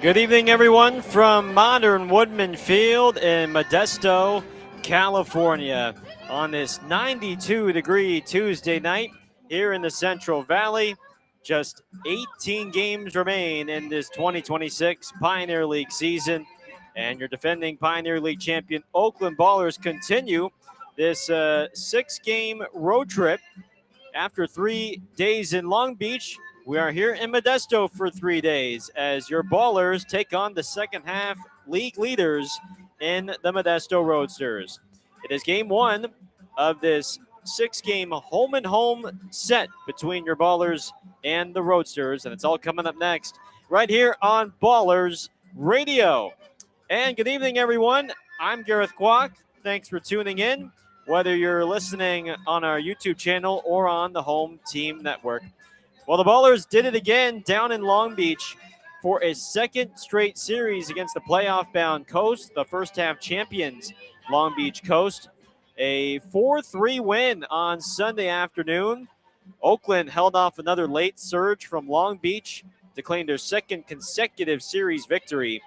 Good evening, everyone, from Modern Woodman Field in Modesto, California, on this 92-degree Tuesday night here in the Central Valley. Just 18 games remain in this 2026 Pioneer League season, and your defending Pioneer League champion Oakland Ballers continue this six-game road trip. After 3 days in Long Beach, we are here in Modesto for 3 days as your Ballers take on the second half league leaders in the Modesto Roadsters. It is game one of this six-game home-and-home set between your Ballers and the Roadsters, and it's all coming up next right here on Ballers Radio. And good evening, everyone. I'm Gareth Kwok. Thanks for tuning in, whether you're listening on our YouTube channel or on the Home Team Network. Well, the Ballers did it again down in Long Beach for a second straight series against the playoff-bound Coast, the first-half champions, Long Beach Coast. A 4-3 win on Sunday afternoon. Oakland held off another late surge from Long Beach to claim their second consecutive series victory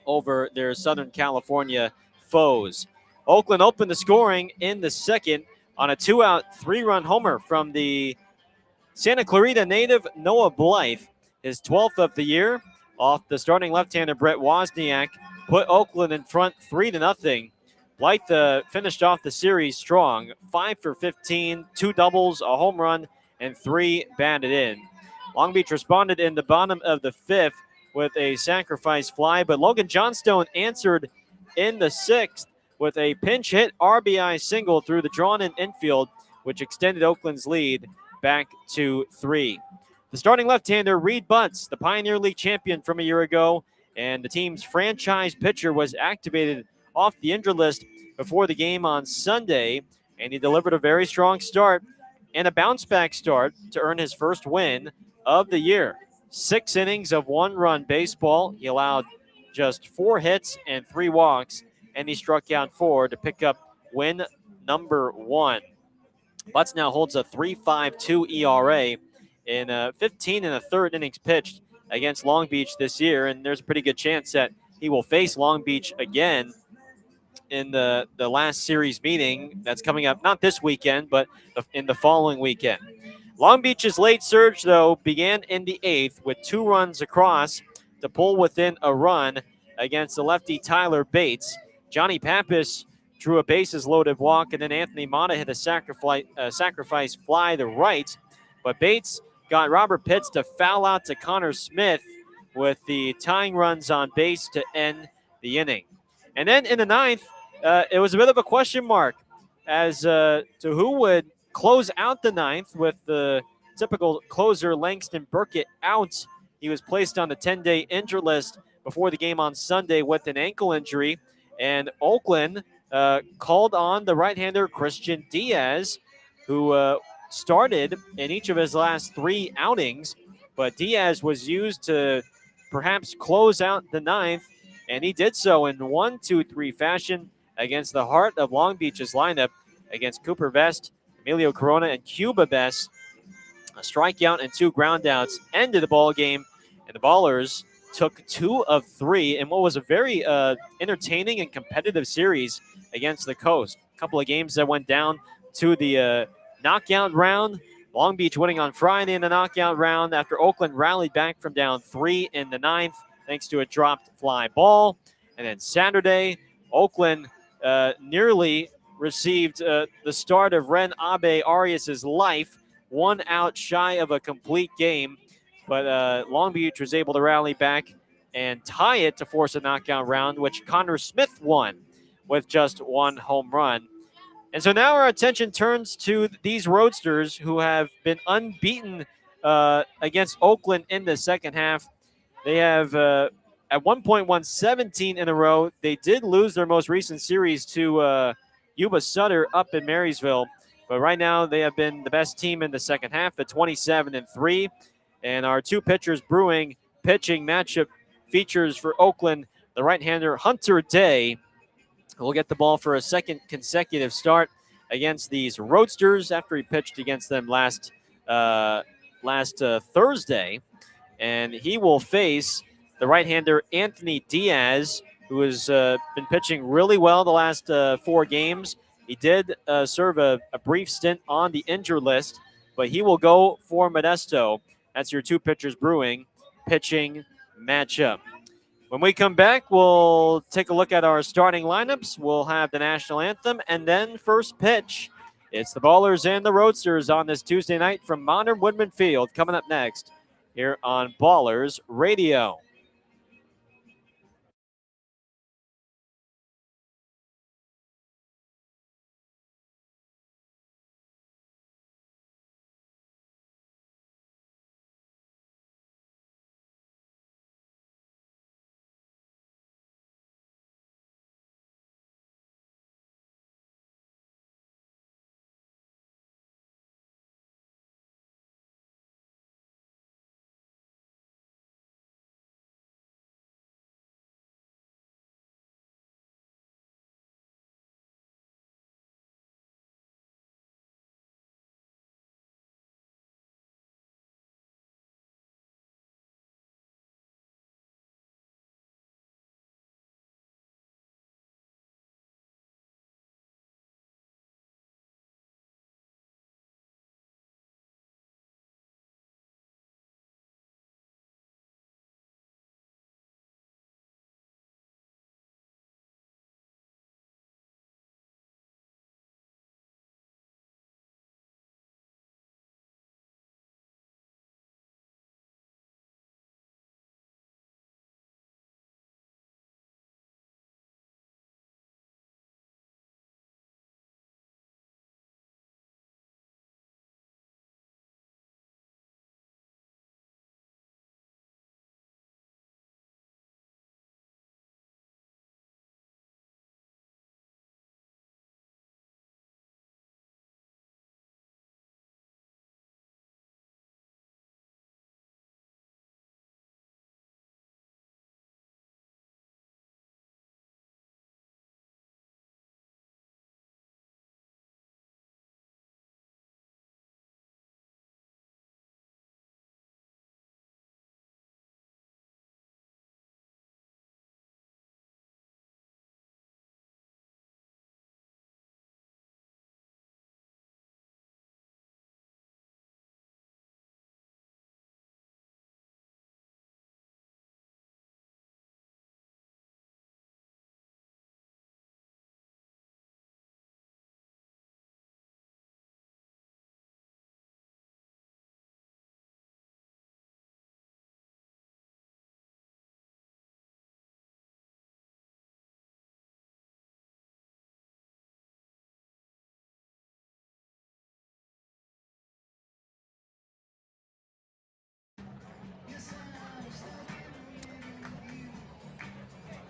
over their Southern California foes. Oakland opened the scoring in the second on a 2-out, 3-run homer from the Santa Clarita native Noah Blythe, his 12th of the year, off the starting left-hander Brett Wozniak, put Oakland in front 3-0. Blythe finished off the series strong, 5 for 15, 2 doubles, a home run, and 3 batted in. Long Beach responded in the bottom of the fifth with a sacrifice fly, but Logan Johnstone answered in the sixth with a pinch hit RBI single through the drawn-in infield, which extended Oakland's lead back to 3. The starting left-hander, Reed Butts, the Pioneer League champion from a year ago, and the team's franchise pitcher, was activated off the injured list before the game on Sunday, and he delivered a very strong start and a bounce-back start to earn his first win of the year. 6 innings of 1-run baseball. He allowed just 4 hits and 3 walks, and he struck out 4 to pick up win number 1. Butts now holds a 3.52 ERA in 15 and a third innings pitched against Long Beach this year, and there's a pretty good chance that he will face Long Beach again in the last series meeting that's coming up, not this weekend, but in the following weekend. Long Beach's late surge, though, began in the 8th with 2 runs across to pull within a run against the lefty Tyler Bates. Johnny Pappas drew a bases-loaded walk, and then Anthony Mata hit a sacrifice fly to right. But Bates got Robert Pitts to foul out to Connor Smith with the tying runs on base to end the inning. And then in the 9th, it was a bit of a question mark as to who would close out the 9th with the typical closer Langston Burkett out. He was placed on the 10-day injured list before the game on Sunday with an ankle injury. And Oakland called on the right-hander Christian Diaz, who started in each of his last 3 outings. But Diaz was used to perhaps close out the 9th, and he did so in 1-2-3 fashion against the heart of Long Beach's lineup against Cooper Vest, Emilio Corona, and Cuba Bess. A strikeout and 2 groundouts ended the ball game, and the Ballers took 2 of 3 in what was a very entertaining and competitive series against the Coast. A couple of games that went down to the knockout round. Long Beach winning on Friday in the knockout round after Oakland rallied back from down 3 in the 9th thanks to a dropped fly ball. And then Saturday, Oakland nearly received the start of Ren Abe Arias' life, 1 out shy of a complete game. But Long Beach was able to rally back and tie it to force a knockout round, which Connor Smith won with just 1 home run. And so now our attention turns to these Roadsters, who have been unbeaten against Oakland in the second half. They have, at one point, won 17 in a row. They did lose their most recent series to Yuba Sutter up in Marysville. But right now, they have been the best team in the second half at 27-3. And our 2 pitchers brewing pitching matchup features for Oakland, the right-hander Hunter Day will get the ball for a second consecutive start against these Roadsters after he pitched against them last Thursday. And he will face the right-hander Anthony Diaz, who has been pitching really well the last 4 games. He did serve a brief stint on the injured list, but he will go for Modesto. That's your 2 pitchers brewing pitching matchup. When we come back, we'll take a look at our starting lineups. We'll have the national anthem and then first pitch. It's the Ballers and the Roadsters on this Tuesday night from Modern Woodman Field coming up next here on Ballers Radio.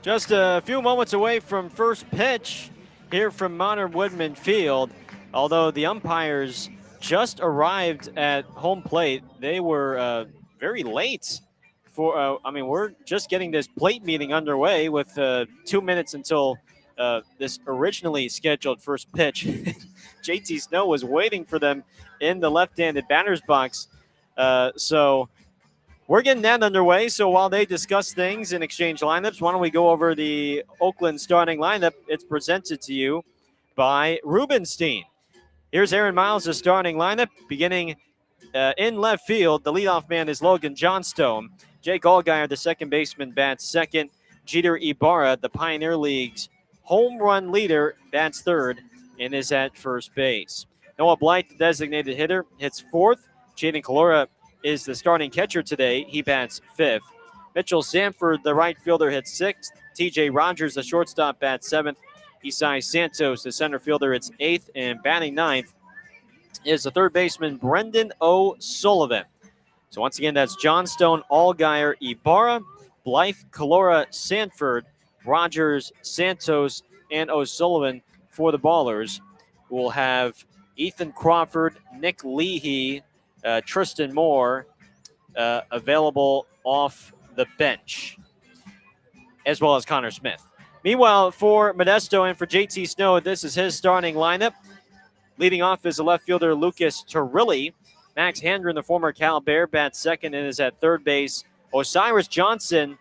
Just a few moments away from first pitch here from Modern Woodman Field. Although the umpires just arrived at home plate, they were very late. We're just getting this plate meeting underway with 2 minutes until this originally scheduled first pitch. JT Snow was waiting for them in the left-handed batter's box. So we're getting that underway, so while they discuss things and exchange lineups, why don't we go over the Oakland starting lineup? It's presented to you by Rubenstein. Here's Aaron Miles' starting lineup. Beginning in left field, the leadoff man is Logan Johnstone. Jake Allgaier, the second baseman, bats second. Jeter Ibarra, the Pioneer League's home run leader, bats third and is at first base. Noah Blight, the designated hitter, hits fourth. Jaden Calora is the starting catcher today. He bats fifth. Mitchell Sanford, the right fielder, hits sixth. TJ Rogers, the shortstop, bats seventh. Isai Santos, the center fielder, hits eighth. And batting ninth is the third baseman, Brendan O'Sullivan. So once again, that's Johnstone, Allgaier, Ibarra, Blythe, Calora, Sanford, Rogers, Santos, and O'Sullivan for the Ballers. We'll have Ethan Crawford, Nick Leahy, Tristan Moore available off the bench, as well as Connor Smith. Meanwhile, for Modesto and for JT Snow, this is his starting lineup. Leading off is the left fielder Lucas Turilli. Max Handren, the former Cal Bear, bats second and is at third base. Osiris Johnson,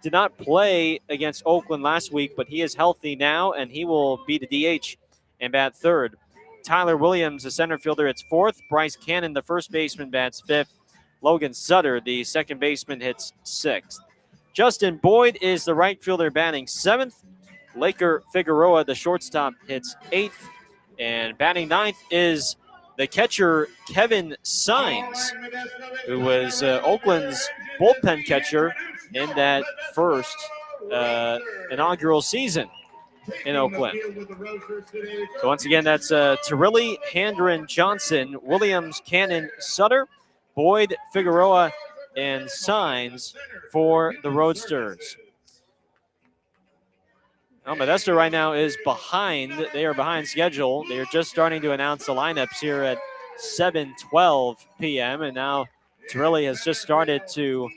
did not play against Oakland last week, but he is healthy now, and he will be the DH and bat third. Tyler Williams, the center fielder, hits fourth. Bryce Cannon, the first baseman, bats fifth. Logan Sutter, the second baseman, hits sixth. Justin Boyd is the right fielder, batting seventh. Laker Figueroa, the shortstop, hits eighth. And batting ninth is the catcher, Kevin Sines, who was Oakland's bullpen catcher in that first inaugural season in Oakland. So once again, that's Terilli, Handren, Johnson, Williams, Cannon, Sutter, Boyd, Figueroa, and Sines for the Roadsters. Modesto right now is behind. They are behind schedule. They are just starting to announce the lineups here at 7:12 p.m. And now Terilli has just started to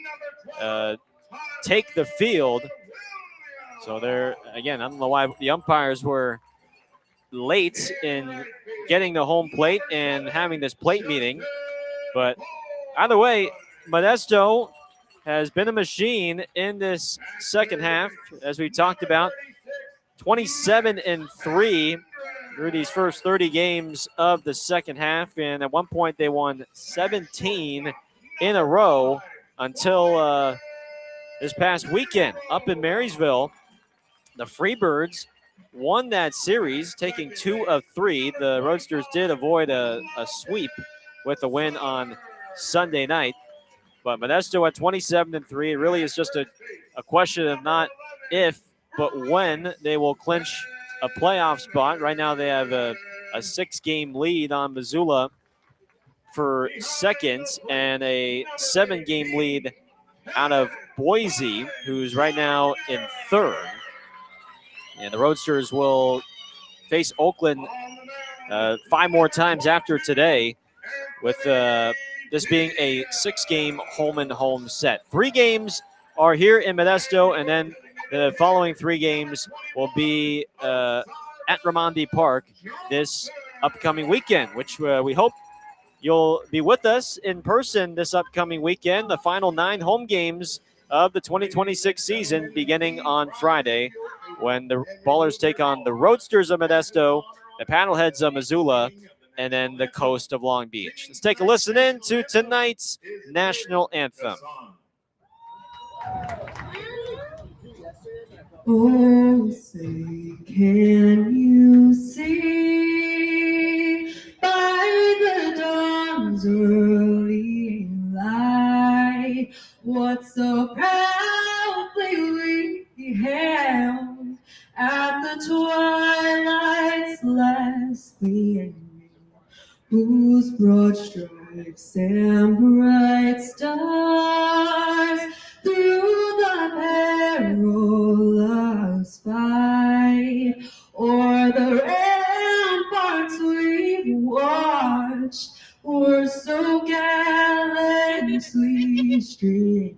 take the field. So they're, again, I don't know why the umpires were late in getting the home plate and having this plate meeting. But either way, Modesto has been a machine in this second half, as we talked about. 27-3 through these first 30 games of the second half. And at one point, they won 17 in a row until this past weekend up in Marysville. The Freebirds won that series, taking 2 of 3. The Roadsters did avoid a sweep with a win on Sunday night. But Modesto at 27-3, it really is just a question of not if, but when they will clinch a playoff spot. Right now they have a 6-game lead on Missoula for second and a 7-game lead out of Boise, who's right now in third. And the Roadsters will face Oakland 5 more times after today, with this being a 6-game home-and-home set. 3 games are here in Modesto, and then the following 3 games will be at Raimondi Park this upcoming weekend, which we hope you'll be with us in person this upcoming weekend. The final 9 home games of the 2026 season beginning on Friday, when the Ballers take on the Roadsters of Modesto, the Paddleheads of Missoula, and then the Coast of Long Beach. Let's take a listen in to tonight's national anthem. Oh, say, can you see by the dawn's early light what so proudly we hailed at the twilight's last gleaming, whose broad stripes and bright stars through the perilous fight o'er the ramparts we watched were so gallantly streaming,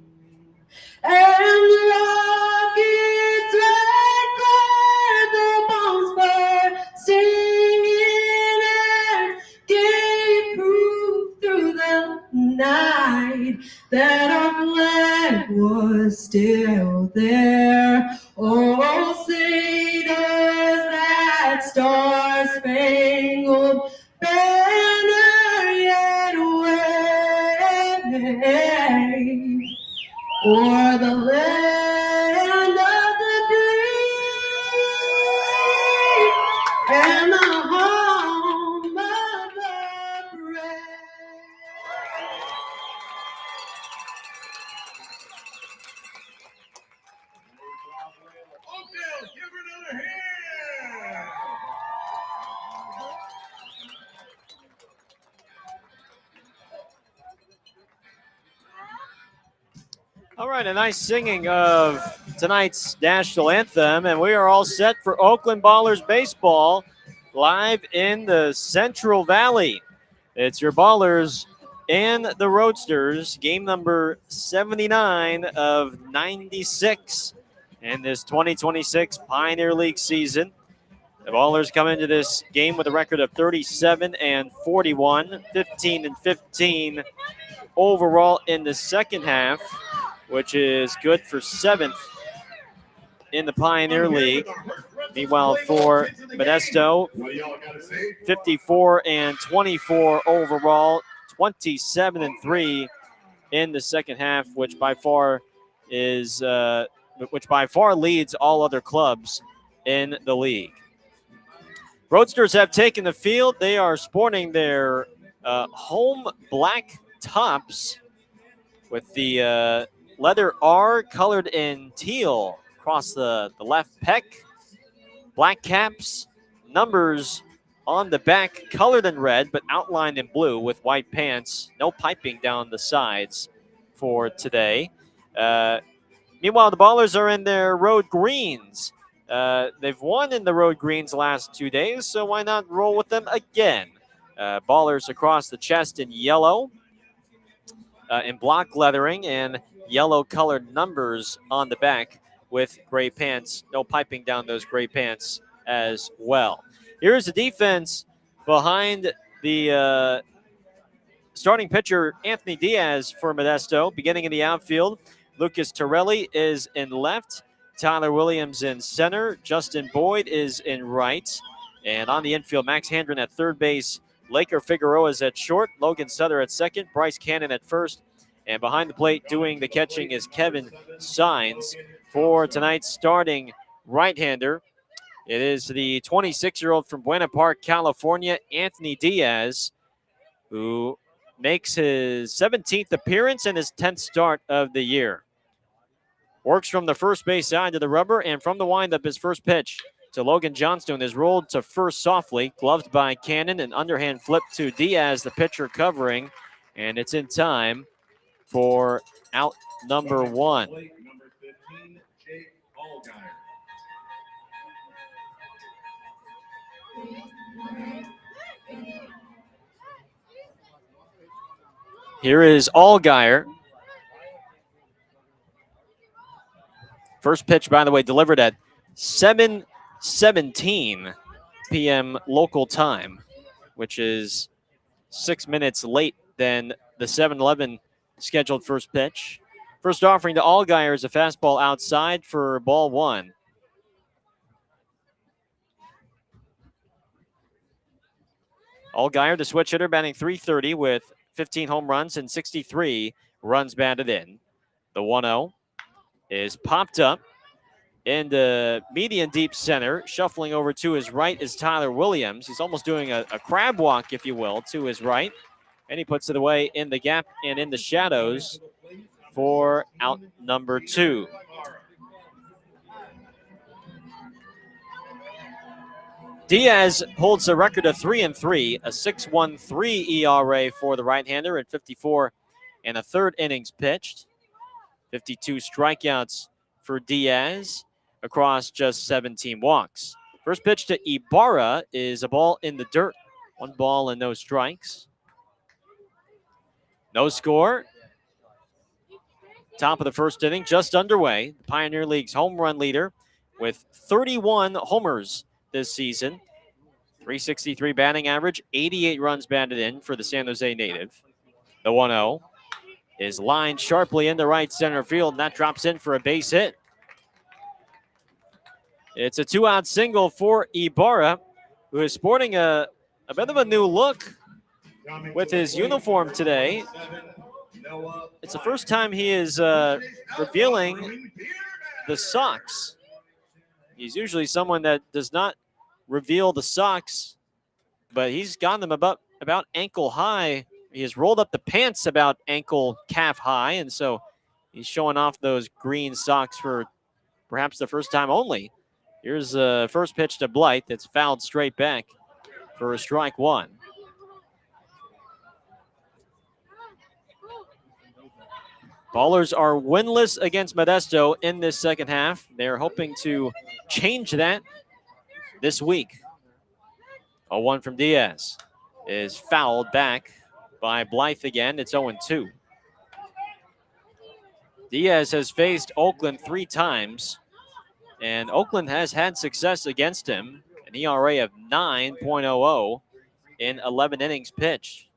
and rockets red glared, the bombs bursting in air gave proof through the night that our flag was still there. Oh, say does that star-spangled banner yet wave o'er the land of the great and the home of the brave. Oakland, give her another hand. All right, a nice singing of tonight's national anthem, and we are all set for Oakland Ballers baseball live in the Central Valley. It's your Ballers and the Roadsters, game number 79 of 96 in this 2026 Pioneer League season. The Ballers come into this game with a record of 37-41, 15-15 overall in the second half, which is good for 7th in the Pioneer League. Meanwhile, for Modesto, 54-24 overall, 27-3 in the second half, which by far leads all other clubs in the league. Roadsters have taken the field. They are sporting their home black tops with the letter R colored in teal across the left pec. Black caps, numbers on the back colored in red but outlined in blue with white pants. No piping down the sides for today. Meanwhile, the Ballers are in their road greens. They've won in the road greens the last 2 days, so why not roll with them again? Ballers across the chest in yellow, in block lettering, and yellow colored numbers on the back with gray pants. No piping down those gray pants as well. Here's the defense behind the starting pitcher, Anthony Diaz, for Modesto. Beginning in the outfield, Lucas Torelli is in left. Tyler Williams in center. Justin Boyd is in right. And on the infield, Max Handren at third base. Laker Figueroa is at short. Logan Sutter at second. Bryce Cannon at first. And behind the plate doing the catching is Kevin Sines. For tonight's starting right-hander, it is the 26-year-old from Buena Park, California, Anthony Diaz, who makes his 17th appearance and his 10th start of the year. Works from the first base side to the rubber, and from the windup, his first pitch to Logan Johnstone is rolled to first softly, gloved by Cannon, an underhand flip to Diaz, the pitcher covering, and it's in time for out number one. Here is Allgaier. First pitch, by the way, delivered at 7:17 p.m. local time, which is 6 minutes late than the 7:11 scheduled first pitch. First offering to Allgaier is a fastball outside for ball one. Allgaier, the switch hitter, batting .330 with 15 home runs and 63 runs batted in. The 1-0 is popped up into median deep center. Shuffling over to his right is Tyler Williams. He's almost doing a crab walk, if you will, to his right. And he puts it away in the gap and in the shadows for out number two. Diaz holds a record of 3-3, a 6.13 ERA for the right-hander in 54 and a third innings pitched. 52 strikeouts for Diaz across just 17 walks. First pitch to Ibarra is a ball in the dirt. 1 ball and no strikes. No score. Top of the first inning, just underway. The Pioneer League's home run leader with 31 homers this season. .363 batting average, 88 runs batted in for the San Jose native. The 1-0 is lined sharply into right center field, and that drops in for a base hit. It's a 2-out single for Ibarra, who is sporting a bit of a new look with his uniform today. It's the first time he is revealing the socks. He's usually someone that does not reveal the socks, but he's gotten them about ankle high. He has rolled up the pants about ankle calf high, and so he's showing off those green socks for perhaps the first time only. Here's the first pitch to Blythe. It's fouled straight back for a strike one. Ballers are winless against Modesto in this second half. They're hoping to change that this week. A 1 from Diaz is fouled back by Blythe again. It's 0-2. Diaz has faced Oakland 3 times, and Oakland has had success against him. An ERA of 9.00 in 11 innings pitched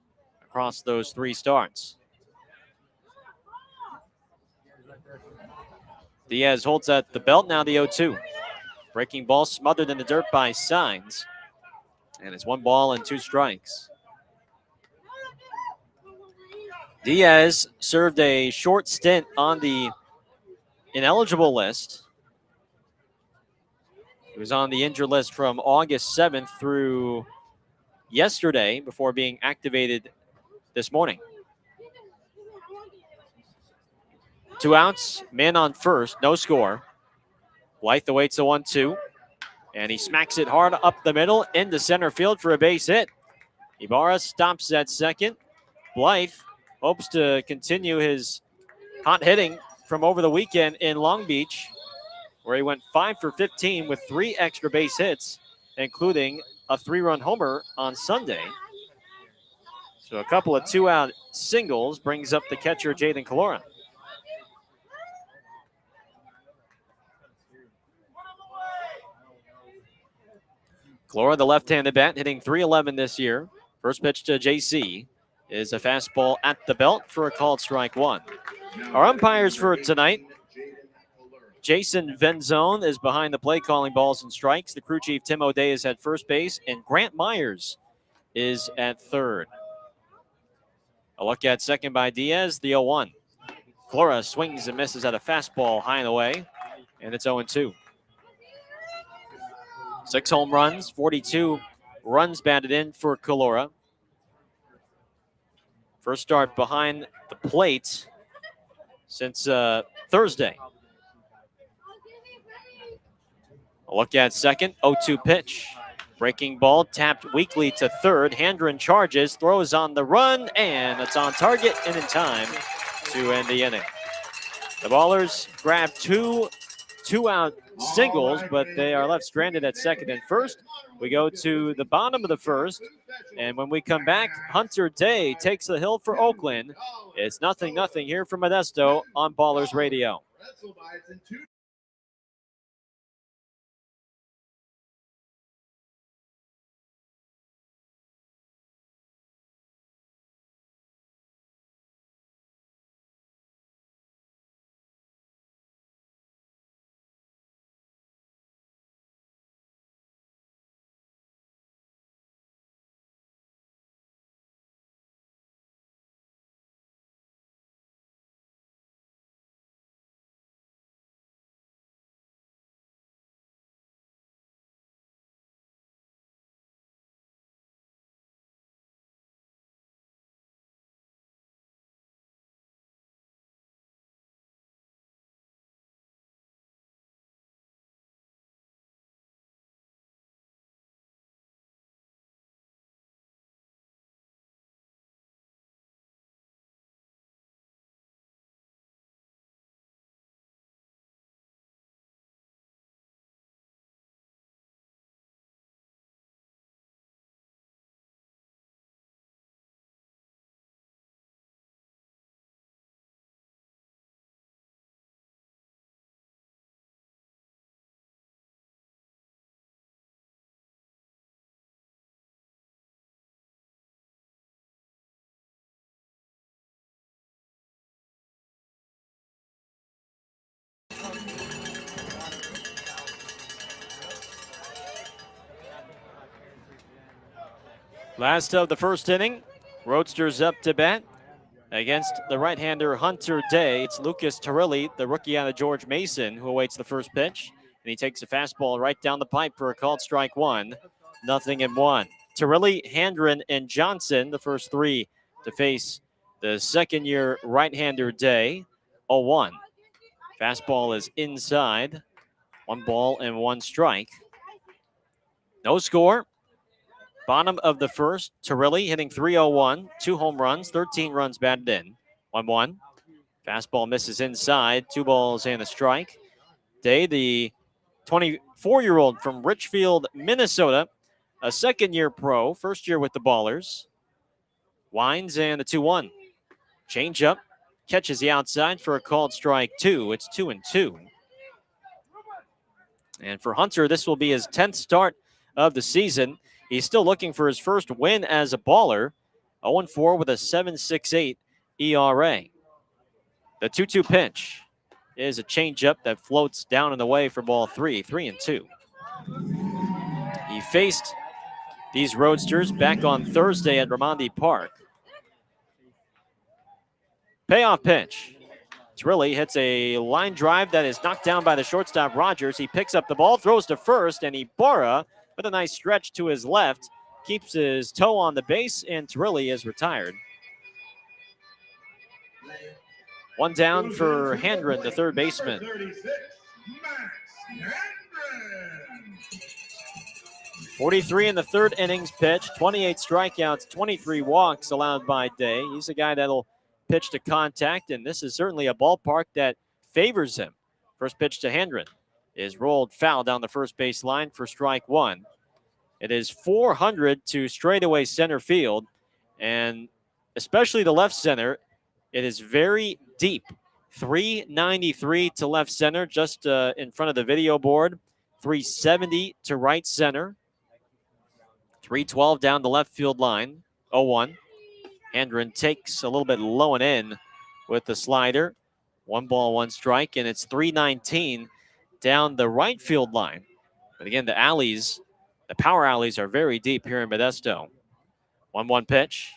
across those 3 starts. Diaz holds at the belt, now the 0-2. Breaking ball smothered in the dirt by Signs. And it's 1 ball and 2 strikes. Diaz served a short stint on the ineligible list. He was on the injured list from August 7th through yesterday before being activated this morning. 2 outs, man on first, no score. Blythe awaits a 1-2, and he smacks it hard up the middle into center field for a base hit. Ibarra stops at second. Blythe hopes to continue his hot hitting from over the weekend in Long Beach, where he went 5 for 15 with 3 extra base hits, including a 3-run homer on Sunday. So a couple of 2-out singles brings up the catcher, Jaden Calora. Calora, the left-handed bat, hitting .311 this year. First pitch to JC is a fastball at the belt for a called strike 1. Our umpires for tonight, Jason Venzone is behind the plate calling balls and strikes. The crew chief, Tim O'Day, is at first base, and Grant Myers is at third. A look at second by Diaz, the 0-1. Calora swings and misses at a fastball high and away, and it's 0-2. 6 home runs, 42 runs batted in for Calora. First start behind the plate since Thursday. A look at second, 0-2 pitch. Breaking ball tapped weakly to third. Handren charges, throws on the run, and it's on target and in time to end the inning. The Ballers grab 2 2-out singles, but they are left stranded at second and first. We go to the bottom of the first, and when we come back, Hunter Day takes the hill for Oakland. It's 0-0 here from Modesto on Ballers Radio. Last of the first inning, Roadsters up to bat against the right-hander Hunter Day. It's Lucas Tarilli, the rookie out of George Mason, who awaits the first pitch. And he takes a fastball right down the pipe for a called strike 1. 0-1. Tarilli, Handren, and Johnson, the first 3 to face the second-year right-hander Day. 0-1. Fastball is inside. 1 ball and 1 strike. No score. Bottom of the first, Tarilli hitting .301, 2 home runs, 13 runs batted in. 1-1. Fastball misses inside, 2 balls and a strike. Day, the 24-year-old from Richfield, Minnesota, a second-year pro, first year with the Ballers. Winds and a 2-1. Changeup, catches the outside for a called strike 2. It's 2-2. And for Hunter, this will be his 10th start of the season. He's still looking for his first win as a Baller. 0-4 with a 7.68 ERA. The 2-2 pitch. is a changeup that floats down and away for ball 3, 3-2. He faced these Roadsters back on Thursday at Raimondi Park. Payoff pitch. Trilly hits a line drive that is knocked down by the shortstop Rogers. He picks up the ball, throws to first, and Ibarra with a nice stretch to his left keeps his toe on the base, and Trilly is retired. One down for Handren, the third baseman. 43 in the third innings pitch, 28 strikeouts, 23 walks allowed by Day. He's a guy that'll pitch to contact, and this is certainly a ballpark that favors him. First pitch to Handren is rolled foul down the first base line for strike one. It is 400 to straightaway center field, and especially the left center, it is very deep. 393 to left center, just in front of the video board. 370 to right center. 312 down the left field line. 0-1. Handren takes a little bit low and in with the slider. 1 ball, 1 strike, and it's 319 down the right field line. But again, the alleys, the power alleys are very deep here in Modesto. 1-1 pitch.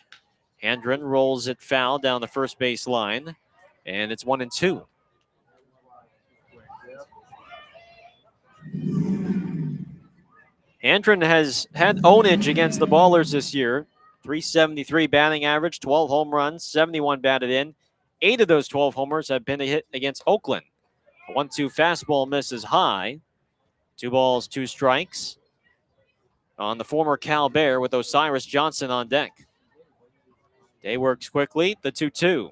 Handren rolls it foul down the first base line, and it's 1-2. Handren has had ownage against the Ballers this year. 373 batting average, 12 home runs, 71 batted in. 8 of those 12 homers have been a hit against Oakland. A 1-2 fastball misses high. 2 balls, 2 strikes on the former Cal Bear with Osiris Johnson on deck. Day works quickly, the 2-2.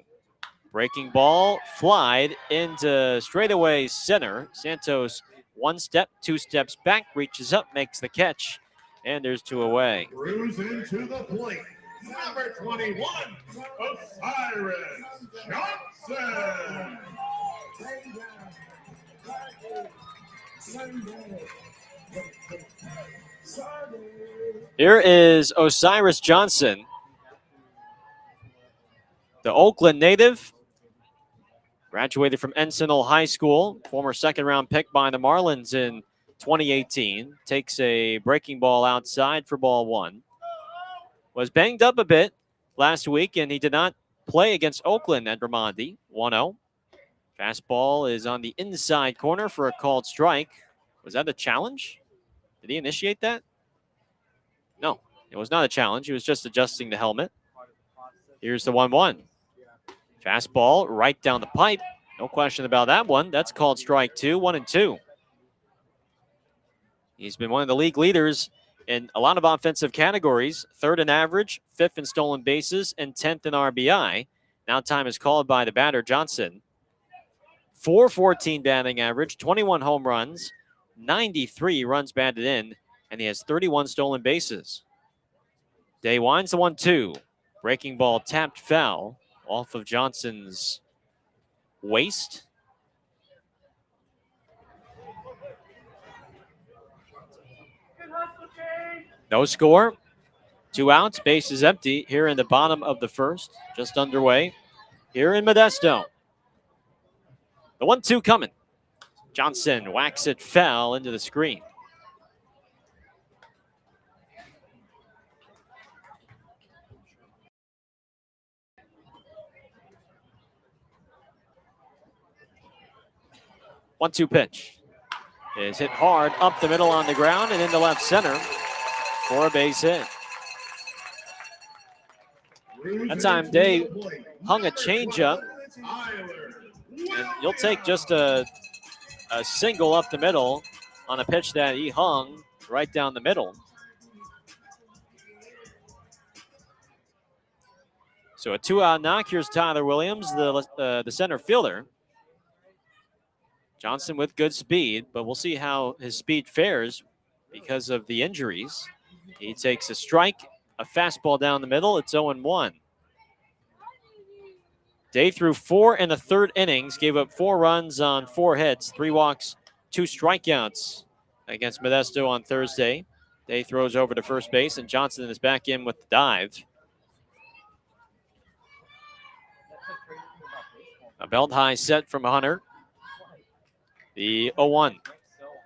Breaking ball, flied into straightaway center. Santos 1 step, 2 steps back, reaches up, makes the catch, and there's 2 away. Cruising to the plate, number 21, Osiris Johnson. Here is Osiris Johnson, the Oakland native. Graduated from Encinal High School, former second-round pick by the Marlins in 2018. Takes a breaking ball outside for ball 1. Was banged up a bit last week, and he did not play against Oakland at Raimondi. 1-0. Fastball is on the inside corner for a called strike. Was that a challenge? Did he initiate that? No, it was not a challenge. He was just adjusting the helmet. Here's the 1-1. Fastball right down the pipe. No question about that one. That's called strike 2, 1-2. He's been one of the league leaders in a lot of offensive categories. 3rd in average, 5th in stolen bases, and 10th in RBI. Now time is called by the batter, Johnson. 414 batting average, 21 home runs, 93 runs batted in, and he has 31 stolen bases. Day winds the 1-2. Breaking ball tapped foul off of Johnson's waist. No score. 2 outs. Base is empty here in the bottom of the first. Just underway here in Modesto. The 1-2 coming. Johnson whacks it foul into the screen. One-two pitch is hit hard up the middle on the ground and into left center for a base hit. That time Day hung a changeup, and you'll take just a single up the middle on a pitch that he hung right down the middle. So a 2-out knock. Here's Tyler Williams, the center fielder. Johnson with good speed, but we'll see how his speed fares because of the injuries. He takes a strike, a fastball down the middle. It's 0-1. Day threw 4 in the 3rd innings, gave up 4 runs on 4 hits, 3 walks, 2 strikeouts against Modesto on Thursday. Day throws over to first base, and Johnson is back in with the dive. A belt high set from Hunter. The 0-1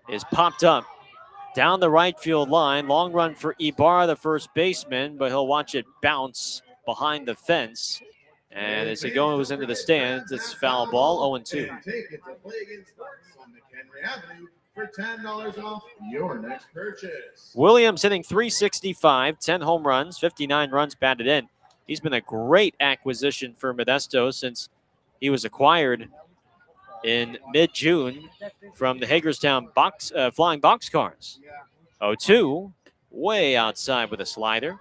is popped up down the right field line. Long run for Ibarra, the first baseman, but he'll watch it bounce behind the fence. And as it goes into the stands, it's foul ball, 0-2. Take it to Play Again Sports on McHenry Avenue for $10 off your next purchase. Williams hitting .365, 10 home runs, 59 runs batted in. He's been a great acquisition for Modesto since he was acquired in mid-June from the Hagerstown Flying Boxcars. 0-2, way outside with a slider.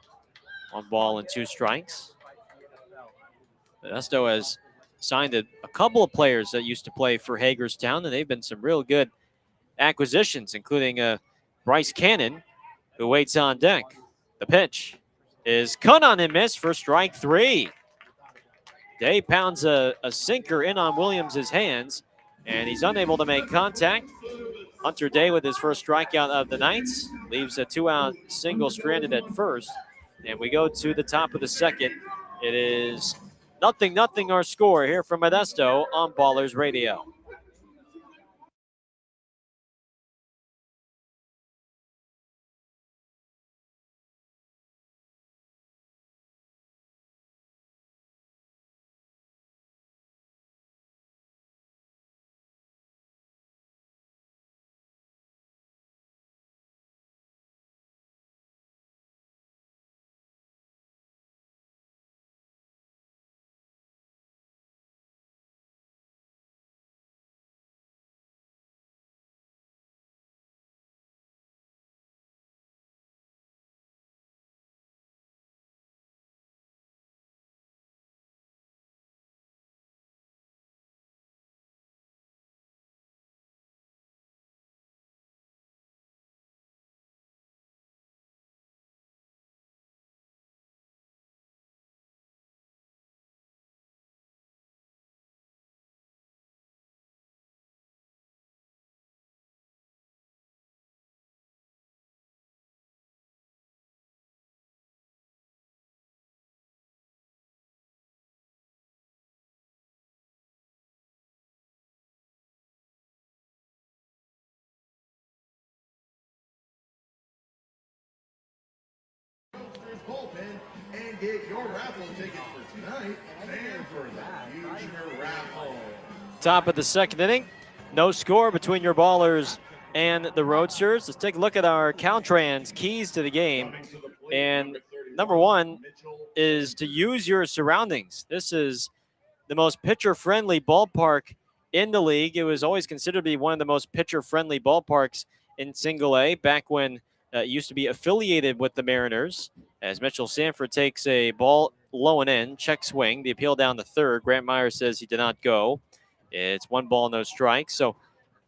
1 ball and 2 strikes. Modesto has signed a couple of players that used to play for Hagerstown, and they've been some real good acquisitions, including Bryce Cannon, who waits on deck. The pitch is cut on and missed for strike 3. Day pounds a sinker in on Williams' hands, and he's unable to make contact. Hunter Day with his first strikeout of the night leaves a 2-out single stranded at first. And we go to the top of the second. It is 0-0 our score here from Modesto on Ballers Radio. Bullpen and get your raffle tickets for tonight and for the future raffle. Top of the second inning. No score between your Ballers and the Roadsters. Let's take a look at our Caltrans keys to the game. And number 1 is to use your surroundings. This is the most pitcher-friendly ballpark in the league. It was always considered to be one of the most pitcher-friendly ballparks in Single A back when it used to be affiliated with the Mariners. As Mitchell Sanford takes a ball low and in, check swing, the appeal down to third. Grant Meyer says he did not go. It's 1 ball, no strikes. So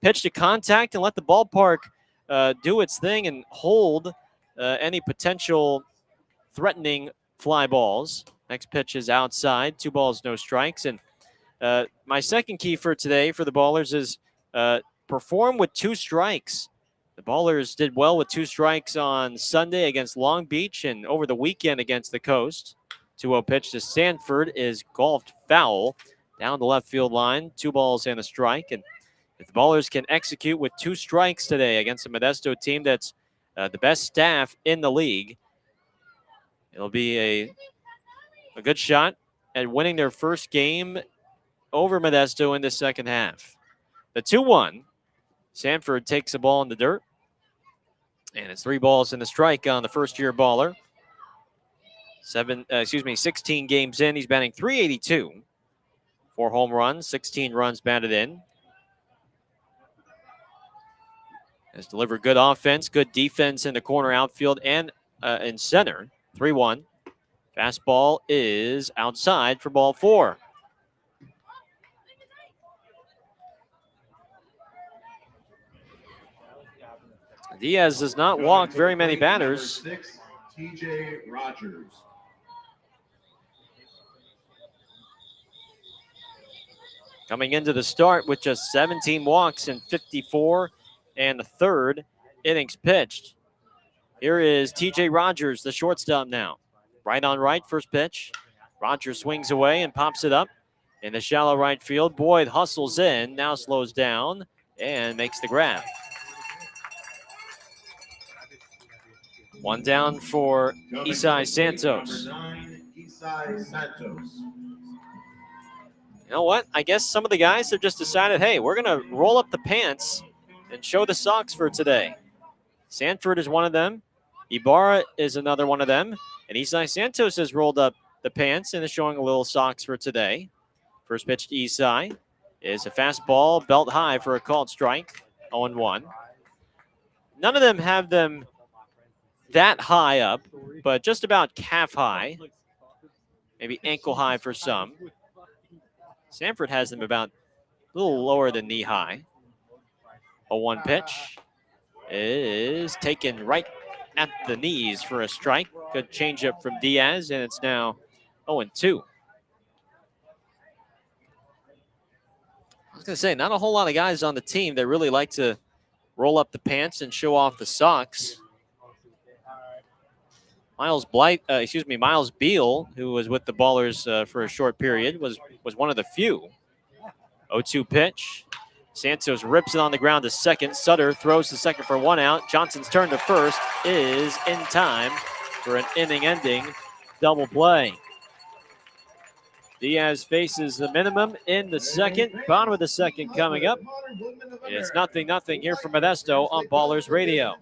pitch to contact and let the ballpark do its thing and hold any potential threatening fly balls. Next pitch is outside, 2 balls, no strikes. And my second key for today for the Ballers is perform with 2 strikes. The Ballers did well with 2 strikes on Sunday against Long Beach and over the weekend against the Coast. 2-0 pitch to Sanford is golfed foul down the left field line. 2 balls and a strike. And if the Ballers can execute with 2 strikes today against a Modesto team that's the best staff in the league, it'll be a good shot at winning their first game over Modesto in the second half. The 2-1, Sanford takes the ball in the dirt. And it's 3 balls and a strike on the first-year Baller. 16 games in. He's batting .382. 4 home runs, 16 runs batted in. Has delivered good offense, good defense in the corner outfield and in center. 3-1. Fastball is outside for ball 4. Diaz does not walk very many batters. 6, TJ Rogers. Coming into the start with just 17 walks in 54 and a third innings pitched. Here is TJ Rogers, the shortstop now. Right on right, first pitch. Rogers swings away and pops it up in the shallow right field. Boyd hustles in, now slows down and makes the grab. One down for Isai Santos. Isai Santos. You know what? I guess some of the guys have just decided, hey, we're going to roll up the pants and show the socks for today. Sanford is one of them. Ibarra is another one of them. And Isai Santos has rolled up the pants and is showing a little socks for today. First pitch to Isai is a fastball, belt high for a called strike, 0-1. None of them have them that high up, but just about calf high, maybe ankle high for some. Sanford has them about a little lower than knee high. 0-1 pitch is taken right at the knees for a strike. Good changeup from Diaz, and it's now 0-2. I was going to say, not a whole lot of guys on the team that really like to roll up the pants and show off the socks. Miles Beal, who was with the Ballers for a short period, was one of the few. 0-2 pitch. Santos rips it on the ground to second. Sutter throws to second for one out. Johnson's turn to first is in time for an inning-ending double play. Diaz faces the minimum in the second. Bottom of the second coming up. It's 0-0 here from Modesto on Ballers Radio.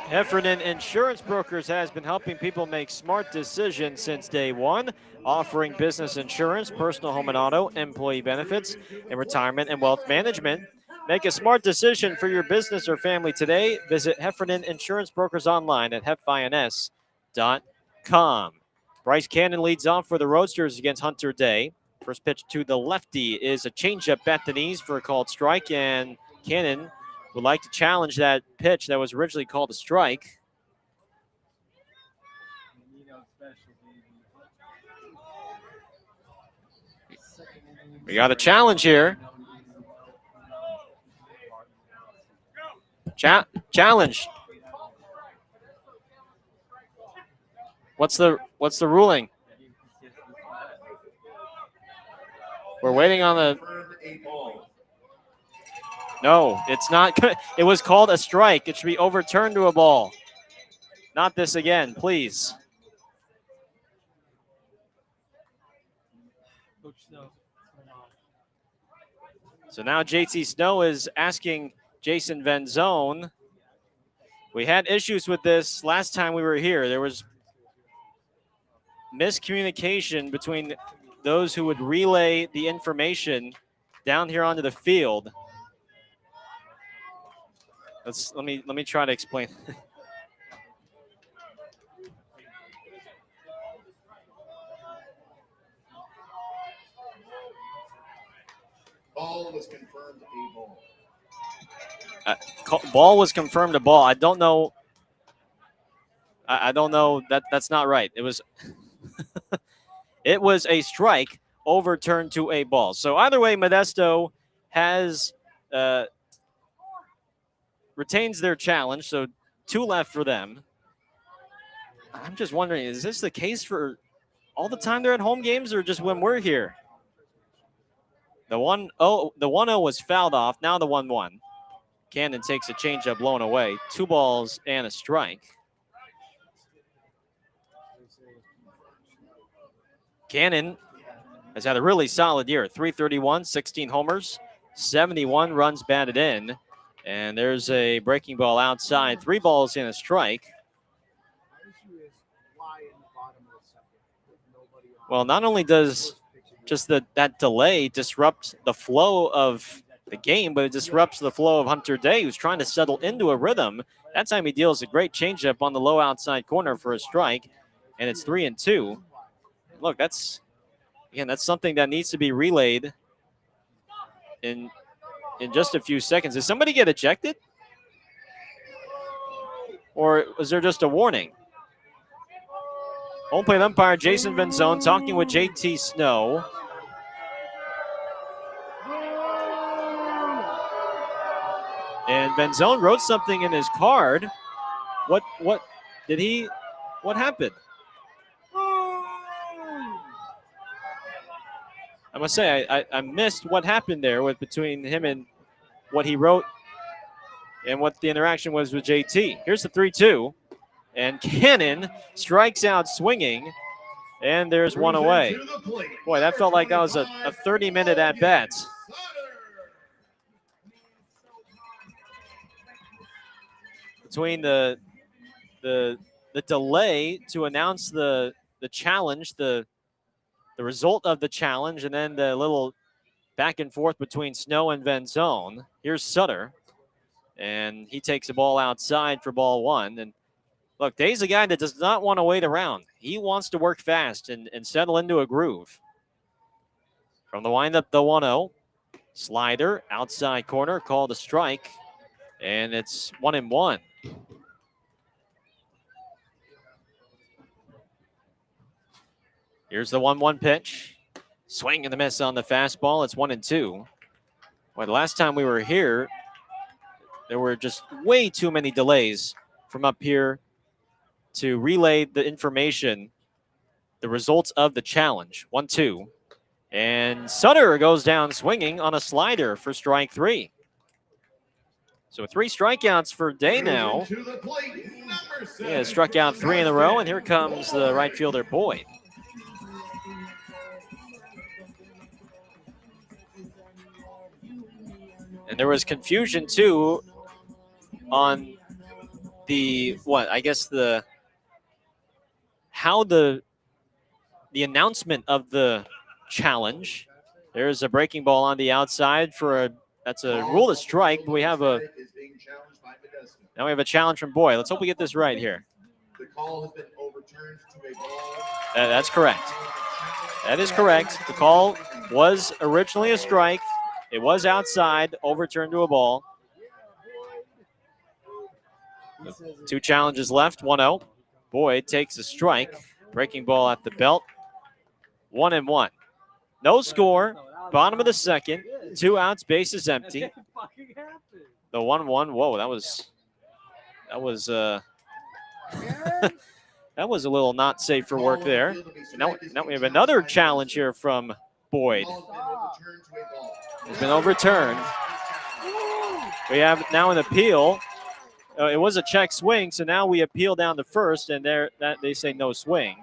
Heffernan Insurance Brokers has been helping people make smart decisions since day one, offering business insurance, personal home and auto, employee benefits, and retirement and wealth management. Make a smart decision for your business or family today. Visit Heffernan Insurance Brokers online at hefins.com. Bryce Cannon leads off for the Roadsters against Hunter Day. First pitch to the lefty is a changeup at the knees for a called strike, and Cannon would like to challenge that pitch that was originally called a strike. We got a challenge here. Challenge. What's the ruling? We're waiting on the. No, it's not. It was called a strike. It should be overturned to a ball. Not this again, please. So now JT Snow is asking Jason Venzone. We had issues with this last time we were here. There was miscommunication between those who would relay the information down here onto the field. Let me try to explain. Ball was confirmed a ball. Ball was confirmed a ball. I don't know. I don't know. That's not right. It was it was a strike overturned to a ball. So either way, Modesto has retains their challenge, so 2 left for them. I'm just wondering, is this the case for all the time they're at home games or just when we're here? The 1-0 was fouled off. Now the 1-1. Cannon takes a changeup blown away. 2 balls and a strike. Cannon has had a really solid year. 331, 16 homers, 71 runs batted in. And there's a breaking ball outside. 3 balls and a strike. Well, not only does just that delay disrupt the flow of the game, but it disrupts the flow of Hunter Day, who's trying to settle into a rhythm. That time he deals a great changeup on the low outside corner for a strike, and it's 3-2. Look, that's something that needs to be relayed in just a few seconds. Did somebody get ejected? Or was there just a warning? Home plate umpire Jason Venzone talking with JT Snow. And Venzone wrote something in his card. What happened? I must say, I missed what happened there between him and what he wrote and what the interaction was with JT. Here's the 3-2. And Cannon strikes out swinging. And there's one away. Boy, that felt like that was a 30-minute at-bat. Between the delay to announce the challenge, the result of the challenge, and then the little back and forth between Snow and Venzone. Here's Sutter, and he takes the ball outside for ball 1. And look, Day's a guy that does not want to wait around. He wants to work fast and settle into a groove. From the windup, the 1-0. Slider, outside corner, called a strike, and it's 1-1. Here's the 1-1 pitch. Swing and a miss on the fastball. It's 1-2. Well, the last time we were here, there were just way too many delays from up here to relay the information, the results of the challenge. 1-2. And Sutter goes down swinging on a slider for strike 3. So 3 strikeouts for Day now. He has struck out 3 in a row, and here comes the right fielder, Boyd. And there was confusion, too, on how the announcement of the challenge. There's a breaking ball on the outside that's a rule of strike, but now we have a challenge from Boyd. Let's hope we get this right here. The call has been overturned to a ball. That's correct. That is correct. The call was originally a strike. It was outside, overturned to a ball. 2 challenges left, 1-0. Boyd takes a strike. Breaking ball at the belt. 1-1. No score. Bottom of the second. 2 outs, bases empty. The 1-1. Whoa, that was that was a little not safe for work there. Now we have another challenge here from Boyd. It's been overturned. We have now an appeal. It was a check swing, so now we appeal down to first, and they say no swing.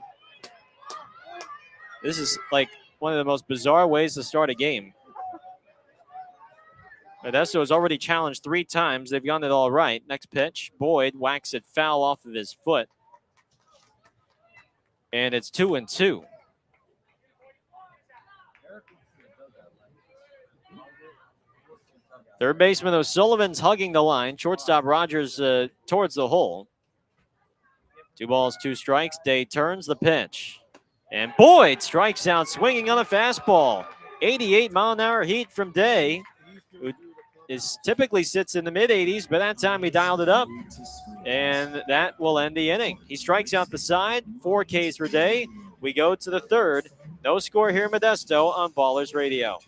This is like one of the most bizarre ways to start a game. Modesto has already challenged 3 times. They've gotten it all right. Next pitch, Boyd whacks it foul off of his foot. And it's 2-2. Third baseman O'Sullivan's hugging the line. Shortstop Rogers towards the hole. 2 balls, 2 strikes. Day turns the pitch. And Boyd strikes out swinging on a fastball. 88-mile-an-hour heat from Day, who typically sits in the mid-80s, but that time he dialed it up. And that will end the inning. He strikes out the side. 4 Ks for Day. We go to the third. No score here in Modesto on Ballers Radio.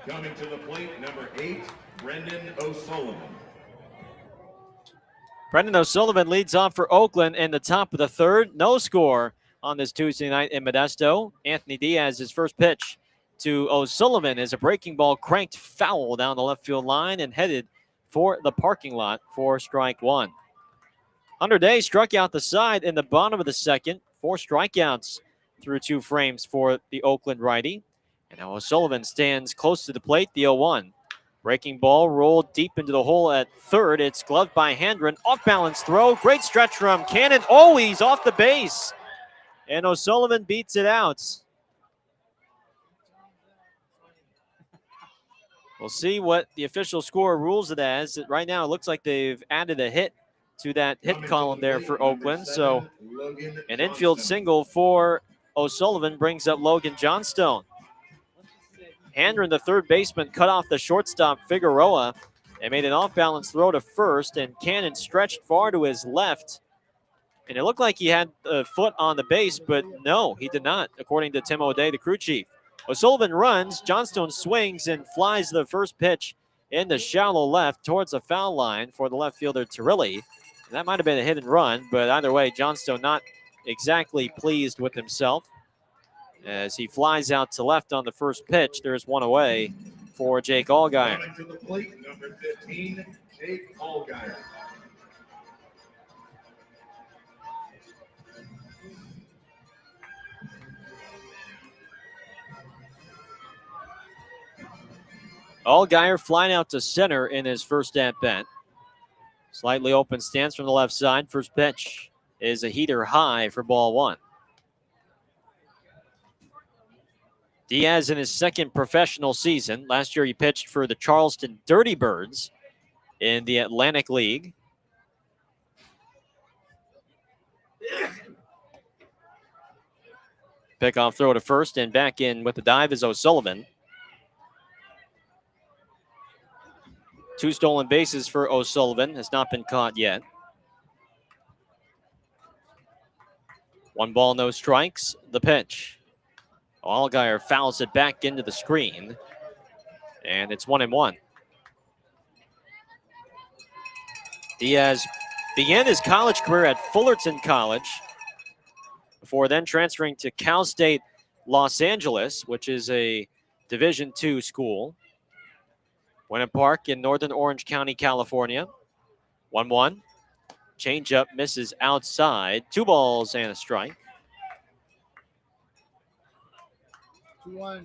Coming to the plate, number 8, Brendan O'Sullivan. Brendan O'Sullivan leads off for Oakland in the top of the third. No score on this Tuesday night in Modesto. Anthony Diaz, his first pitch to O'Sullivan is a breaking ball cranked foul down the left field line and headed for the parking lot for strike one. Hunter Day struck out the side in the bottom of the second. 4 strikeouts through 2 frames for the Oakland righty. And now O'Sullivan stands close to the plate, the 0-1. Breaking ball rolled deep into the hole at third. It's gloved by Hendren. Off-balance throw. Great stretch from Cannon. Always off the base. And O'Sullivan beats it out. We'll see what the official score rules it as. Right now, it looks like they've added a hit to that hit column there for Oakland. So an infield single for O'Sullivan brings up Logan Johnstone. Hendren, the third baseman, cut off the shortstop Figueroa and made an off-balance throw to first, and Cannon stretched far to his left. And it looked like he had a foot on the base, but no, he did not, according to Tim O'Day, the crew chief. O'Sullivan runs, Johnstone swings and flies the first pitch in the shallow left towards the foul line for the left fielder Torelli. That might have been a hit and run, but either way, Johnstone not exactly pleased with himself. As he flies out to left on the first pitch, there's one away for Jake Allgaier. Coming to the plate, number 15, Jake Allgaier. Allgaier flying out to center in his first at-bat. Slightly open stance from the left side. First pitch is a heater high for ball one. Diaz in his second professional season. Last year he pitched for the Charleston Dirty Birds in the Atlantic League. Pickoff throw to first, and back in with the dive is O'Sullivan. 2 stolen bases for O'Sullivan. Has not been caught yet. 1 ball, no strikes. The pitch. Allgaier fouls it back into the screen. And it's 1-1. Diaz began his college career at Fullerton College before then transferring to Cal State Los Angeles, which is a Division II school. Winter Park in northern Orange County, California. 1-1. Changeup misses outside. 2 balls and a strike. 2-1.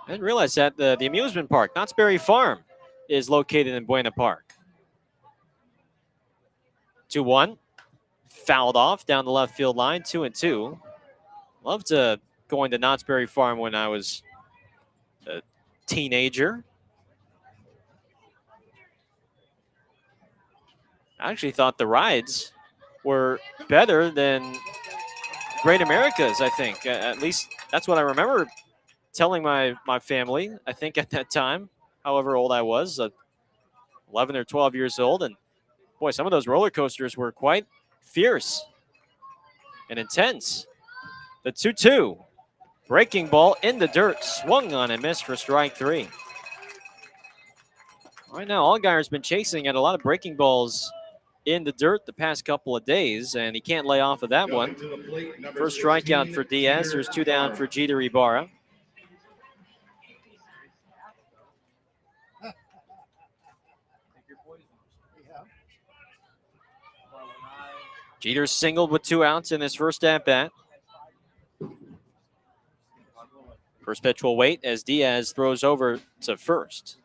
I didn't realize that the amusement park, Knott's Berry Farm, is located in Buena Park. 2-1. Fouled off down the left field line, 2-2. Loved going to Knott's Berry Farm when I was a teenager. I actually thought the rides were better than Great America's, I think. At least that's what I remember telling my family, I think at that time, however old I was, 11 or 12 years old. And boy, some of those roller coasters were quite fierce and intense. The 2-2. Breaking ball in the dirt. Swung on and missed for strike 3. Right now, Allgaier's been chasing at a lot of breaking balls in the dirt the past couple of days, and he can't lay off of that one. First strikeout for Diaz. There's 2 down for Jeter Ibarra. Jeter singled with 2 outs in his first at-bat. First pitch will wait as Diaz throws over to first.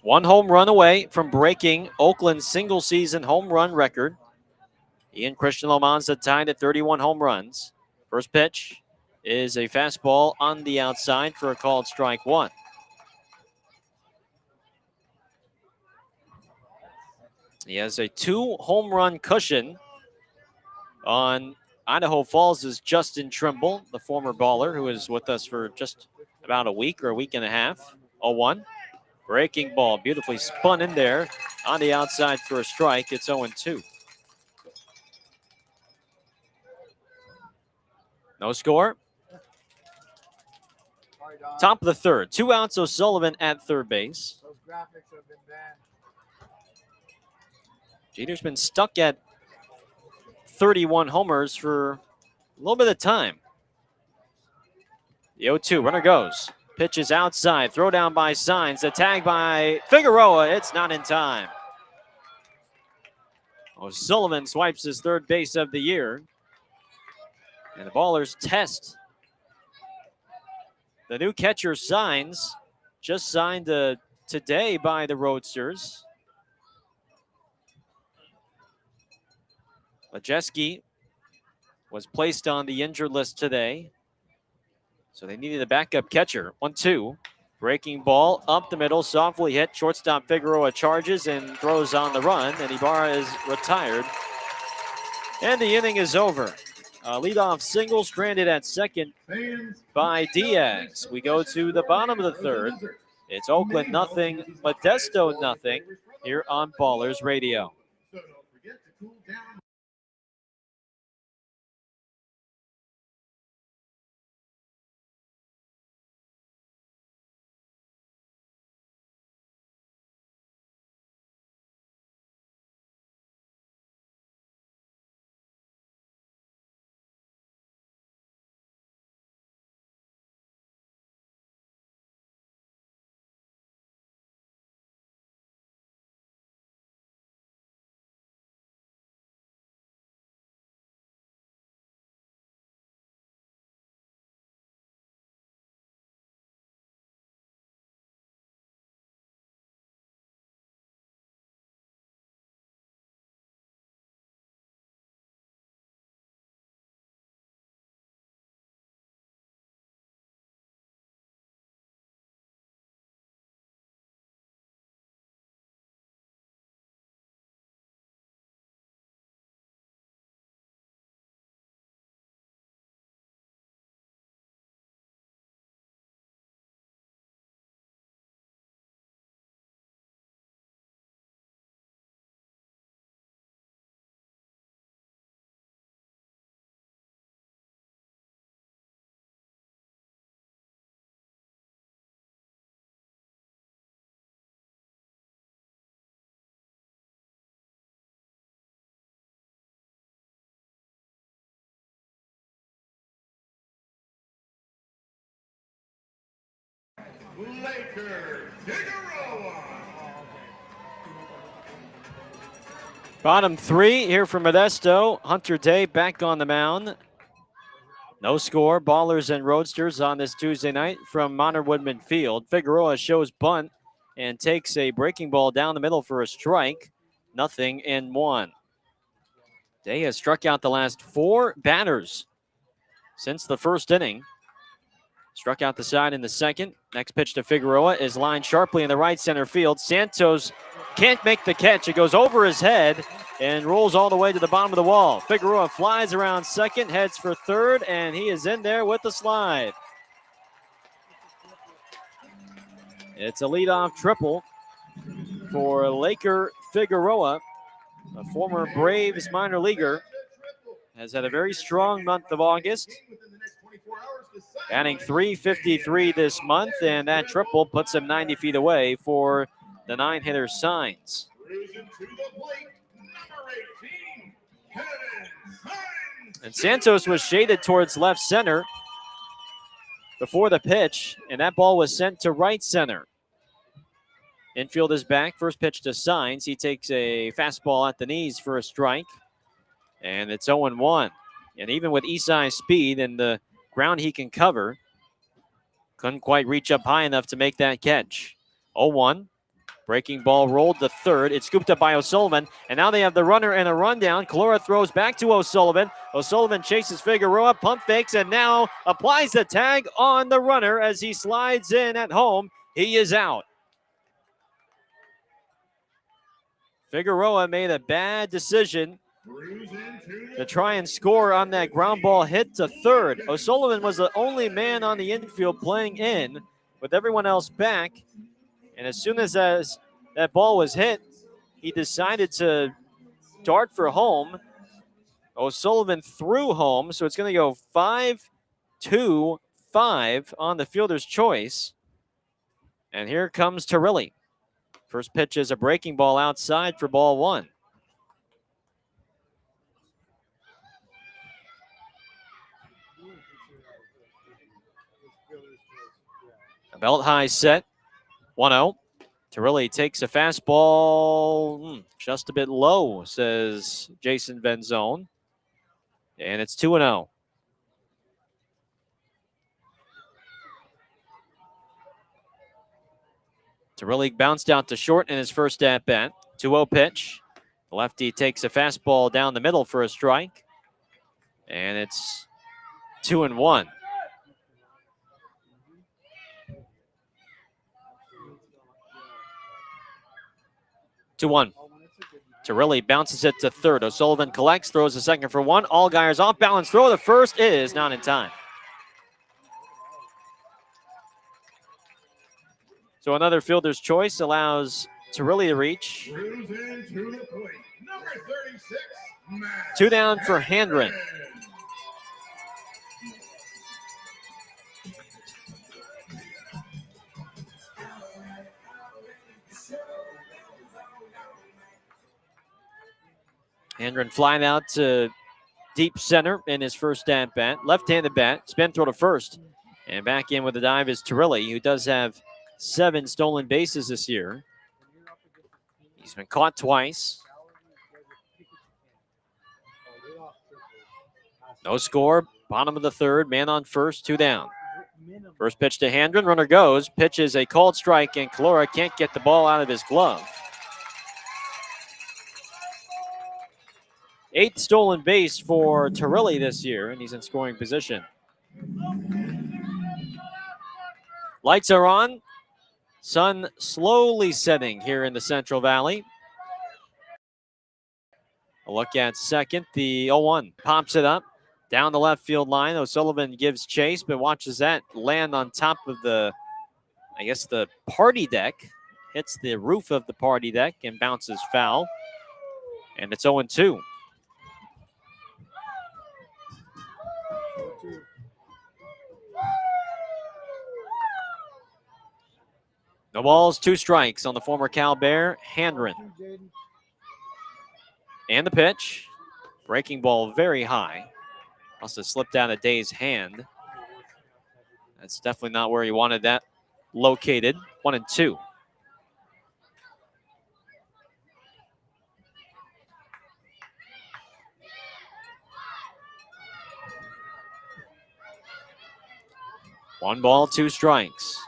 One home run away from breaking Oakland's single-season home run record. He and Christian Lomanza tied at 31 home runs. First pitch is a fastball on the outside for a called strike 1. He has a 2 home run cushion on Idaho Falls' Justin Trimble, the former baller who is with us for just about a week or a week and a half. 0-1. Breaking ball, beautifully spun in there on the outside for a strike. It's 0-2. No score. Sorry, Don. Top of the third. 2 outs, O'Sullivan at third base. Those graphics have been banned. Jeter's been stuck at 31 homers for a little bit of time. The 0-2, runner goes. Pitches outside, throw down by Signs. The tag by Figueroa. It's not in time. O'Sullivan swipes his third base of the year. And the Ballers test the new catcher Signs. Just signed today by the Roadsters. Majeski was placed on the injured list today. So they needed a backup catcher. 1-2. Breaking ball up the middle, softly hit. Shortstop Figueroa charges and throws on the run, and Ibarra is retired. And the inning is over. Leadoff single stranded at second by Diaz. We go to the bottom of the third. It's Oakland nothing, Modesto nothing here on Ballers Radio. So don't forget to cool down. Laker Figueroa. Bottom three here for Modesto. Hunter Day back on the mound. No score. Ballers and Roadsters on this Tuesday night from Monter Woodman Field. Figueroa shows bunt and takes a breaking ball down the middle for a strike. 0-1. Day has struck out the last 4 batters since the first inning. Struck out the side in the second. Next pitch to Figueroa is lined sharply in the right center field. Santos can't make the catch. It goes over his head and rolls all the way to the bottom of the wall. Figueroa flies around second, heads for third, and he is in there with the slide. It's a leadoff triple for Laker Figueroa, a former Braves minor leaguer. Has had a very strong month of August. Batting .353 this month, and that triple puts him 90 feet away for the 9-hitter Signs. And Santos was shaded towards left center before the pitch, and that ball was sent to right center. Infield is back. First pitch to Signs. He takes a fastball at the knees for a strike, and it's 0-1. And even with Isai's speed and the ground he can cover, couldn't quite reach up high enough to make that catch. 0-1. Breaking ball rolled to third. It's scooped up by O'Sullivan, and now they have the runner and a rundown. Calora throws back to O'Sullivan. O'Sullivan chases Figueroa, pump fakes, and now applies the tag on the runner as he slides in at home. He is out. Figueroa made a bad decision to try and score on that ground ball hit to third. O'Sullivan was the only man on the infield playing in with everyone else back. And as soon as that ball was hit, he decided to dart for home. O'Sullivan threw home, so it's going to go 5-2-5 on the fielder's choice. And here comes Tarilli. First pitch is a breaking ball outside for ball one. A belt high set, 1-0. Tarilli takes a fastball just a bit low, says Jason Benzone. And it's 2-0. Tarilli bounced out to short in his first at-bat. 2-0 pitch. The lefty takes a fastball down the middle for a strike. And it's 2-1. Tarilli bounces it to third. O'Sullivan collects, throws a second for one. Allgaier's off balance throw. The first is not in time. So another fielder's choice allows Tarilli to reach. Cruising to the plate, number 36, Matt 2 down for Handren. Handren flying out to deep center in his first at-bat. Left-handed bat, spin throw to first. And back in with the dive is Tarilli, who does have 7 stolen bases this year. He's been caught twice. No score, bottom of the third, man on first, 2 down. First pitch to Handren, runner goes. Pitch is a called strike, and Calora can't get the ball out of his glove. 8th stolen base for Tarilli this year, and he's in scoring position. Lights are on. Sun slowly setting here in the Central Valley. A look at second. The 0-1 pops it up down the left field line. O'Sullivan gives chase, but watches that land on top of the party deck. Hits the roof of the party deck and bounces foul. And it's 0-2. No balls, 2 strikes on the former Cal Bear, Handren. And the pitch. Breaking ball very high. Must have slipped out of Day's hand. That's definitely not where he wanted that located. 1-2. One ball, 2 strikes.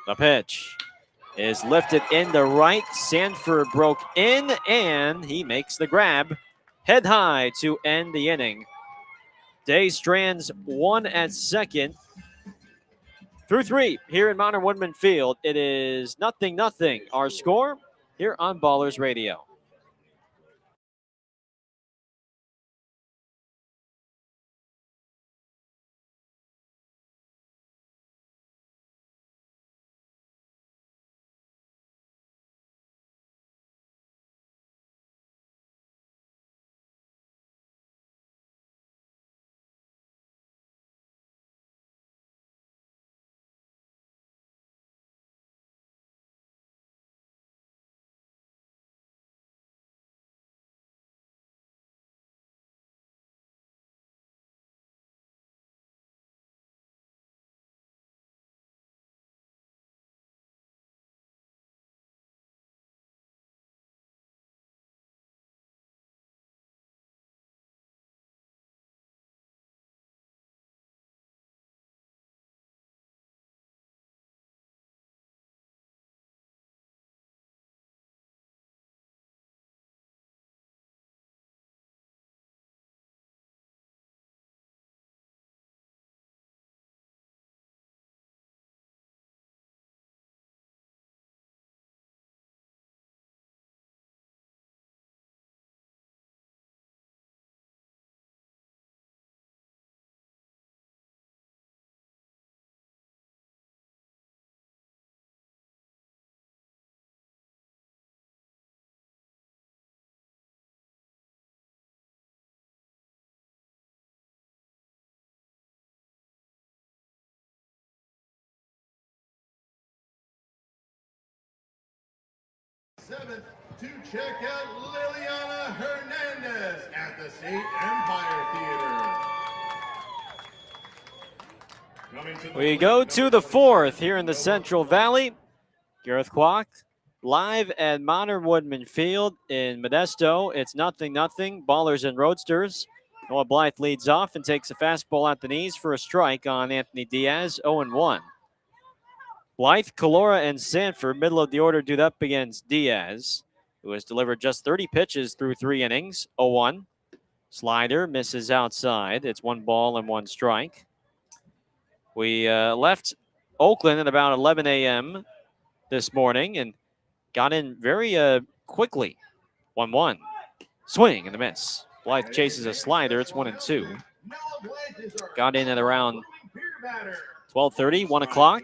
The pitch is lifted into right. Sanford broke in, and he makes the grab. Head high to end the inning. Day strands 1 at second. Through 3 here in Modern Woodman Field. It is 0-0 our score here on Ballers Radio. 7th to check out Liliana Hernandez at the State Empire Theater. We go to the 4th here in the Central Valley. Gareth Kwok live at Modern Woodman Field in Modesto. It's 0-0, Ballers and Roadsters. Noah Blythe leads off and takes a fastball at the knees for a strike on Anthony Diaz, 0-1. Blythe, Calora, and Sanford, middle of the order, dude up against Diaz, who has delivered just 30 pitches through 3 innings, 0-1. Slider misses outside. It's 1 ball and 1 strike. We left Oakland at about 11 a.m. this morning and got in very quickly. 1-1. Swing and a miss. Blythe chases a slider. It's 1-2. Got in at around 12:30, 1 o'clock.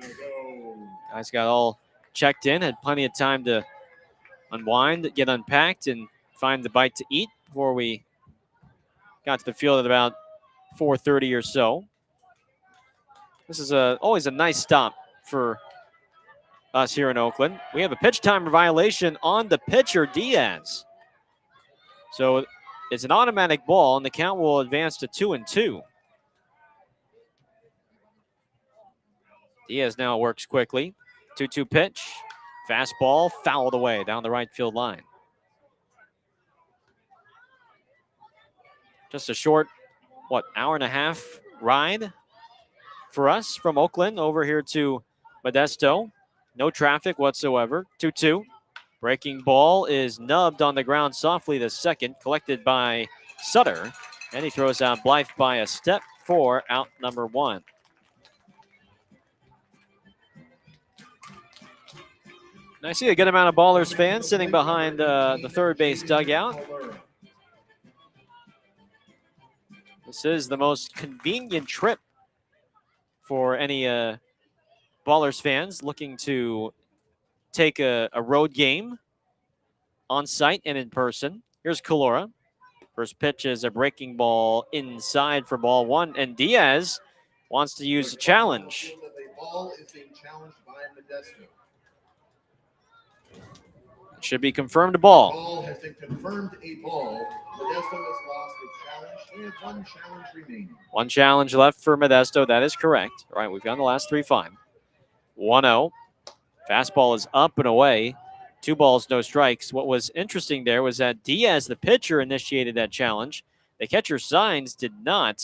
Guys got all checked in, had plenty of time to unwind, get unpacked, and find the bite to eat before we got to the field at about 4:30 or so. This is always a nice stop for us here in Oakland. We have a pitch timer violation on the pitcher, Diaz. So it's an automatic ball, and the count will advance to 2-2. Diaz now works quickly. 2-2 pitch. Fastball fouled away down the right field line. Just a short, hour and a half ride for us from Oakland over here to Modesto. No traffic whatsoever. 2-2. Breaking ball is nubbed on the ground softly to second, collected by Sutter. And he throws out Blythe by a step for out number 1. And I see a good amount of Ballers fans sitting behind the third base dugout. This is the most convenient trip for any Ballers fans looking to take a road game on site and in person. Here's Calora. First pitch is a breaking ball inside for ball 1, and Diaz wants to use a challenge. The ball is being challenged by Modesto. It should be confirmed a ball. The ball has been confirmed a ball. Modesto has lost its challenge. We have 1 challenge remaining. 1 challenge left for Modesto. That is correct. All right, we've gotten the last 3 fine. 1-0. Fastball is up and away. 2 balls, no strikes. What was interesting there was that Diaz, the pitcher, initiated that challenge. The catcher Signs did not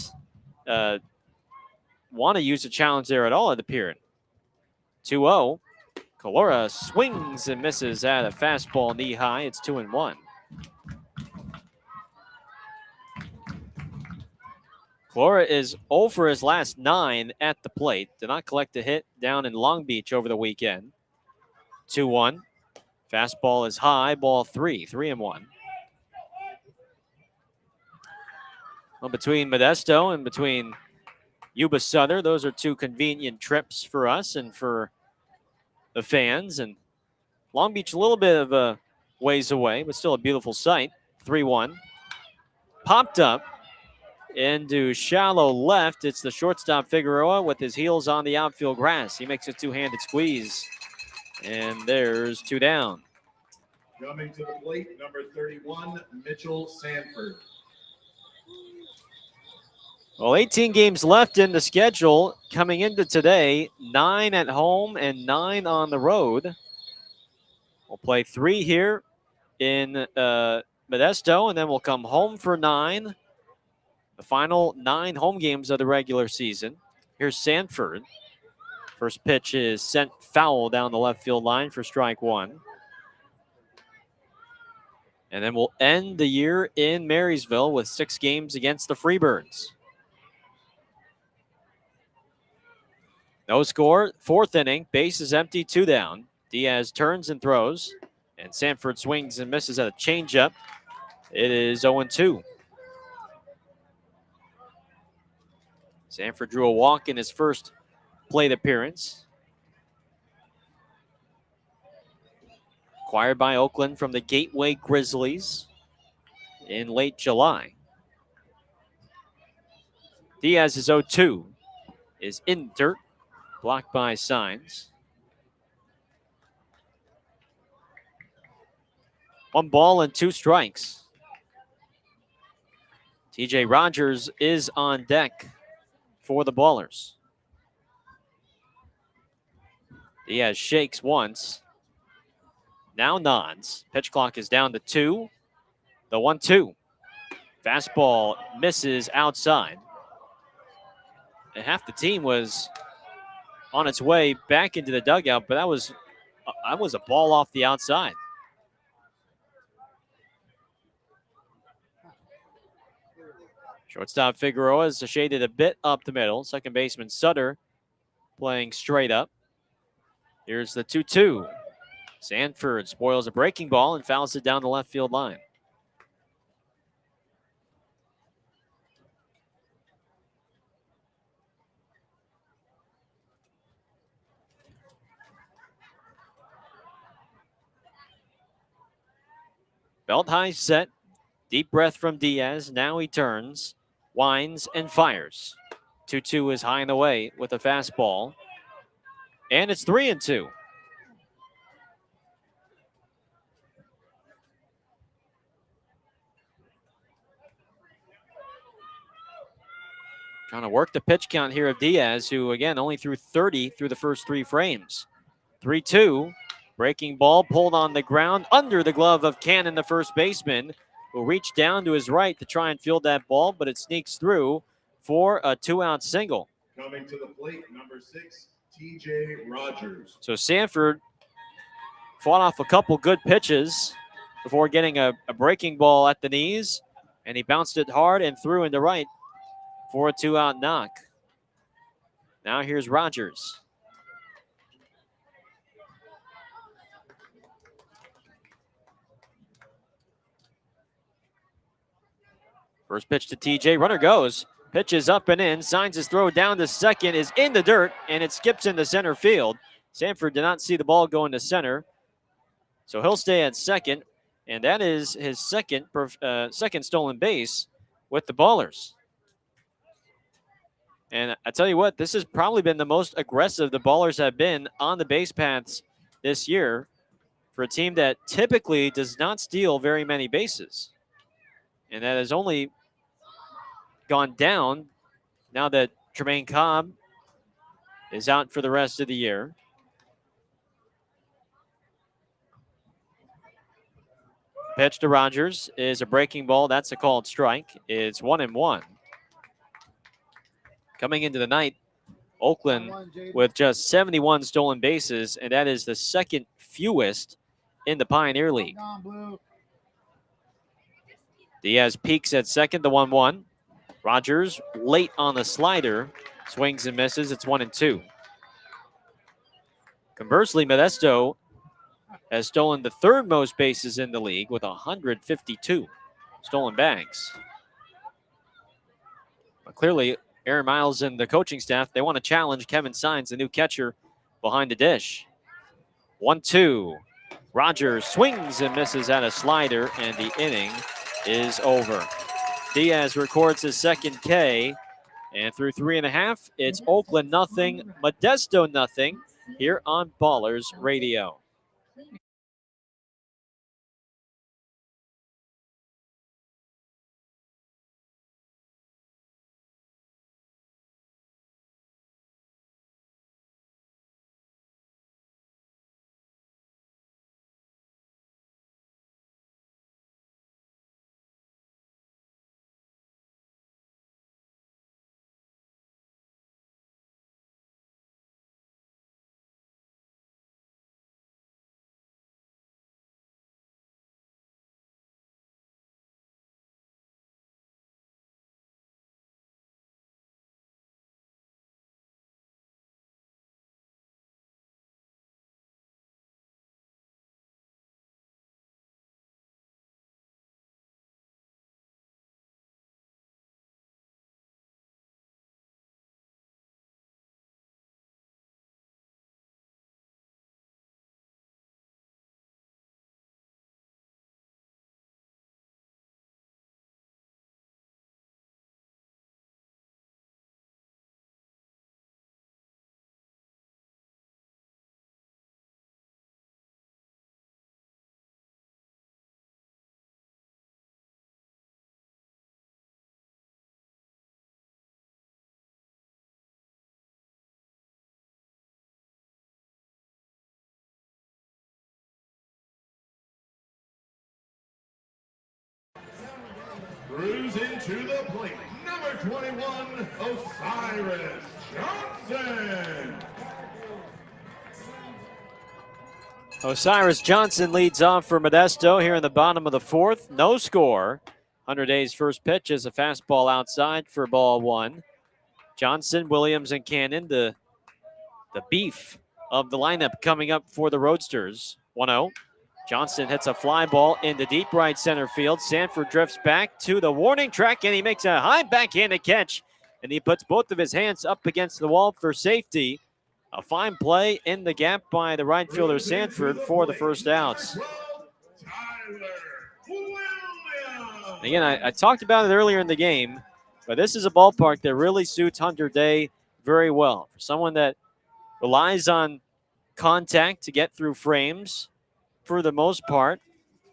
want to use a challenge there at all, it appeared. 2-0. Calora swings and misses at a fastball knee high. It's 2-1. Calora is 0 for his last 9 at the plate. Did not collect a hit down in Long Beach over the weekend. 2-1. Fastball is high, ball 3, 3-1. Well, between Modesto and between Yuba Sutter, those are 2 convenient trips for us and for the fans. And Long Beach a little bit of a ways away, but still a beautiful sight. 3-1. Popped up into shallow left. It's the shortstop Figueroa with his heels on the outfield grass. He makes a 2-handed squeeze. And there's 2 down. Coming to the plate, number 31, Mitchell Sanford. Well, 18 games left in the schedule. Coming into today, 9 at home and 9 on the road. We'll play 3 here in Modesto, and then we'll come home for 9. The final 9 home games of the regular season. Here's Sanford. First pitch is sent foul down the left field line for strike 1. And then we'll end the year in Marysville with 6 games against the Freebirds. No score, 4th inning, base is empty, 2 down. Diaz turns and throws, and Sanford swings and misses at a changeup. It is 0-2. Sanford drew a walk in his first plate appearance. Acquired by Oakland from the Gateway Grizzlies in late July. Diaz is 0-2, is in dirt, blocked by Signs. 1 ball and 2 strikes. TJ Rogers is on deck for the Ballers. Diaz shakes once. Now nods. Pitch clock is down to 2. The 1-2. Fastball misses outside. And half the team was on its way back into the dugout, but that was a ball off the outside. Shortstop Figueroa is shaded a bit up the middle. Second baseman Sutter playing straight up. Here's the 2-2. Sanford spoils a breaking ball and fouls it down the left field line. Belt high set. Deep breath from Diaz. Now he turns, winds, and fires. 2-2 is high and away with a fastball. And it's 3-2. Trying to work the pitch count here of Diaz, who again only threw 30 through the first 3 frames. 3-2. Breaking ball pulled on the ground under the glove of Cannon, the first baseman, who reached down to his right to try and field that ball, but it sneaks through for a 2-out single. Coming to the plate, number 6, TJ Rogers. So Sanford fought off a couple good pitches before getting a breaking ball at the knees, and he bounced it hard and threw into right for a 2-out knock. Now here's Rogers. First pitch to TJ, runner goes. Pitch is up and in, signs his throw down to second, is in the dirt, and it skips into center field. Sanford did not see the ball go into center, so he'll stay at second, and that is his second stolen base with the Ballers. And I tell you what, this has probably been the most aggressive the Ballers have been on the base paths this year for a team that typically does not steal very many bases. And that has only gone down now that Tremaine Cobb is out for the rest of the year. Pitch to Rogers is a breaking ball. That's a called strike. It's 1-1. Coming into the night, Oakland with just 71 stolen bases, and that is the second fewest in the Pioneer League. Diaz peaks at second, the 1-1. Rogers late on the slider, swings and misses. It's 1-2. Conversely, Modesto has stolen the 3rd most bases in the league with 152 stolen bags. But clearly, Aaron Miles and the coaching staff, they want to challenge Kevin Sines, the new catcher, behind the dish. 1-2. Rogers swings and misses at a slider, and the inning is over. Diaz records his second K, and through 3.5, it's Oakland nothing, Modesto nothing, here on Ballers Radio. Cruising to the plate, number 21, Osiris Johnson. Osiris Johnson leads off for Modesto here in the bottom of the fourth. No score. 100 Days' first pitch is a fastball outside for ball one. Johnson, Williams, and Cannon, the beef of the lineup coming up for the Roadsters. 1-0. Johnson hits a fly ball into deep right center field. Sanford drifts back to the warning track, and he makes a high backhanded catch, and he puts both of his hands up against the wall for safety. A fine play in the gap by the right fielder Sanford for the first outs. Again, I talked about it earlier in the game, but this is a ballpark that really suits Hunter Day very well. For someone that relies on contact to get through frames for the most part,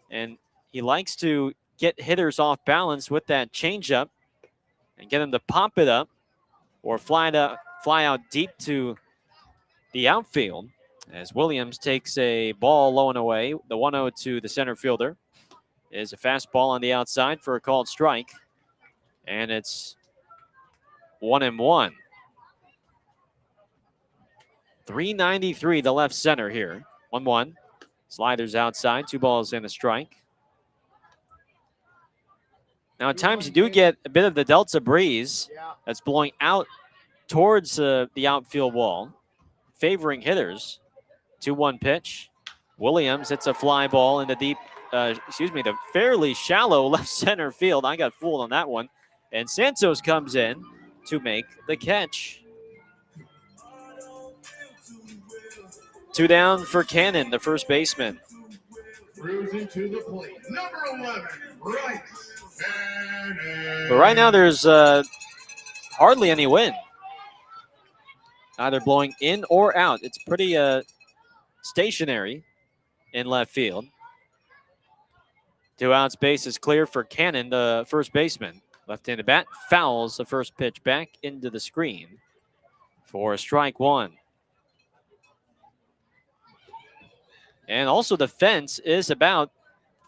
and he likes to get hitters off balance with that changeup and get them to pop it up or fly out deep to the outfield, as Williams takes a ball low and away. The 1-0 to the center fielder is a fastball on the outside for a called strike, and it's 1-1. 393 the left center here. 1-1. Sliders outside, 2 balls and a strike. Now at times you do get a bit of the Delta breeze that's blowing out towards the outfield wall, favoring hitters. 2-1 pitch. Williams hits a fly ball in the the fairly shallow left center field. I got fooled on that one. And Santos comes in to make the catch. 2 down for Cannon, the first baseman. Cruising to the plate, number 11, Bryce Cannon. But right now there's hardly any wind, either blowing in or out. It's pretty stationary in left field. 2 outs, base is clear for Cannon, the first baseman. Left-handed bat fouls the first pitch back into the screen for strike one. And also the fence is about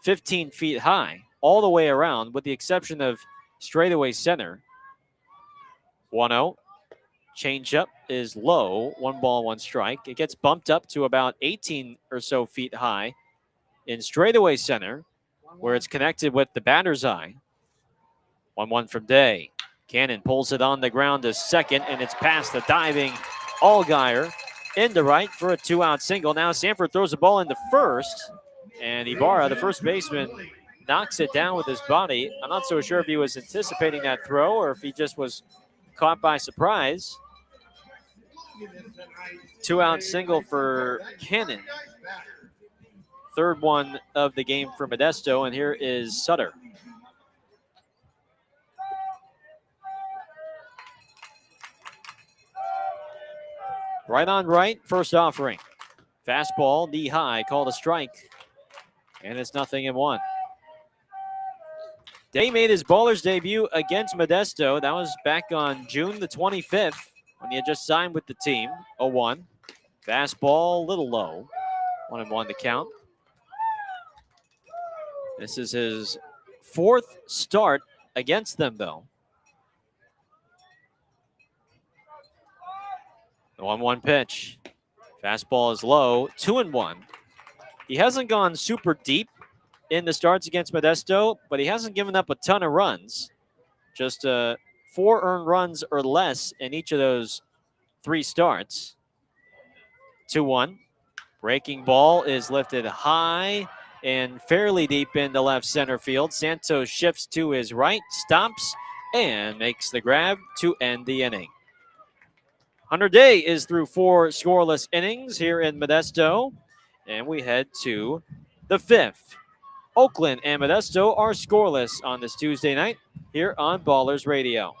15 feet high all the way around, with the exception of straightaway center. 1-0. Changeup is low. 1 ball, 1 strike. It gets bumped up to about 18 or so feet high in straightaway center, where it's connected with the batter's eye. 1-1 from Day. Cannon pulls it on the ground to second, and it's past the diving Allgaier into right for a 2-out single. Now Sanford throws the ball into first, and Ibarra, the first baseman, knocks it down with his body. I'm not so sure if he was anticipating that throw or if he just was caught by surprise. 2-out single for Cannon. Third one of the game for Modesto, and here is Sutter. Right on right, first offering. Fastball, knee high, called a strike. And it's 0-1. Day made his Ballers debut against Modesto. That was back on June the 25th when he had just signed with the team. 0-1. Fastball, a little low. 1-1 to count. This is his 4th start against them, though. The 1-1 pitch. Fastball is low. 2-1. He hasn't gone super deep in the starts against Modesto, but he hasn't given up a ton of runs. Just 4 earned runs or less in each of those 3 starts. 2-1. Breaking ball is lifted high and fairly deep into left center field. Santos shifts to his right, stops, and makes the grab to end the inning. Hunter Day is through 4 scoreless innings here in Modesto, and we head to the 5th. Oakland and Modesto are scoreless on this Tuesday night here on Ballers Radio.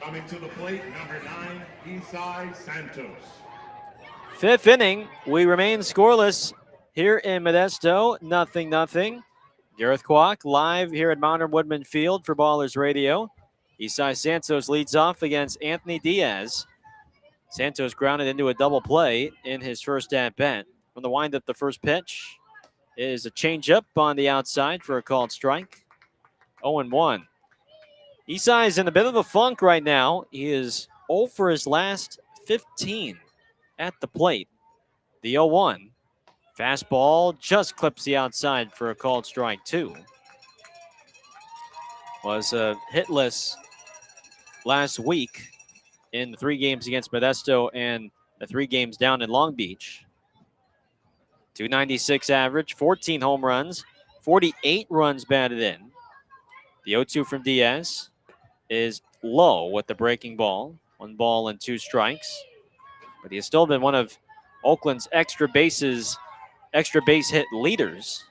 Coming to the plate, number 9, Isai Santos. Fifth inning, we remain scoreless here in Modesto, 0-0. Gareth Kwok live here at Modern Woodman Field for Ballers Radio. Isai Santos leads off against Anthony Diaz. Santos grounded into a double play in his first at-bat. From the windup, the first pitch is a changeup on the outside for a called strike. 0-1. Isai is in a bit of a funk right now. He is 0 for his last 15 at the plate. The 0-1. Fastball just clips the outside for a called strike 2. Was hitless last week in the 3 games against Modesto and the 3 games down in Long Beach. 296 average, 14 home runs, 48 runs batted in. The 0-2 from Diaz is low with the breaking ball. 1 ball and 2 strikes. But he has still been one of Oakland's extra base hit leaders.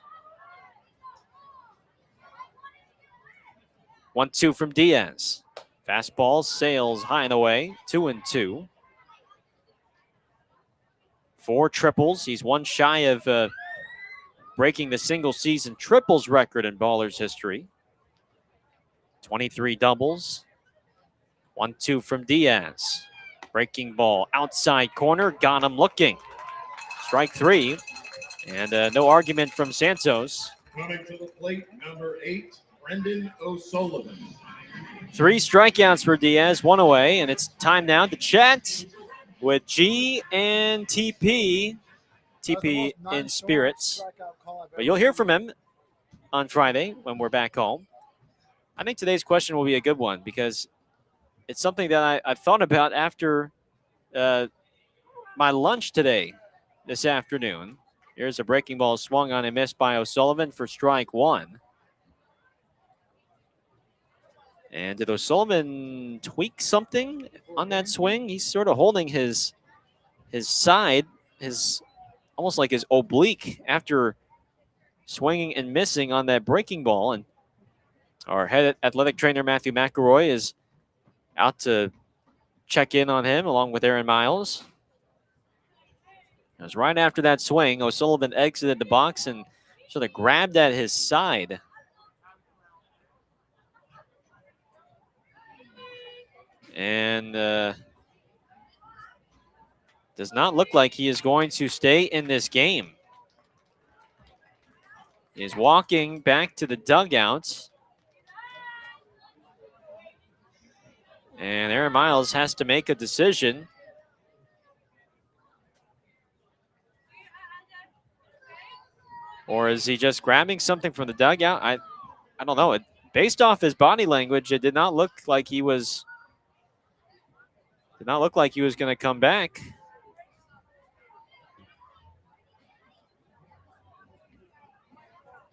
1-2 from Diaz. Fastball sails high and away. 2-2. 4 triples. He's 1 shy of breaking the single season triples record in Ballers history. 23 doubles. 1-2 from Diaz. Breaking ball outside corner. Got him looking. Strike 3. And no argument from Santos. Coming to the plate, number 8, Brendan O'Sullivan. 3 strikeouts for Diaz, 1 away, and it's time now to chat with G and TP. TP in spirits. But you'll hear from him on Friday when we're back home. I think today's question will be a good one because it's something that I've thought about after my lunch this afternoon. Here's a breaking ball swung on and missed by O'Sullivan for strike 1. And did O'Sullivan tweak something on that swing? He's sort of holding his side, almost like his oblique after swinging and missing on that breaking ball. And our head athletic trainer, Matthew McElroy, is out to check in on him along with Aaron Miles. It was right after that swing. O'Sullivan exited the box and sort of grabbed at his side. And does not look like he is going to stay in this game. He is walking back to the dugouts. And Aaron Miles has to make a decision. Or is he just grabbing something from the dugout? I don't know. Based off his body language, it did not look like he was going to come back.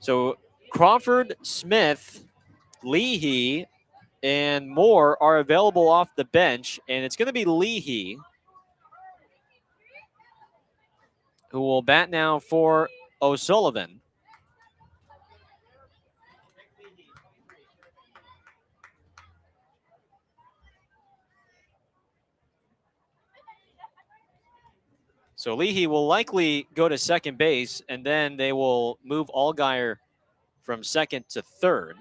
So Crawford, Smith, Leahy, and Moore are available off the bench, and it's going to be Leahy who will bat now for O'Sullivan. So Leahy will likely go to second base, and then they will move Allgaier from second to third.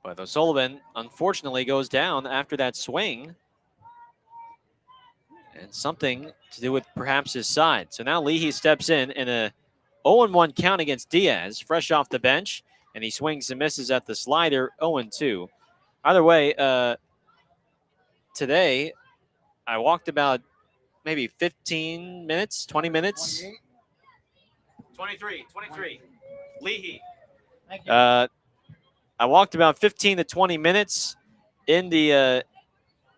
But O'Sullivan, unfortunately, goes down after that swing. And something to do with perhaps his side. So now Leahy steps in a 0-1 count against Diaz, fresh off the bench. And he swings and misses at the slider, 0-2. Either way, today, I walked about maybe 15 minutes, 20 minutes. 23. Leahy. Thank you. I walked about 15 to 20 minutes in the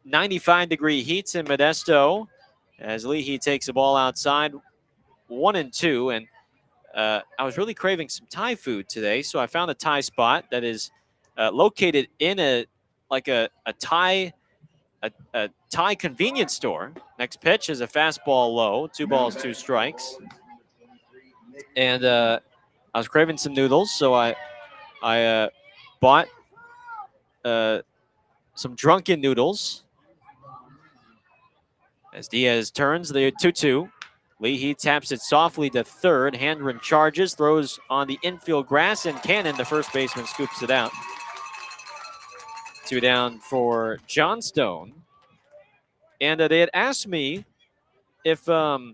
95-degree heats in Modesto as Leahy takes the ball outside, 1-2. And I was really craving some Thai food today, so I found a Thai spot that is located in a Thai convenience store. Next pitch is a fastball low, 2 balls, 2 strikes. And I was craving some noodles, so I bought some drunken noodles. As Diaz turns the 2-2. Leahy taps it softly to third. Handren charges, throws on the infield grass, and Cannon, the first baseman, scoops it out. 2 down for Johnstone. And they had asked me if the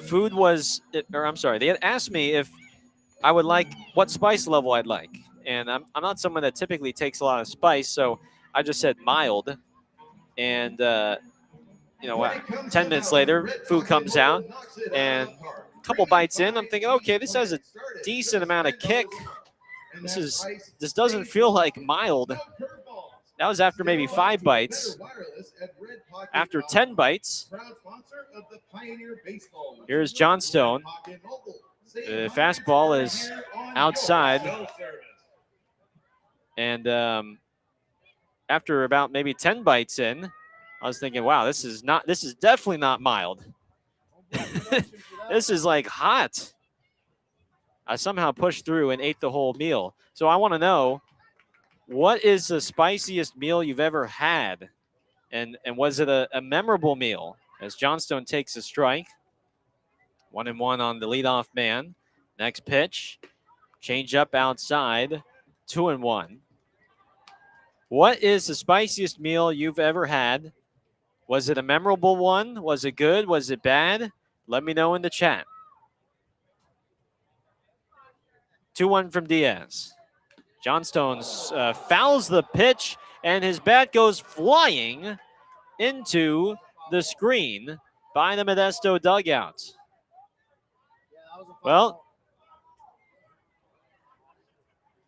food was, or I'm sorry, they had asked me if I would like what spice level I'd like. And I'm not someone that typically takes a lot of spice, so I just said mild. And, 10 minutes later, food comes out, and a couple bites in, I'm thinking, okay, this has a decent amount of kick. This doesn't feel like mild. That was after maybe 5 bites. After 10 bites, here's Johnstone. The fastball is outside. And after about maybe 10 bites in, I was thinking, wow, this is definitely not mild. This is like hot. I somehow pushed through and ate the whole meal. So I want to know, what is the spiciest meal you've ever had? And was it a memorable meal? As Johnstone takes a strike. 1-1 on the leadoff man. Next pitch. Change up outside. 2-1. What is the spiciest meal you've ever had? Was it a memorable one? Was it good? Was it bad? Let me know in the chat. 2-1 from Diaz. Johnstone fouls the pitch, and his bat goes flying into the screen by the Modesto dugout. Well,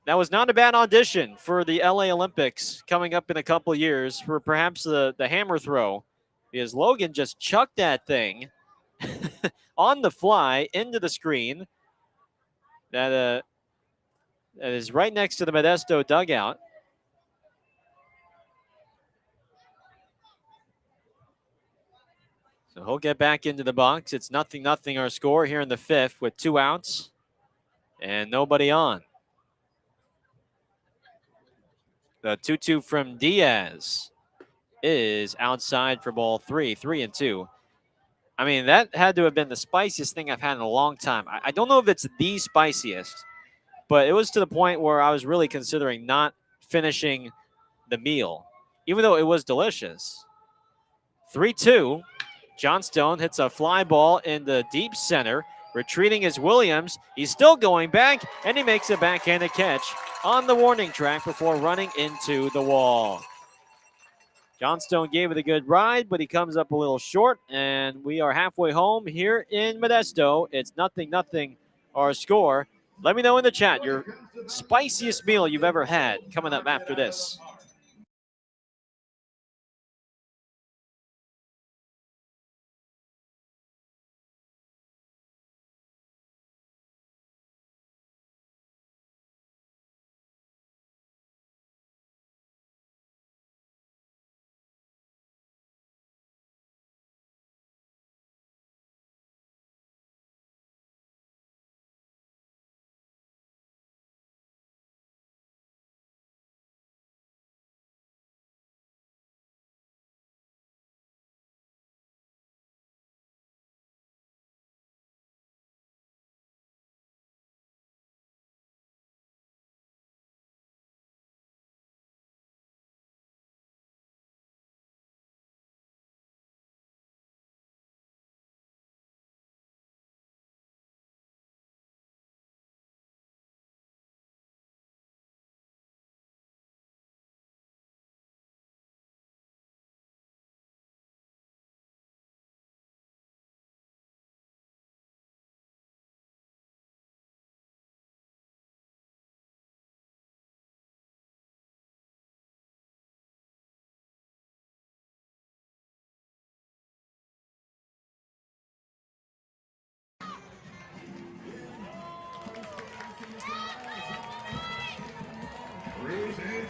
that was not a bad audition for the LA Olympics coming up in a couple years for perhaps the hammer throw, because Logan just chucked that thing on the fly into the screen that is right next to the Modesto dugout. So he'll get back into the box. It's 0-0 our score here in the 5th with 2 outs and nobody on. The 2-2 from Diaz is outside for ball 3, 3-2. I mean, that had to have been the spiciest thing I've had in a long time. I don't know if it's the spiciest, but it was to the point where I was really considering not finishing the meal, even though it was delicious. 3-2. Johnstone hits a fly ball in the deep center. Retreating is Williams. He's still going back, and he makes a backhanded catch on the warning track before running into the wall. Johnstone gave it a good ride, but he comes up a little short, and we are halfway home here in Modesto. It's 0-0 our score. Let me know in the chat your spiciest meal you've ever had coming up after this.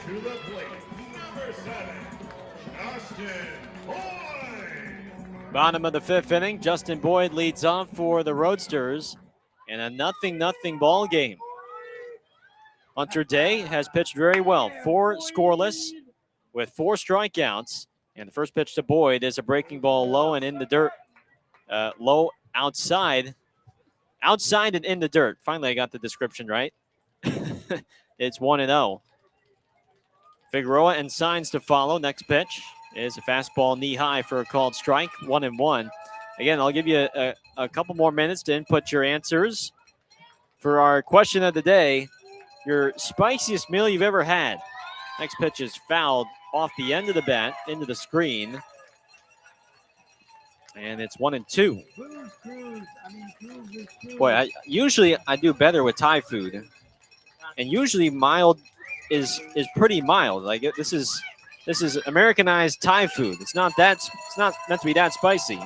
To the plate, number 7, Justin Boyd. Bottom of the 5th inning, Justin Boyd leads off for the Roadsters in a 0-0 ball game. Hunter Day has pitched very well. 4 scoreless with 4 strikeouts. And the first pitch to Boyd is a breaking ball low and in the dirt. Low outside. Outside and in the dirt. Finally, I got the description right. It's 1-0. Figueroa and signs to follow. Next pitch is a fastball knee high for a called strike. 1-1. Again, I'll give you a couple more minutes to input your answers for our question of the day. Your spiciest meal you've ever had. Next pitch is fouled off the end of the bat into the screen. And it's 1-2. Boy, usually I do better with Thai food. And usually mild is pretty mild. Like this is Americanized Thai food. It's not meant to be that spicy.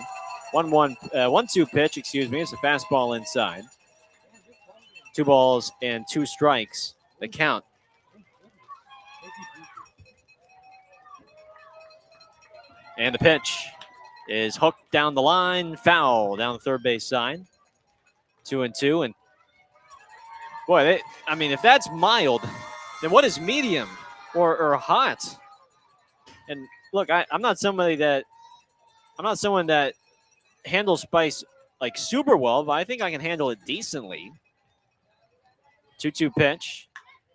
1-2 pitch, excuse me. It's a fastball inside. 2 balls and 2 strikes. The count. And the pitch is hooked down the line, foul down the third base side. 2-2, and boy, if that's mild, then what is medium or hot? And look, I'm not someone that handles spice like super well, but I think I can handle it decently. 2-2 pitch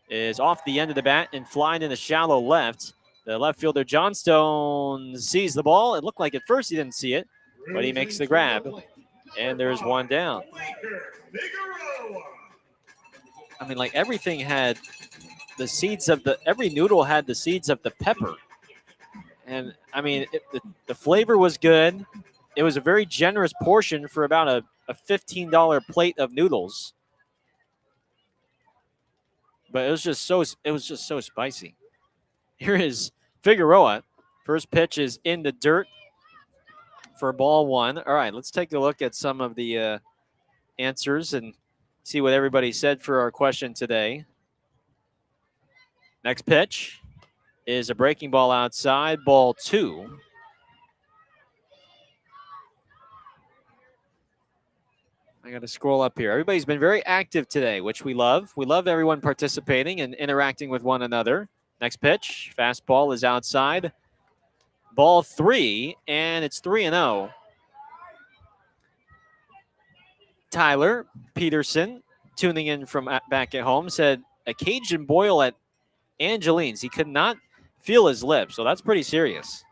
is off the end of the bat and flying in the shallow left. The left fielder, Johnstone, sees the ball. It looked like at first he didn't see it, but he makes the grab, and there's 1 down. Like everything had the seeds of every noodle had the seeds of the pepper. And, the flavor was good. It was a very generous portion for about a $15 plate of noodles. But it was just so spicy. Here is Figueroa. First pitch is in the dirt for ball 1. All right, let's take a look at some of the answers and see what everybody said for our question today. Next pitch is a breaking ball outside, ball 2. I got to scroll up here. Everybody's been very active today, which we love. We love everyone participating and interacting with one another. Next pitch, fastball is outside. Ball 3, and it's 3-0. Tyler Peterson, tuning in from back at home, said a Cajun boil at Angeline's. He could not feel his lips, so that's pretty serious.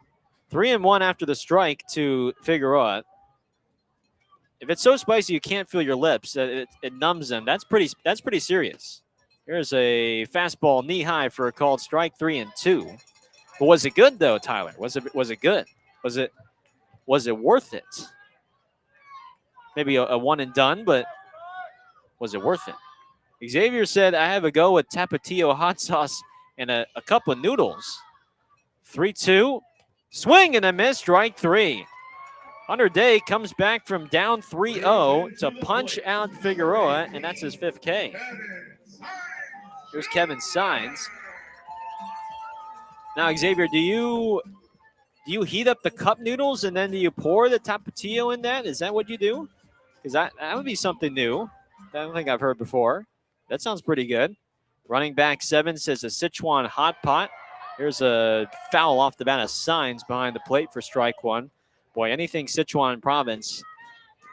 3-1 after the strike to Figueroa. If it's so spicy you can't feel your lips, it numbs them. That's pretty serious. Here's a fastball knee high for a called strike. 3-2. But was it good though, Tyler? Was it good? Was it worth it? Maybe a one and done, but was it worth it? Xavier said, I have a go with Tapatio hot sauce and a cup of noodles. 3-2. Swing and a miss. Strike 3. Hunter Day comes back from down 3-0 to punch out Figueroa, and that's his 5th K. Here's Kevin Signs. Now, Xavier, do you heat up the cup noodles and then do you pour the Tapatio in that? Is that what you do? Because that would be something new. I don't think I've heard before. That sounds pretty good. Running back 7 says a Sichuan hot pot. Here's a foul off the bat of Signs behind the plate for strike 1. Boy, anything Sichuan province,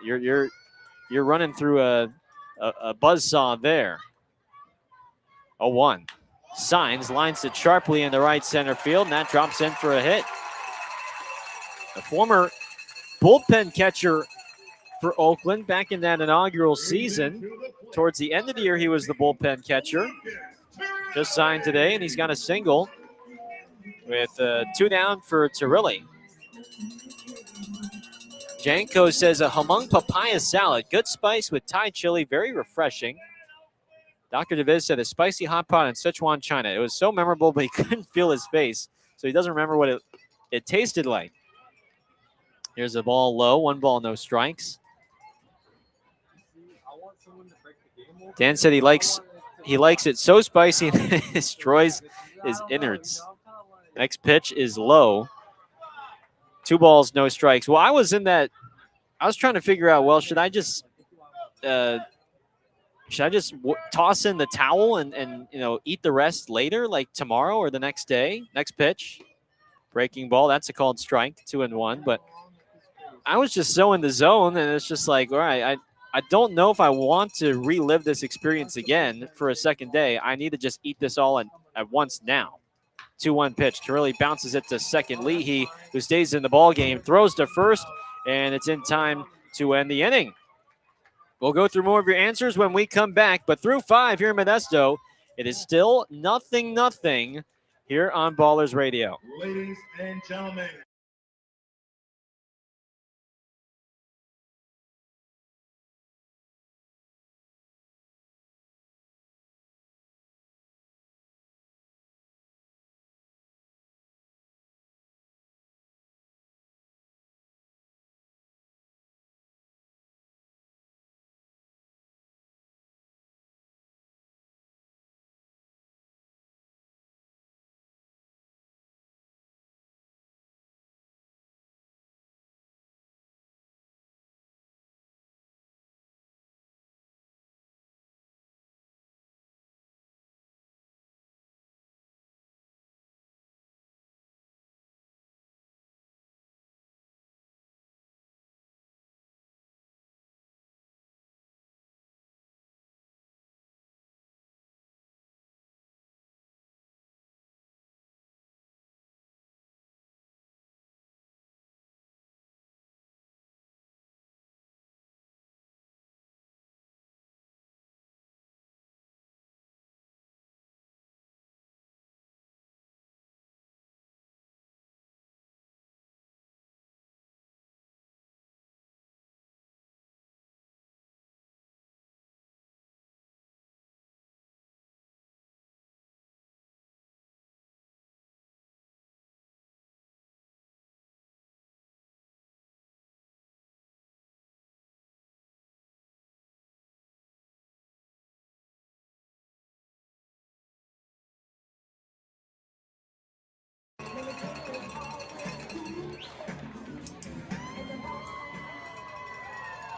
you're running through a buzzsaw there. 0-1. Signs lines it sharply in the right center field, and that drops in for a hit. The former bullpen catcher for Oakland back in that inaugural season. Towards the end of the year, he was the bullpen catcher. Just signed today, and he's got a single with 2 down for Tarilli. Janko says a Hamung papaya salad, good spice with Thai chili, very refreshing. Dr. DeViz said a spicy hot pot in Sichuan, China. It was so memorable, but he couldn't feel his face, so he doesn't remember what it tasted like. Here's a ball low, 1 ball, no strikes. Dan said he likes it so spicy it destroys his innards. Next pitch is low. 2 balls, no strikes. Well, I was trying to figure out, well, should I just should I just toss in the towel and eat the rest later, like tomorrow or the next day? Next pitch, breaking ball. That's a called strike, 2-1. But I was just so in the zone, and it's just like, all right, I don't know if I want to relive this experience again for a second day. I need to just eat this all at once now. 2-1 pitch. Curley bounces it to second. Leahy, who stays in the ball game, throws to first, and it's in time to end the inning. We'll go through more of your answers when we come back, but through 5 here in Modesto, it is still 0-0 here on Ballers Radio. Ladies and gentlemen.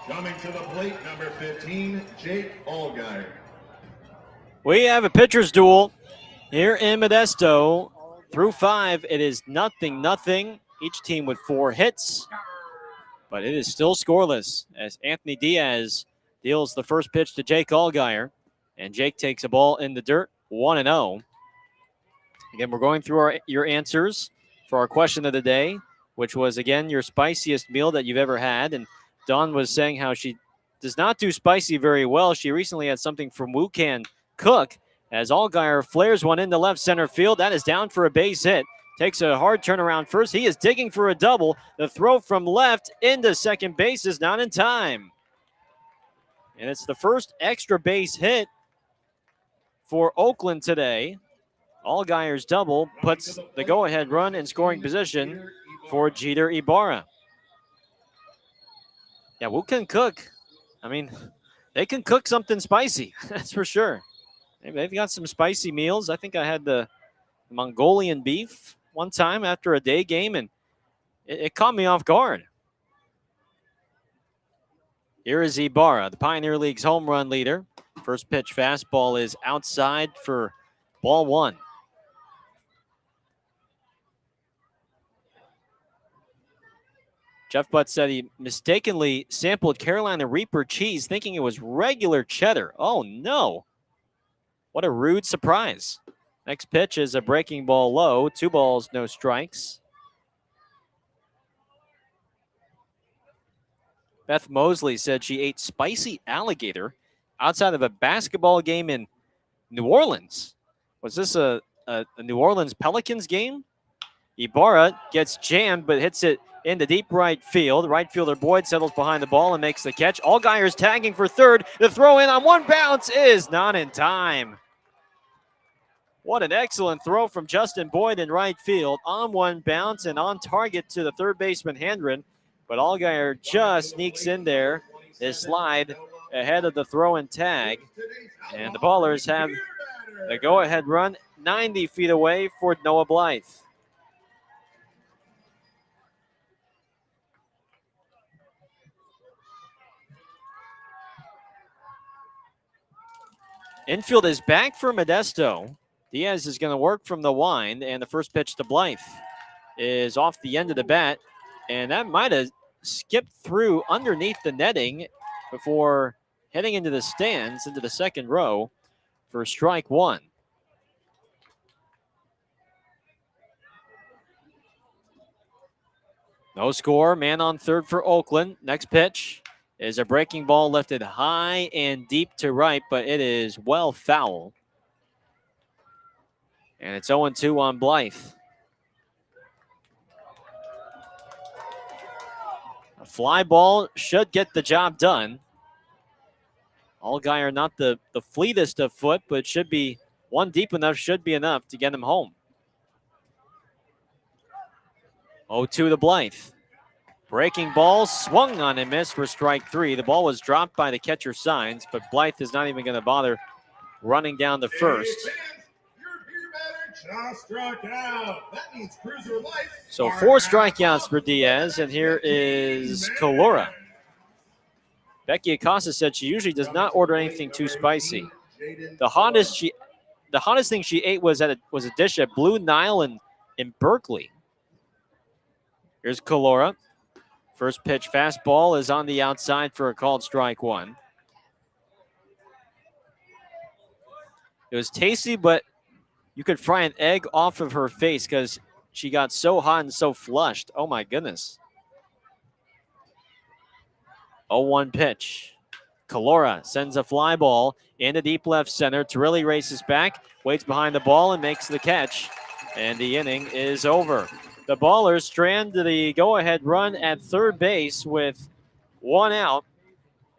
Coming to the plate, number 15, Jake Allgaier. We have a pitcher's duel here in Modesto. Through 5, it is 0-0. Each team with 4 hits, but it is still scoreless as Anthony Diaz deals the first pitch to Jake Allgaier, and Jake takes a ball in the dirt, 1-0. Again, we're going through your answers for our question of the day, which was, again, your spiciest meal that you've ever had. And Dawn was saying how she does not do spicy very well. She recently had something from Wukan Cook as Allgaier flares one into left center field. That is down for a base hit. Takes a hard turnaround first. He is digging for a double. The throw from left into second base is not in time. And it's the first extra base hit for Oakland today. Allgaier's double puts the go-ahead run in scoring position for Jeter Ibarra. Yeah, Wukan Cook, I mean, they can cook something spicy, that's for sure. They've got some spicy meals. I think I had the Mongolian beef one time after a day game, and it caught me off guard. Here is Ibarra, the Pioneer League's home run leader. First pitch fastball is outside for ball 1. Jeff Butt said he mistakenly sampled Carolina Reaper cheese thinking it was regular cheddar. Oh, no. What a rude surprise. Next pitch is a breaking ball low. 2 balls, no strikes. Beth Mosley said she ate spicy alligator outside of a basketball game in New Orleans. Was this a New Orleans Pelicans game? Ibarra gets jammed but hits it into deep right field. Right fielder Boyd settles behind the ball and makes the catch. Allgaier's tagging for third. The throw in on one bounce is not in time. What an excellent throw from Justin Boyd in right field on one bounce and on target to the third baseman Hendren. But Allgaier just sneaks in there. His slide ahead of the throw and tag. And the Ballers have the go-ahead run 90 feet away for Noah Blythe. Infield is back for Modesto. Diaz is going to work from the wind, and the first pitch to Blythe is off the end of the bat, and that might have skipped through underneath the netting before heading into the stands, into the second row for strike one. No score, man on third for Oakland. Next pitch is a breaking ball lifted high and deep to right, but it is well foul. And it's 0-2 on Blythe. A fly ball should get the job done. Allgaier not the fleetest of foot, but should be one deep enough, should be enough to get him home. 0-2 to Blythe. Breaking ball swung on and missed for strike three. The ball was dropped by the catcher Signs, but Blythe is not even going to bother running down to first. Just struck out. That means Cruiser Life. So 4 strikeouts for Diaz, and here is Kalora. Becky Acosta said she usually does not order anything too spicy. The hottest thing she ate was a dish at Blue Nile in Berkeley. Here's Kalora. First pitch fastball is on the outside for a called strike one. It was tasty, but you could fry an egg off of her face because she got so hot and so flushed. Oh my goodness. 0-1 pitch. Kalora sends a fly ball into deep left center. Torelli races back, waits behind the ball, and makes the catch. And the inning is over. The Ballers strand the go-ahead run at third base with 1 out.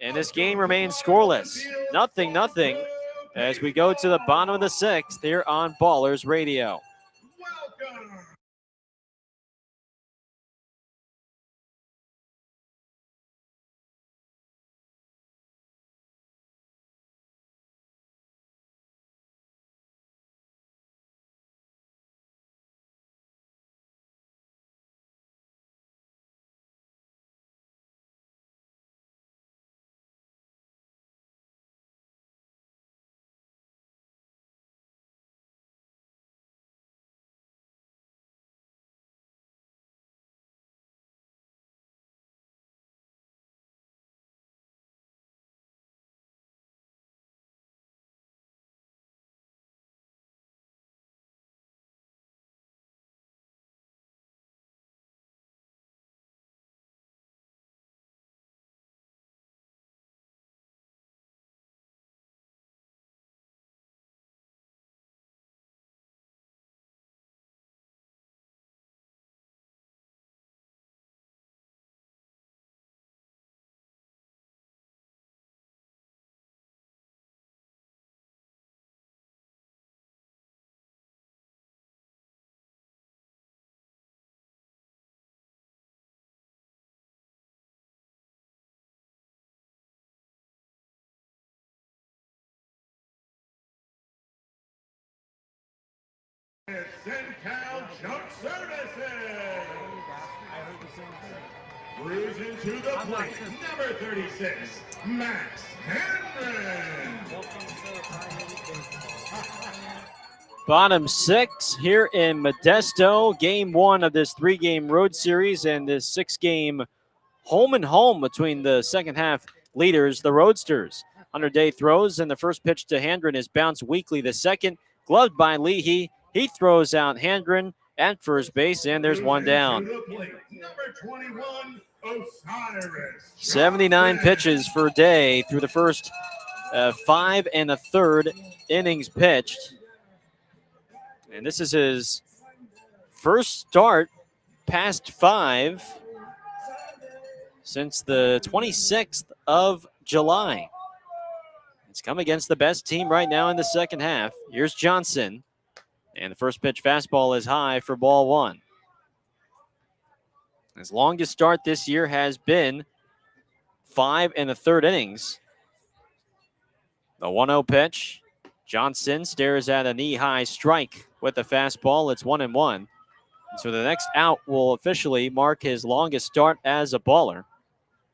And this game remains scoreless. 0-0 as we go to the bottom of the 6th here on Ballers Radio. Welcome. Cal Jump Services. Cruising to the plate, number 36, Max Henry. Bottom 6 here in Modesto. Game 1 of this 3-game road series and this 6-game home and home between the second half leaders, the Roadsters. Hunter Day throws, and the first pitch to Handren is bounced weakly. The second, gloved by Leahy. He throws out Handren at first base, and there's one down. Number 21, Osiris. 79 pitches for Day through the first 5 1/3 innings pitched. And this is his first start past 5 since the 26th of July. It's come against the best team right now in the second half. Here's Johnson. And the first pitch fastball is high for ball 1. His longest start this year has been 5 1/3 innings. The 1-0 pitch. Johnson stares at a knee-high strike with the fastball. It's 1-1. So the next out will officially mark his longest start as a baller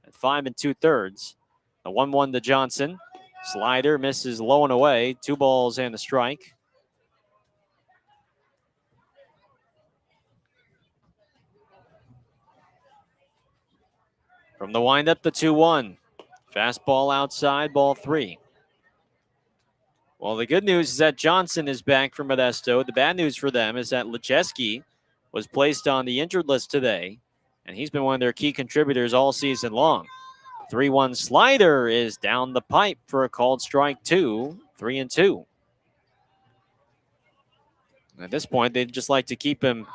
at 5 2/3. The 1-1 to Johnson. Slider misses low and away. 2 balls and a strike. From the windup, the 2-1. Fastball outside, ball 3. Well, the good news is that Johnson is back from Modesto. The bad news for them is that Lecheski was placed on the injured list today, and he's been one of their key contributors all season long. 3-1 slider is down the pipe for a called strike 2, 3-2. At this point, they'd just like to keep him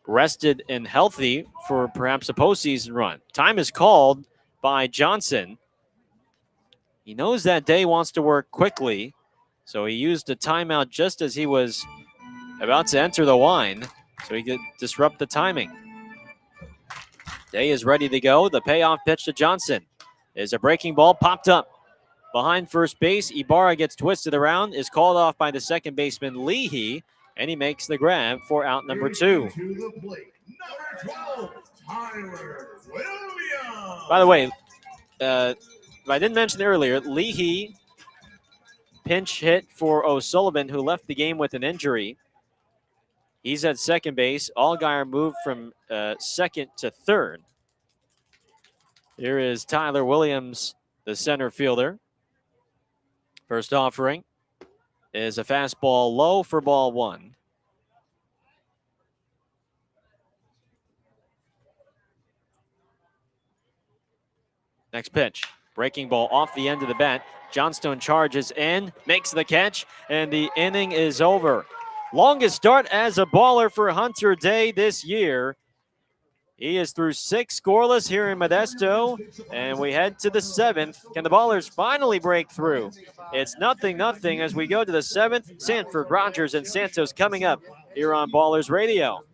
rested and healthy for perhaps a postseason run. Time is called by Johnson. He knows that Day wants to work quickly, so he used a timeout just as he was about to enter the line, so he could disrupt the timing. Day is ready to go. The payoff pitch to Johnson is a breaking ball popped up behind first base. Ibarra gets twisted around, is called off by the second baseman Leahy, and he makes the grab for out number 2. To the plate, number 12, Tyler Williams. By the way, if I didn't mention earlier, Leahy pinch hit for O'Sullivan, who left the game with an injury. He's at second base. Allgaier moved from second to third. Here is Tyler Williams, the center fielder. First offering is a fastball low for ball 1. Next pitch, breaking ball off the end of the bat. Johnstone charges in, makes the catch, and the inning is over. Longest start as a baller for Hunter Day this year. He is through 6 scoreless here in Modesto, and we head to the 7th. Can the Ballers finally break through? It's 0-0 as we go to the 7th. Sanford, Rogers, and Santos coming up here on Ballers Radio.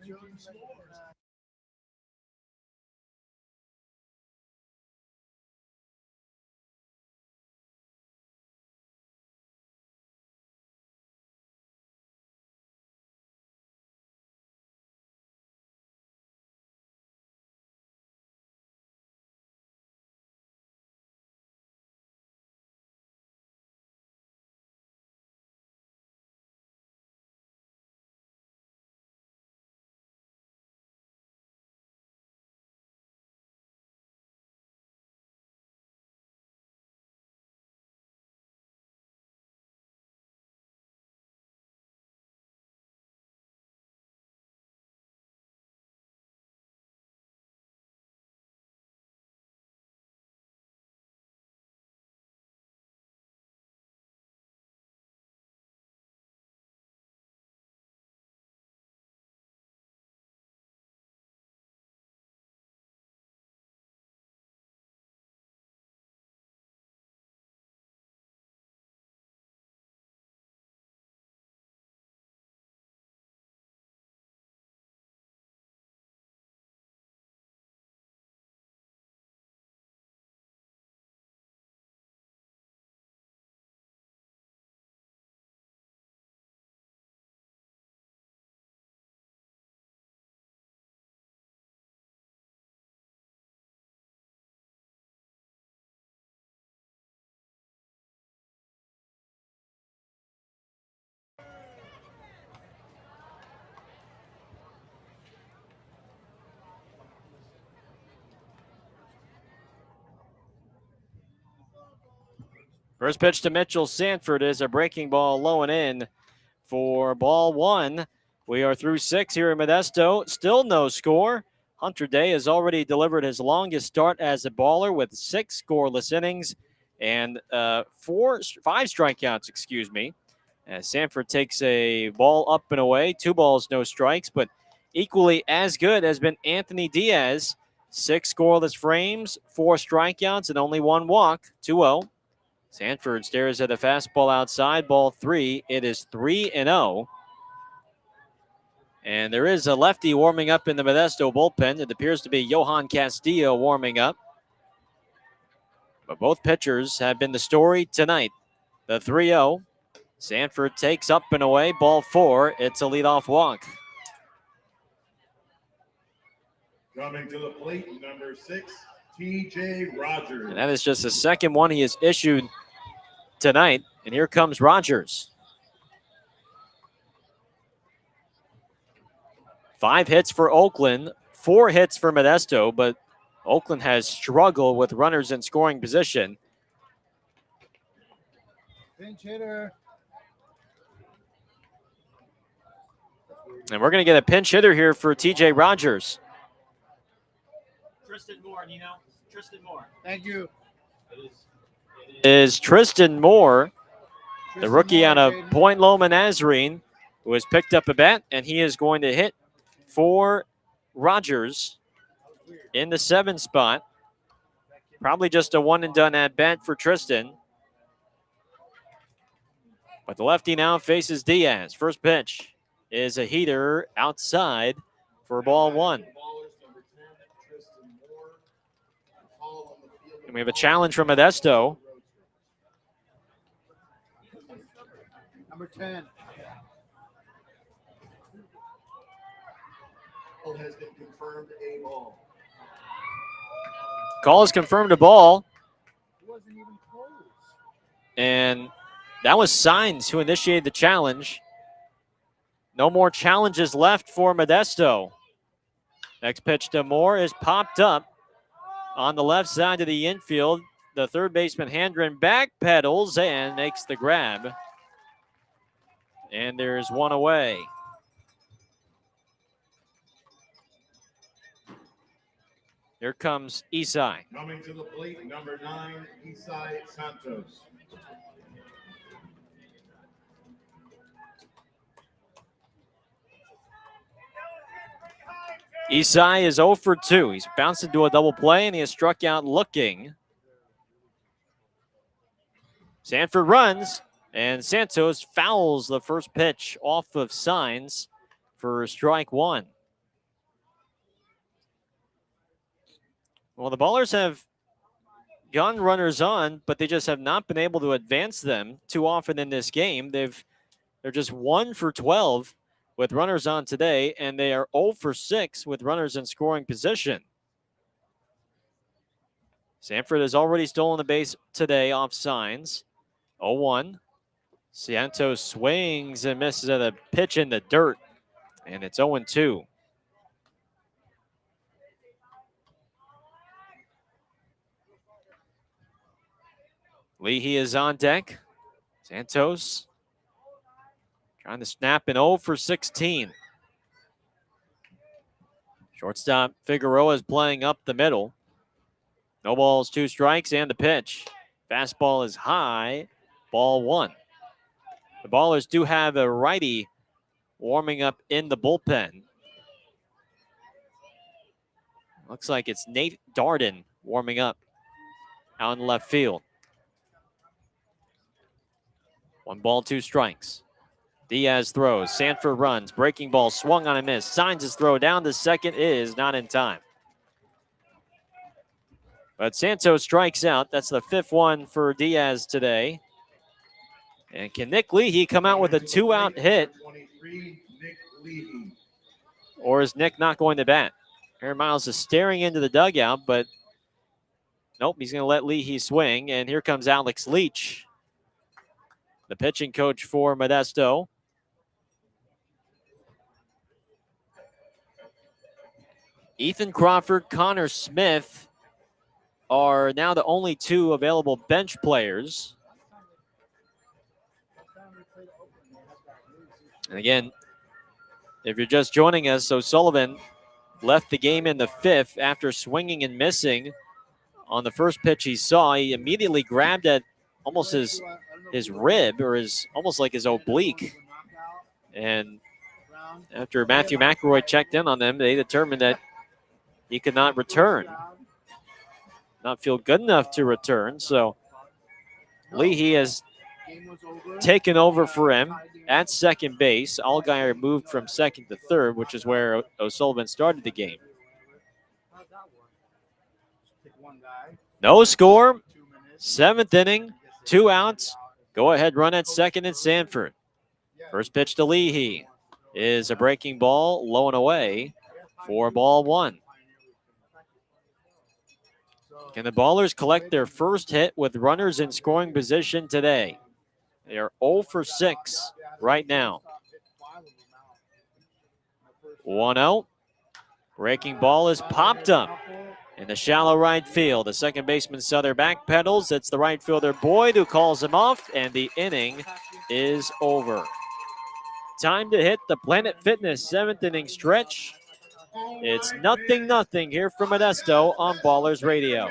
First pitch to Mitchell Sanford is a breaking ball low and in for ball 1. We are through 6 here in Modesto. Still no score. Hunter Day has already delivered his longest start as a baller with 6 scoreless innings and 5 strikeouts, As Sanford takes a ball up and away, 2 balls, no strikes, but equally as good has been Anthony Diaz. 6 scoreless frames, 4 strikeouts, and only 1 walk, 2-0. Sanford stares at a fastball outside, ball 3. It is 3-0. And there is a lefty warming up in the Modesto bullpen. It appears to be Johan Castillo warming up. But both pitchers have been the story tonight. The 3-0. Sanford takes up and away, ball 4. It's a leadoff walk. Coming to the plate, number 6, T.J. Rogers. And that is just the second one he has issued tonight. And here comes Rogers. 5 hits for Oakland, 4 hits for Modesto, but Oakland has struggled with runners in scoring position. Pinch hitter. And we're going to get a pinch hitter here for TJ Rogers. Tristan Moore, Tristan Moore. Thank you. Is Tristan Moore, the rookie out of Jaden. Point Loma Nazarene, who has picked up a bat, and he is going to hit for Rogers in the 7 spot. Probably just a one and done at bat for Tristan. But the lefty now faces Diaz. First pitch is a heater outside for ball 1. And we have a challenge from Modesto. Number 10. Has been confirmed a ball. Call is confirmed a ball. It wasn't even close. And that was Signs who initiated the challenge. No more challenges left for Modesto. Next pitch to Moore is popped up on the left side of the infield. The third baseman Handren backpedals and makes the grab. And there's one away. Here comes Isai. Coming to the plate, number 9, Isai Santos. Isai is 0 for 2. He's bounced into a double play, and he has struck out looking. Sanford runs, and Santos fouls the first pitch off of Signs for strike 1. Well, the Ballers have gotten runners on, but they just have not been able to advance them too often in this game. They're just 1 for 12 with runners on today, and they are 0 for 6 with runners in scoring position. Sanford has already stolen the base today off Signs. 0-1. Santos swings and misses at a pitch in the dirt, and it's 0-2. Leahy is on deck. Santos trying to snap an 0 for 16. Shortstop Figueroa is playing up the middle. No balls, 2 strikes, and the pitch. Fastball is high, ball 1. The Ballers do have a righty warming up in the bullpen. Looks like it's Nate Darden warming up out in left field. 1 ball, 2 strikes. Diaz throws. Sanford runs. Breaking ball swung on a miss. Signs his throw down to second. Is not in time. But Santos strikes out. That's the 5th one for Diaz today. And can Nick Leahy come out with a 2-out hit? Or is Nick not going to bat? Aaron Miles is staring into the dugout, but nope, he's going to let Leahy swing. And here comes Alex Leach, the pitching coach for Modesto. Ethan Crawford, Connor Smith are now the only 2 available bench players. And again, if you're just joining us, O'Sullivan left the game in the 5th after swinging and missing on the first pitch he saw. He immediately grabbed at almost his rib, or almost like his oblique. And after Matthew McElroy checked in on them, they determined that he could not return. Not feel good enough to return. So Leahy has taken over for him at second base. Allgaier moved from second to third, which is where O'Sullivan started the game. No score. 7th inning, 2 outs. Go ahead run at second in Sanford. First pitch to Leahy is a breaking ball, low and away for ball 1. Can the Ballers collect their first hit with runners in scoring position today? They are 0 for 6 right now. 1 out. Breaking ball is popped up in the shallow right field. The second baseman Sutter backpedals. It's the right fielder Boyd who calls him off, and the inning is over. Time to hit the Planet Fitness 7th inning stretch. It's 0-0 here from Modesto on Ballers Radio.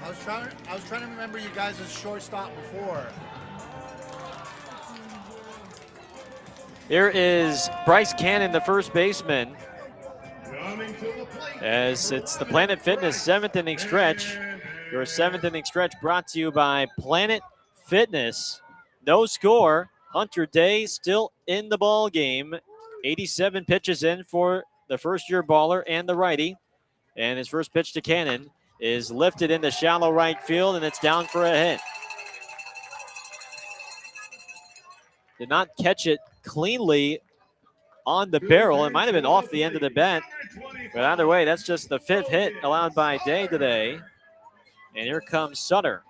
I was trying to remember you guys' shortstop before. Here is Bryce Cannon, the first baseman, as it's the Planet Fitness 7th inning stretch. Your 7th inning stretch brought to you by Planet Fitness. No score. Hunter Day still in the ball game. 87 pitches in for the first-year baller and the righty. And his first pitch to Cannon is lifted into shallow right field, and it's down for a hit. Did not catch it cleanly on the barrel. It might have been off the end of the bat. But either way, that's just the 5th hit allowed by Day today. And here comes Sutter.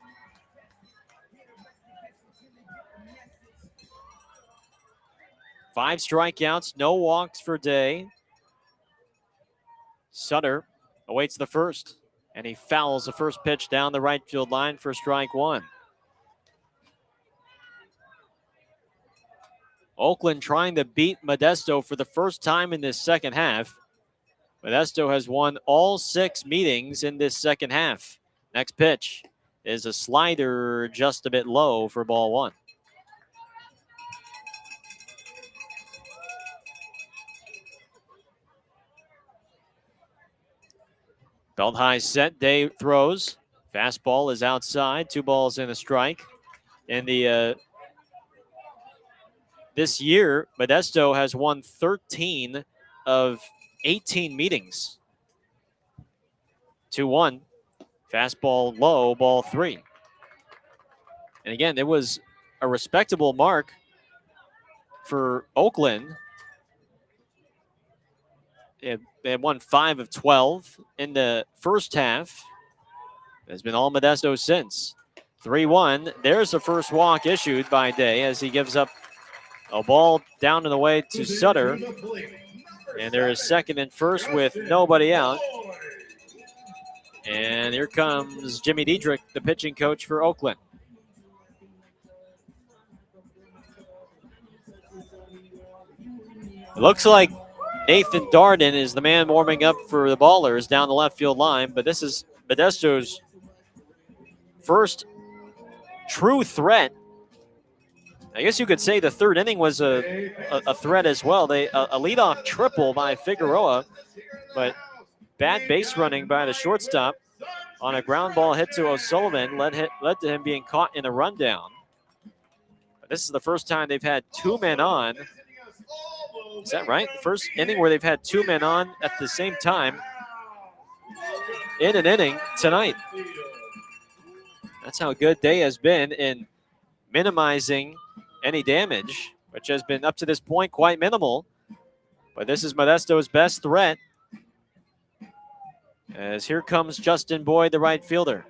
Five strikeouts, no walks for Day. Sutter awaits the first, and he fouls the first pitch down the right field line for strike one. Oakland trying to beat Modesto for the first time in this second half. Modesto has won all 6 meetings in this second half. Next pitch is a slider just a bit low for ball one. Belt high set, Day throws. Fastball is outside, 2 balls and a strike. In the this year, Modesto has won 13 of 18 meetings. 2-1, fastball low, ball 3. And again, it was a respectable mark for Oakland. They had won 5 of 12 in the first half. It's been all Modesto since. 3-1. There's the first walk issued by Day as he gives up a ball down and away to Sutter. And there is second and first with nobody out. And here comes Jimmy Diedrich, the pitching coach for Oakland. It looks like Nathan Darden is the man warming up for the Ballers down the left field line, but this is Modesto's first true threat. I guess you could say the third inning was a threat as well. A leadoff triple by Figueroa, but bad base running by the shortstop on a ground ball hit to O'Sullivan led to him being caught in a rundown. But this is the first time they've had 2 men on. Is that right? The first inning where they've had 2 men on at the same time in an inning tonight. That's how good Day has been in minimizing any damage, which has been up to this point quite minimal. But this is Modesto's best threat, as here comes Justin Boyd, the right fielder.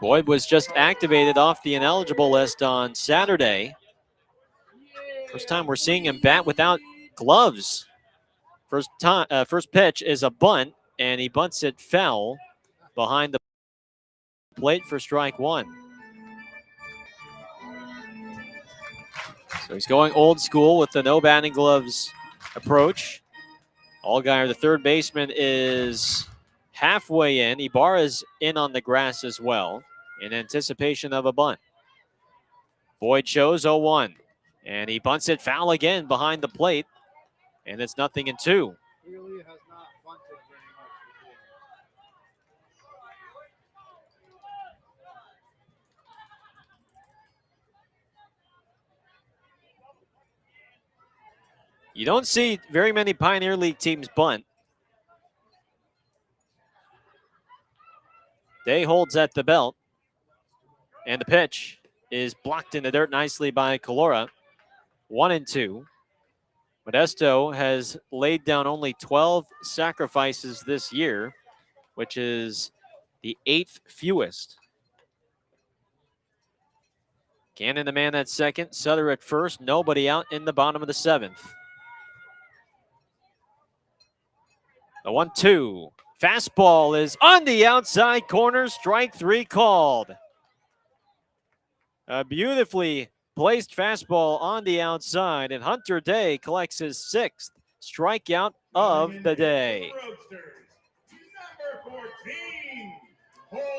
Boyd was just activated off the ineligible list on Saturday. First time we're seeing him bat without gloves. First pitch is a bunt, and he bunts it foul behind the plate for strike one. So he's going old school with the no batting gloves approach. Allgaier, the third baseman, is halfway in. Ibarra's in on the grass as well in anticipation of a bunt. Boyd shows 0-1, and he bunts it foul again behind the plate, and it's 0-2. Really has not bunted very much before. You don't see very many Pioneer League teams bunt. Day holds at the belt, and the pitch is blocked in the dirt nicely by Calora. 1-2. Modesto has laid down only 12 sacrifices this year, which is the 8th fewest. Cannon the man at second, Sutter at first, nobody out in the bottom of the 7th. The 1-2. Fastball is on the outside corner, strike 3 called. A beautifully placed fastball on the outside, and Hunter Day collects his 6th strikeout of the day.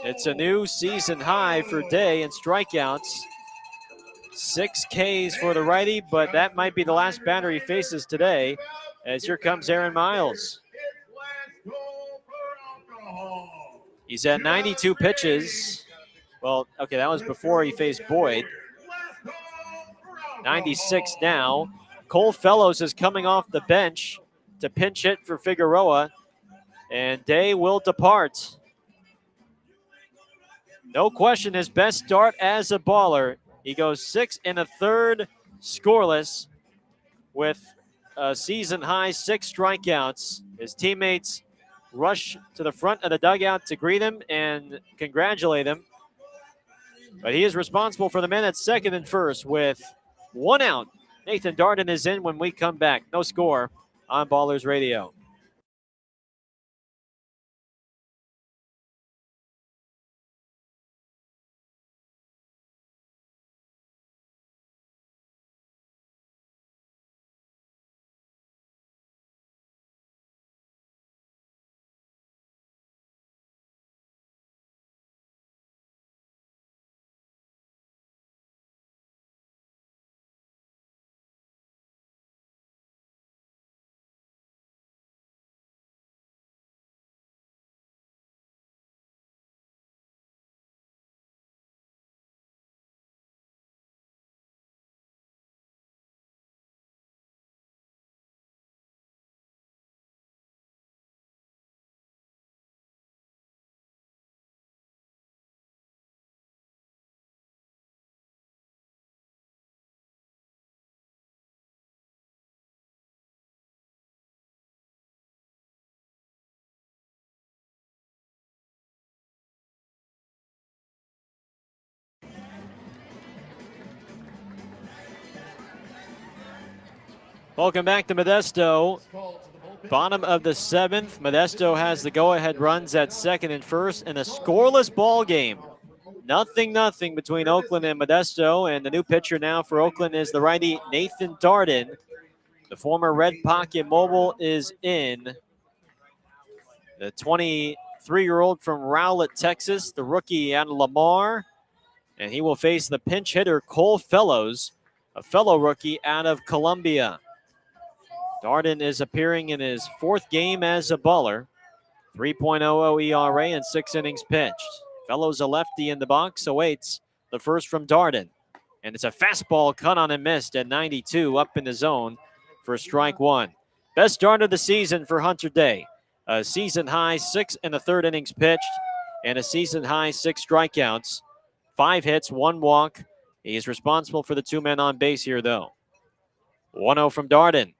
It's a new season high for Day in strikeouts. 6 Ks for the righty, but that might be the last batter he faces today, as here comes Aaron Miles. He's at 92 pitches. Well, okay, that was before he faced Boyd. 96 now. Cole Fellows is coming off the bench to pinch hit for Figueroa, and Day will depart. No question, his best start as a baller. He goes 6 1/3 scoreless with a season-high 6 strikeouts. His teammates rush to the front of the dugout to greet him and congratulate him. But he is responsible for the men at second and first with 1 out. Nathan Darden is in when we come back. No score on Ballers Radio. Welcome back to Modesto. Bottom of the 7th. Modesto has the go-ahead runs at second and first in a scoreless ball game. 0-0 between Oakland and Modesto, and the new pitcher now for Oakland is the righty Nathan Darden. The former Red Pocket Mobile is in. The 23-year-old from Rowlett, Texas, the rookie out of Lamar, and he will face the pinch hitter Cole Fellows, a fellow rookie out of Columbia. Darden is appearing in his 4th game as a baller. 3.00 ERA and 6 innings pitched. Fellows a lefty in the box, awaits the first from Darden. And it's a fastball cut on and missed at 92 up in the zone for strike one. Best start of the season for Hunter Day. A season high 6 1/3 innings pitched and a season high 6 strikeouts. 5 hits, 1 walk. He's responsible for the 2 men on base here, though. 1-0 from Darden.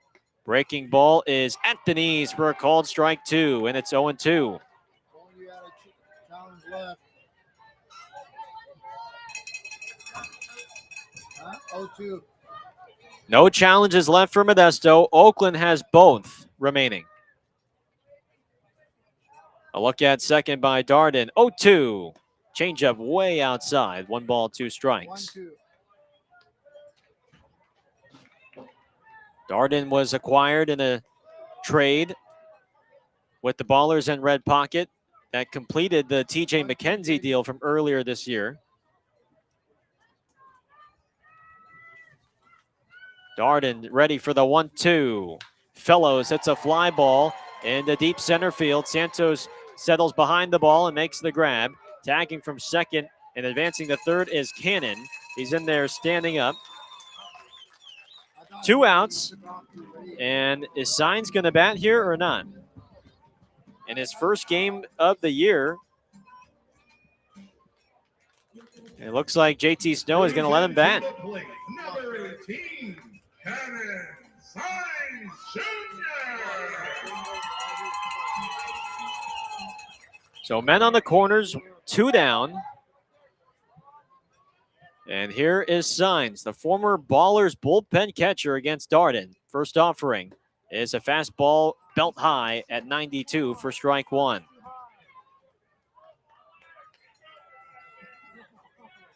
Breaking ball is at the knees for a called strike 2, and it's 0-2. Challenge left. 0-2. No challenges left for Modesto. Oakland has both remaining. A look at second by Darden. 0-2. Changeup way outside. 1 ball, 2 strikes. 1-2. Darden was acquired in a trade with the Ballers and Red Pocket that completed the TJ McKenzie deal from earlier this year. Darden ready for the 1-2. Fellows hits a fly ball in the deep center field. Santos settles behind the ball and makes the grab. Tagging from second and advancing to third is Cannon. He's in there standing up. 2 outs. And is Signs going to bat here or not? In his first game of the year, it looks like JT Snow is going to let him bat. Number 18, Cannon Signs Jr. So men on the corners, 2 down. And here is Signs, the former Ballers bullpen catcher against Darden. First offering is a fastball belt high at 92 for strike 1.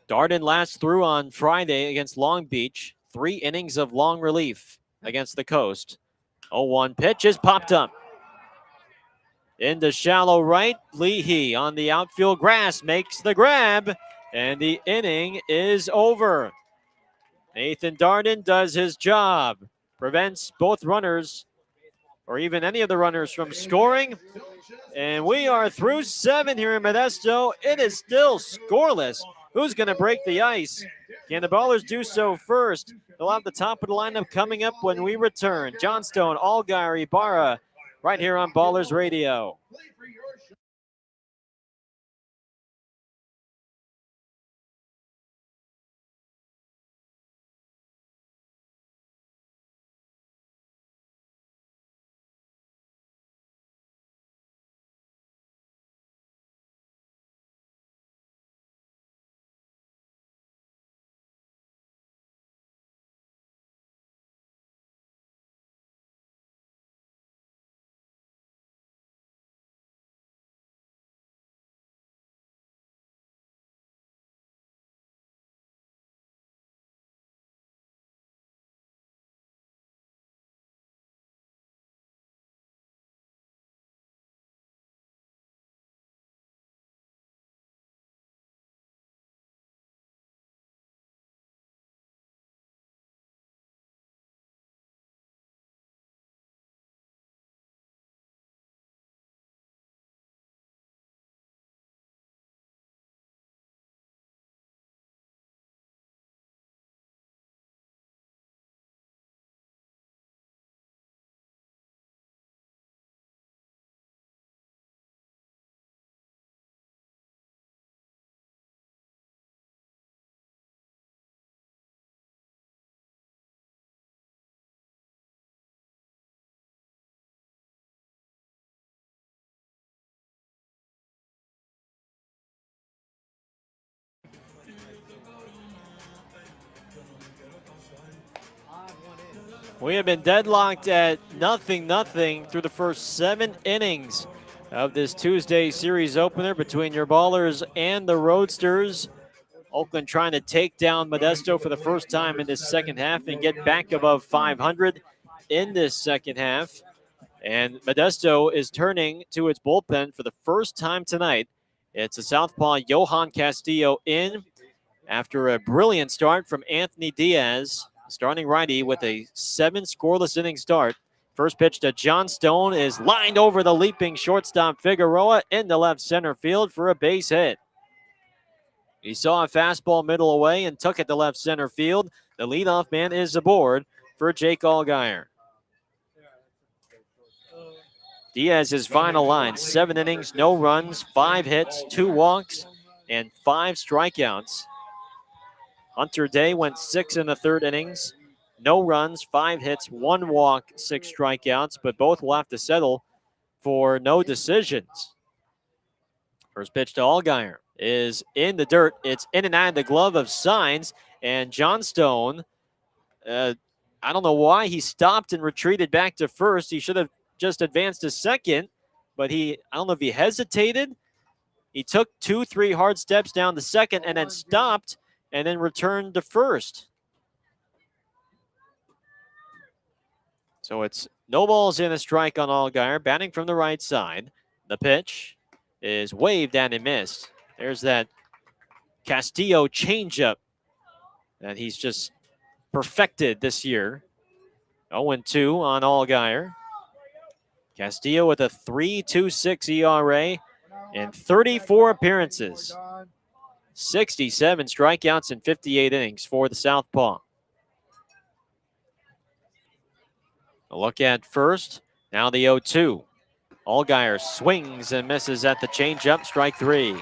Darden last threw on Friday against Long Beach. 3 innings of long relief against the Coast. 0-1 pitch is popped up. Into shallow right, Leahy on the outfield grass makes the grab, and the inning is over. Nathan Darden does his job, prevents both runners, or even any of the runners, from scoring, and we are through 7 here in Modesto. It is still scoreless. Who's going to break the ice? Can the Ballers do so first? They'll have the top of the lineup coming up when we return. Johnstone, Allgaier, Ibarra, right here on Ballers Radio. We have been deadlocked at 0-0 through the first 7 innings of this Tuesday series opener between your Ballers and the Roadsters. Oakland trying to take down Modesto for the first time in this second half and get back above 500 in this second half. And Modesto is turning to its bullpen for the first time tonight. It's a southpaw Johan Castillo in after a brilliant start from Anthony Diaz, starting righty with a 7 scoreless inning start. First pitch to Johnstone is lined over the leaping shortstop Figueroa into left center field for a base hit. He saw a fastball middle away and took it to left center field. The leadoff man is aboard for Jake Allgaier. Diaz's final line, 7 innings, no runs, 5 hits, 2 walks, and 5 strikeouts. Hunter Day went 6 in the third innings, no runs, 5 hits, 1 walk, 6 strikeouts, but both will have to settle for no decisions. First pitch to Allgaier is in the dirt. It's in and out of the glove of Signs, and Johnstone, I don't know why he stopped and retreated back to first. He should have just advanced to second, but I don't know if he hesitated. He took 2-3 hard steps down to second and then stopped and then returned to first. So it's no balls in, a strike on Allgaier, batting from the right side. The pitch is waved and it missed. There's that Castillo changeup that he's just perfected this year. 0-2 on Allgaier. Castillo with a 3.26 ERA in 34 appearances. 67 strikeouts in 58 innings for the southpaw. A look at first. Now the 0-2. Allgaier swings and misses at the changeup. Strike 3.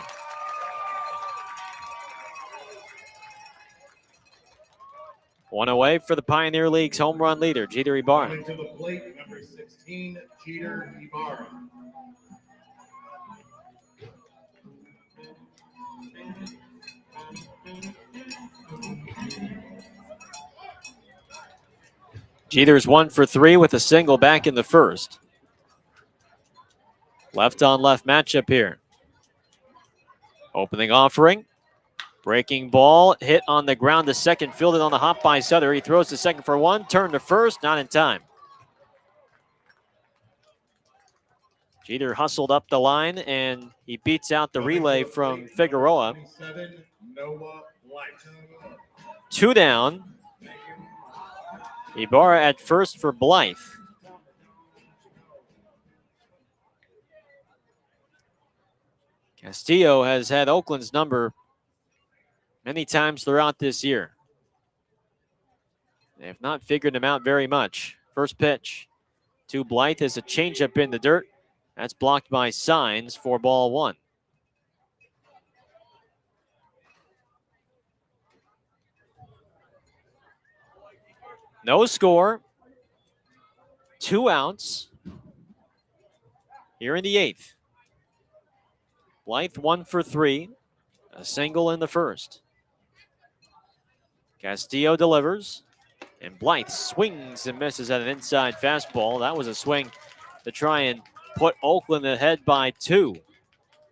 One away for the Pioneer League's home run leader, Jeter Ibarra. Coming to the plate, number 16, Jeter Ibarra. Jeter's 1 for 3 with a single back in the first. Left on left matchup here. Opening offering. Breaking ball, hit on the ground to second, fielded on the hop by Sutter. He throws to second for 1, turn to first, not in time. Jeter hustled up the line, and he beats out the relay from Figueroa. 2 down. Ibarra at first for Blythe. Castillo has had Oakland's number many times throughout this year. They have not figured him out very much. First pitch to Blythe is a changeup in the dirt. That's blocked by Signs for ball 1. No score. 2 outs. Here in the 8th. Blythe 1 for 3. A single in the first. Castillo delivers. And Blythe swings and misses at an inside fastball. That was a swing to try and put Oakland ahead by 2.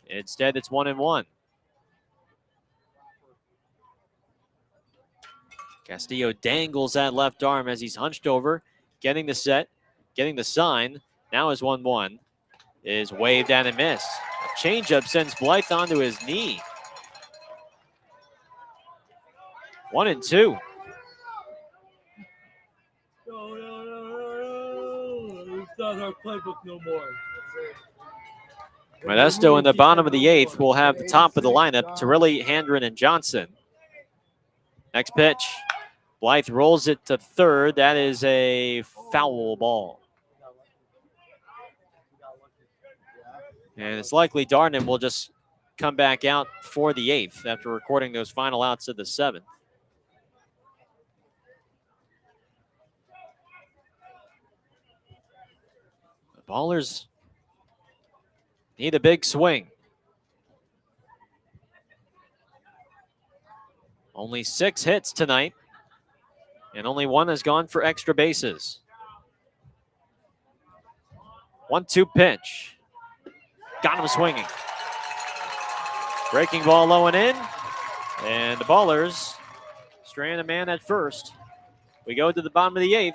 Instead, it's 1-1. Castillo dangles that left arm as he's hunched over, getting the set, getting the sign. Now his 1-1 is waved and a miss. A changeup sends Blythe onto his knee. 1-2. It's not our playbook no more. Modesto in the bottom of the 8th will have the top of the lineup, Torelli, Handren, and Johnson. Next pitch. Blythe rolls it to third. That is a foul ball. And it's likely Darden will just come back out for the 8th after recording those final outs of the 7th. The Ballers need a big swing. Only 6 hits tonight, and only 1 has gone for extra bases. 1-2 pitch. Got him swinging. Breaking ball low and in, and the Ballers strand a man at first. We go to the bottom of the 8th.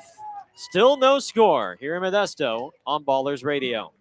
Still no score here in Modesto on Ballers Radio.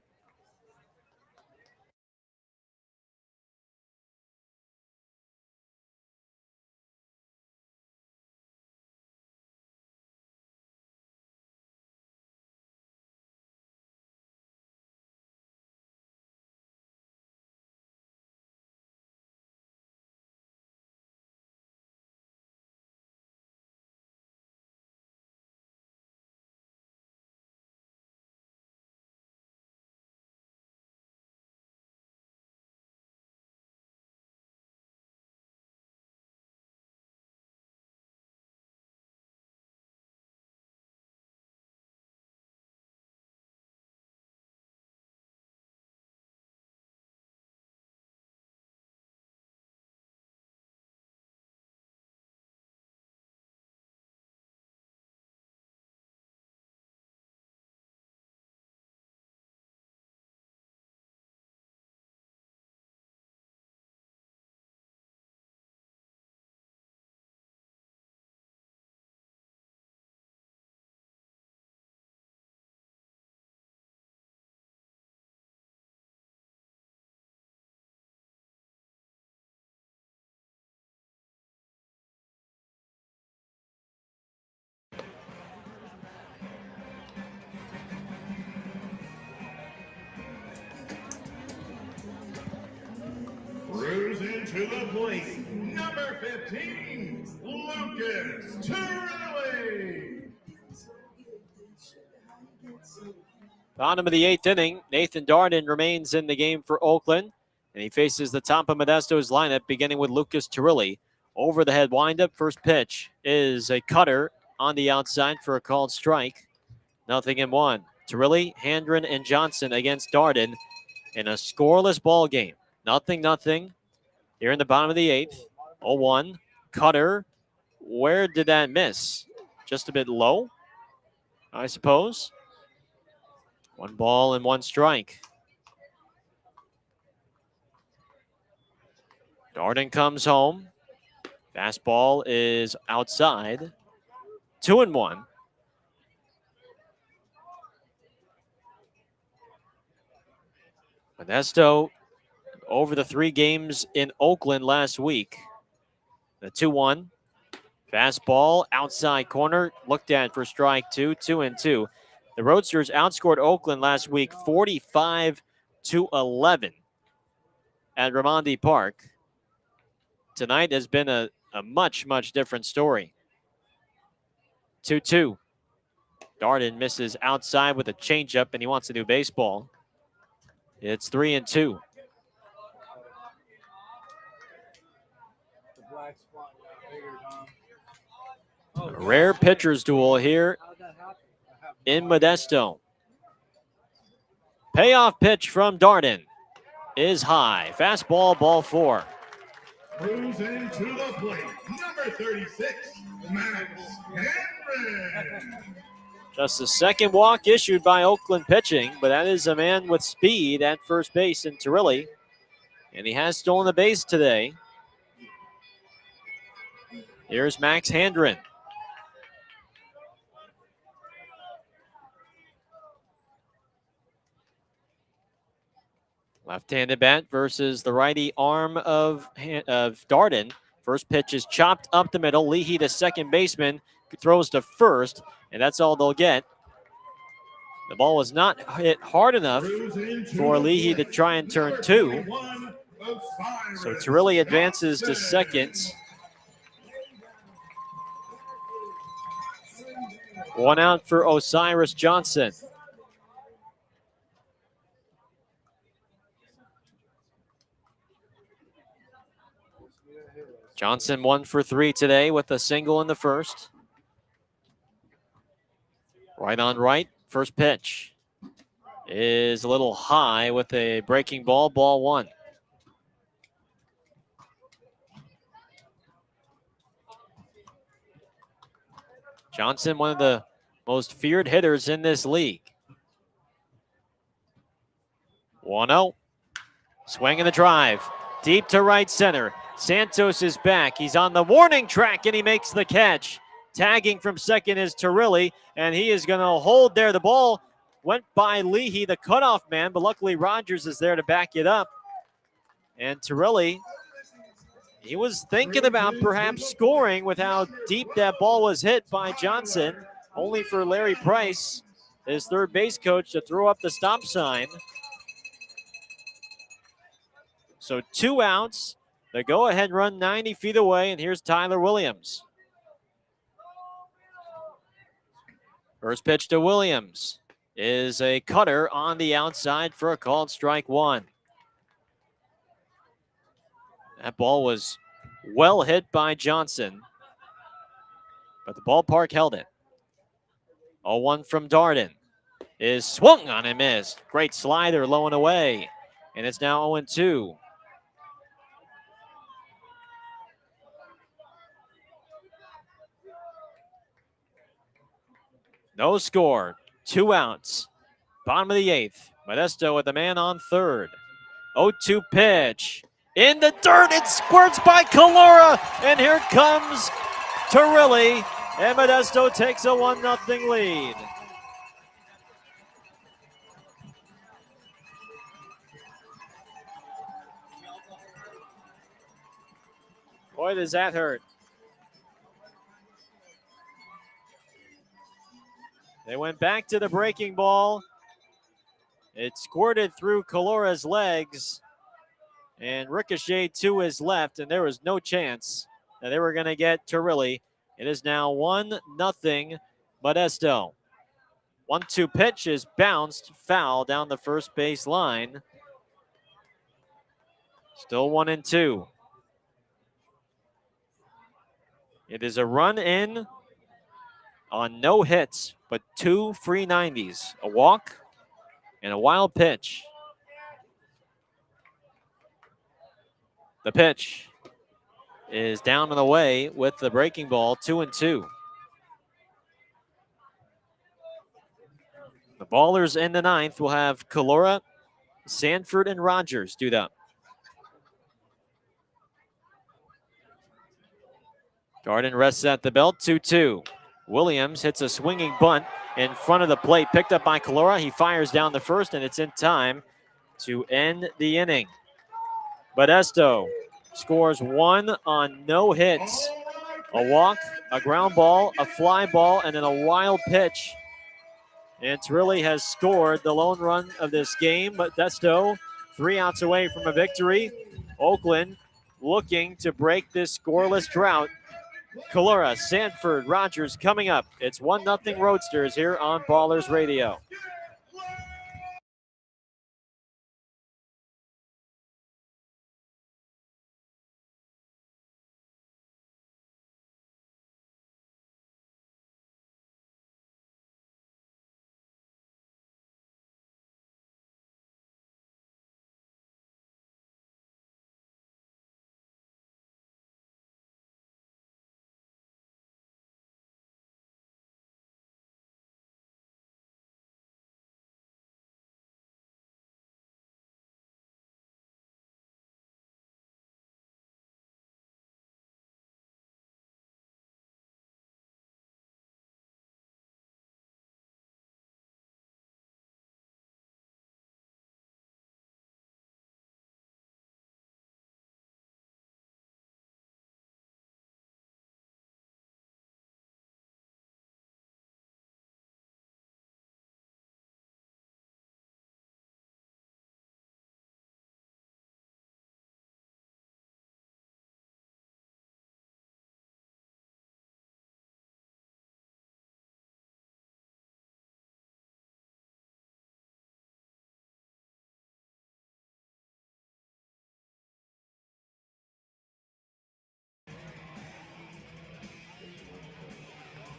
to the plate, number 15, Lucas Torelli. Bottom of the 8th inning, Nathan Darden remains in the game for Oakland, and he faces the top of Modesto's lineup, beginning with Lucas Torelli. Over the head windup, first pitch is a cutter on the outside for a called strike. 0-1. Torelli, Handren, and Johnson against Darden in a scoreless ball game. 0-0 here in the bottom of the 8th. 0-1. Cutter. Where did that miss? Just a bit low, I suppose. 1 ball and 1 strike. Darden comes home. Fastball is outside. 2-1. Modesto over the 3 games in Oakland last week. The 2-1. Fastball outside corner. Looked at for strike 2. 2-2. The Roadsters outscored Oakland last week 45-11 at Raimondi Park. Tonight has been a much, much different story. 2-2. Darden misses outside with a changeup, and he wants a new baseball. It's 3-2. A rare pitcher's duel here in Modesto. Payoff pitch from Darden is high. Fastball, ball 4. Cruising to the plate, number 36, Max Henry. Just the second walk issued by Oakland pitching, but that is a man with speed at first base in Torelli. And he has stolen the base today. Here's Max Handren. Left-handed bat versus the righty arm of Darden. First pitch is chopped up the middle. Leahy, the second baseman, throws to first, and that's all they'll get. The ball was not hit hard enough for Leahy to try and turn 2. So Torelli advances to second. 1 out for Osiris Johnson. Johnson 1 for 3 today with a single in the first. Right on right. First pitch is a little high with a breaking ball. Ball 1. Johnson, one of the most feared hitters in this league. 1-0. Swing and a drive. Deep to right center. Santos is back. He's on the warning track, and he makes the catch. Tagging from second is Torelli, and he is going to hold there. The ball went by Leahy, the cutoff man, but luckily Rogers is there to back it up. And Torelli, he was thinking about perhaps scoring with how deep that ball was hit by Johnson, only for Larry Price, his third base coach, to throw up the stop sign. So 2 outs. The go-ahead run 90 feet away, and here's Tyler Williams. First pitch to Williams is a cutter on the outside for a called strike 1. That ball was well hit by Johnson, but the ballpark held it. 0-1 from Darden is swung on and missed. Great slider low and away, and it's now 0-2. No score, 2 outs. Bottom of the 8th. Modesto with a man on third. 0-2 pitch. In the dirt, it squirts by Calora, and here comes Torelli, and Modesto takes a 1-0 lead. Boy, does that hurt. They went back to the breaking ball. It squirted through Calora's legs. and ricocheted to his left, and there was no chance that they were going to get Turilli. It is now 1-0 Modesto. 1-2 pitch is bounced, foul down the first base line. Still 1-2. It is a run in on no hits, but 2 free 90s, a walk and a wild pitch. The pitch is down and away with the breaking ball, 2-2. The ballers in the ninth will have Calora, Sanford, and Rogers do that. Garden rests at the belt, 2-2. Williams hits a swinging bunt in front of the plate, picked up by Calora. He fires down the first, and it's in time to end the inning. Modesto scores 1 on no hits. A walk, a ground ball, a fly ball, and then a wild pitch. And Turilli has scored the lone run of this game. Modesto 3 outs away from a victory. Oakland looking to break this scoreless drought. Calora, Sanford, Rogers coming up. It's 1-0 Roadsters here on Ballers Radio.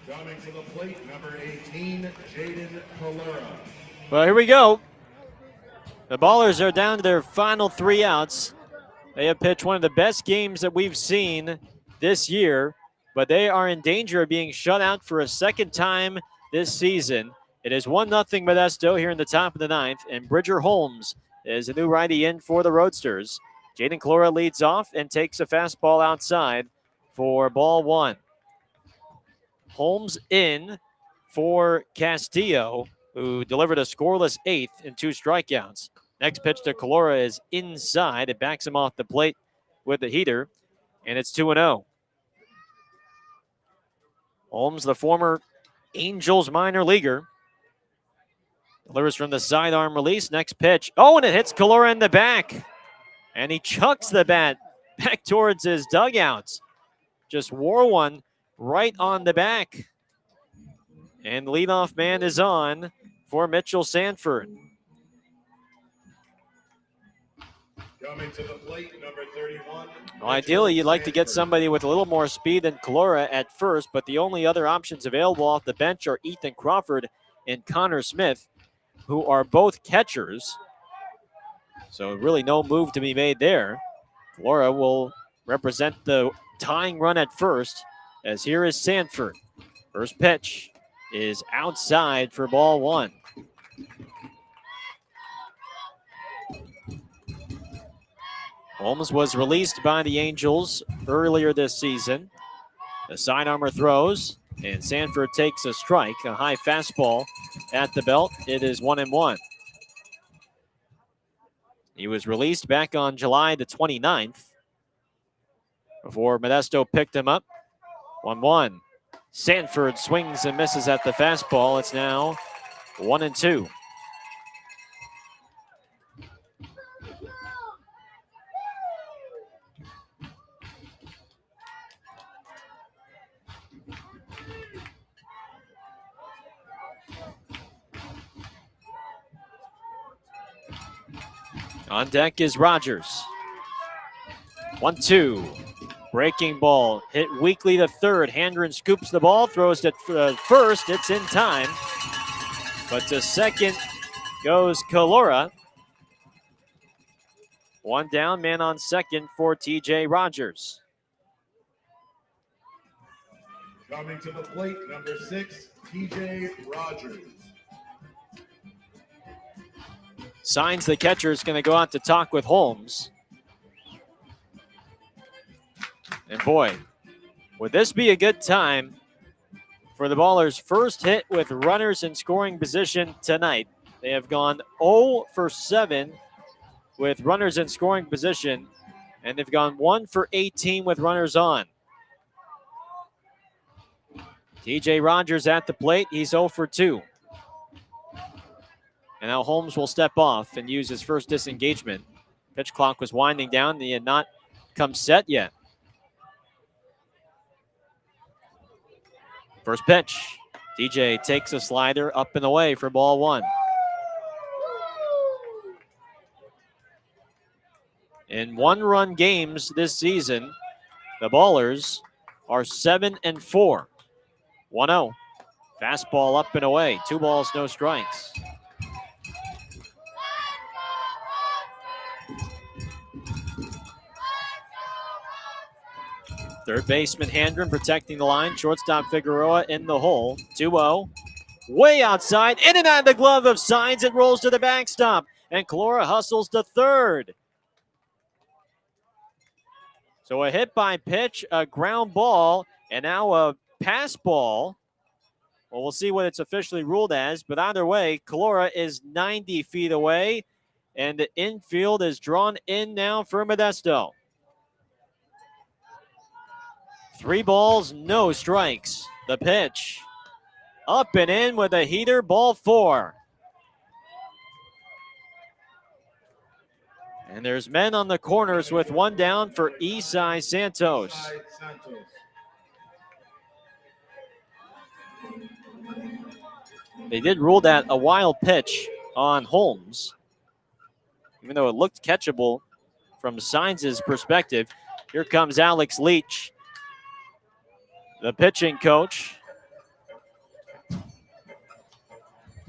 Coming to the plate, number 18, Jaden Calora. Well, here we go. The Ballers are down to their final 3 outs. They have pitched one of the best games that we've seen this year, but they are in danger of being shut out for a second time this season. It is 1-0 Modesto here in the top of the ninth, and Bridger Holmes is a new righty in for the Roadsters. Jaden Calora leads off and takes a fastball outside for ball 1. Holmes in for Castillo, who delivered a scoreless 8th and 2 strikeouts. Next pitch to Calora is inside. It backs him off the plate with the heater, and it's 2-0. Holmes, the former Angels minor leaguer, delivers from the sidearm release. Next pitch. Oh, and it hits Calora in the back. And he chucks the bat back towards his dugouts. Just wore one right on the back. And the leadoff man is on for Mitchell Sanford. Coming to the plate, number 31. Well, ideally, you'd like to get somebody with a little more speed than Calora at first, but the only other options available off the bench are Ethan Crawford and Connor Smith, who are both catchers. So really no move to be made there. Calora will represent the tying run at first, as here is Sanford. First pitch is outside for ball 1. Holmes was released by the Angels earlier this season. The sidearmer throws, and Sanford takes a strike, a high fastball at the belt. It is 1-1. He was released back on July the 29th before Modesto picked him up. 1-1. Sanford swings and misses at the fastball. It's now 1-2. On deck is Rogers. 1-2. Breaking ball. Hit weakly to third. Handren scoops the ball, throws it first. It's in time. But to second goes Kalora. One down, man on second for TJ Rogers. Coming to the plate, number 6, TJ Rogers. Signs the catcher is going to go out to talk with Holmes. And boy, would this be a good time for the Ballers' first hit with runners in scoring position tonight. They have gone 0 for 7 with runners in scoring position, and they've gone 1 for 18 with runners on. TJ Rogers at the plate. He's 0 for 2. And now Holmes will step off and use his first disengagement. Pitch clock was winding down. He had not come set yet. First pitch. TJ takes a slider up and away for ball 1. In one-run games this season, the Ballers are 7-4. 1-0. Fastball up and away. 2 balls, no strikes. Third baseman Handren protecting the line. Shortstop Figueroa in the hole. 2-0. Way outside. In and out of the glove of Signs. It rolls to the backstop. And Kalora hustles to third. So a hit by pitch, a ground ball, and now a pass ball. Well, we'll see what it's officially ruled as. But either way, Kalora is 90 feet away. And the infield is drawn in now for Modesto. 3 balls, no strikes. The pitch. Up and in with a heater, ball 4. And there's men on the corners with 1 down for Isai Santos. They did rule that a wild pitch on Holmes, even though it looked catchable from Signs' perspective. Here comes Alex Leach, the pitching coach.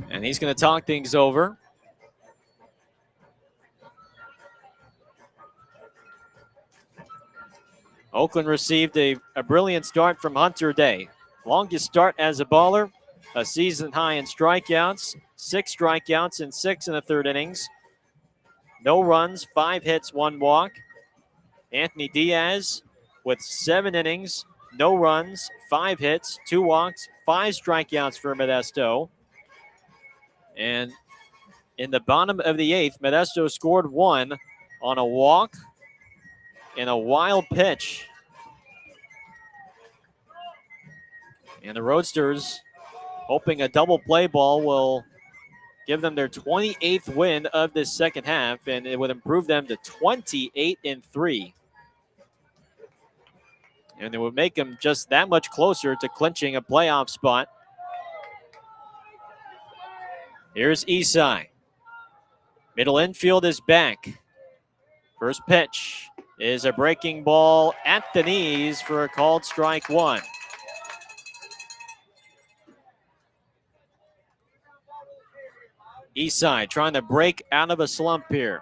And he's going to talk things over. Oakland received a brilliant start from Hunter Day. Longest start as a baller, a season high in strikeouts, 6 strikeouts and 6 in the 3rd innings. No runs, 5 hits, 1 walk. Anthony Diaz with 7 innings, no runs, 5 hits, 2 walks, 5 strikeouts for Modesto. And in the bottom of the 8th, Modesto scored 1 on a walk and a wild pitch. And the Roadsters, hoping a double play ball will give them their 28th win of this second half, and it would improve them to 28-3. And it would make them just that much closer to clinching a playoff spot. Here's Isai. Middle infield is back. First pitch is a breaking ball at the knees for a called strike 1. Isai trying to break out of a slump here.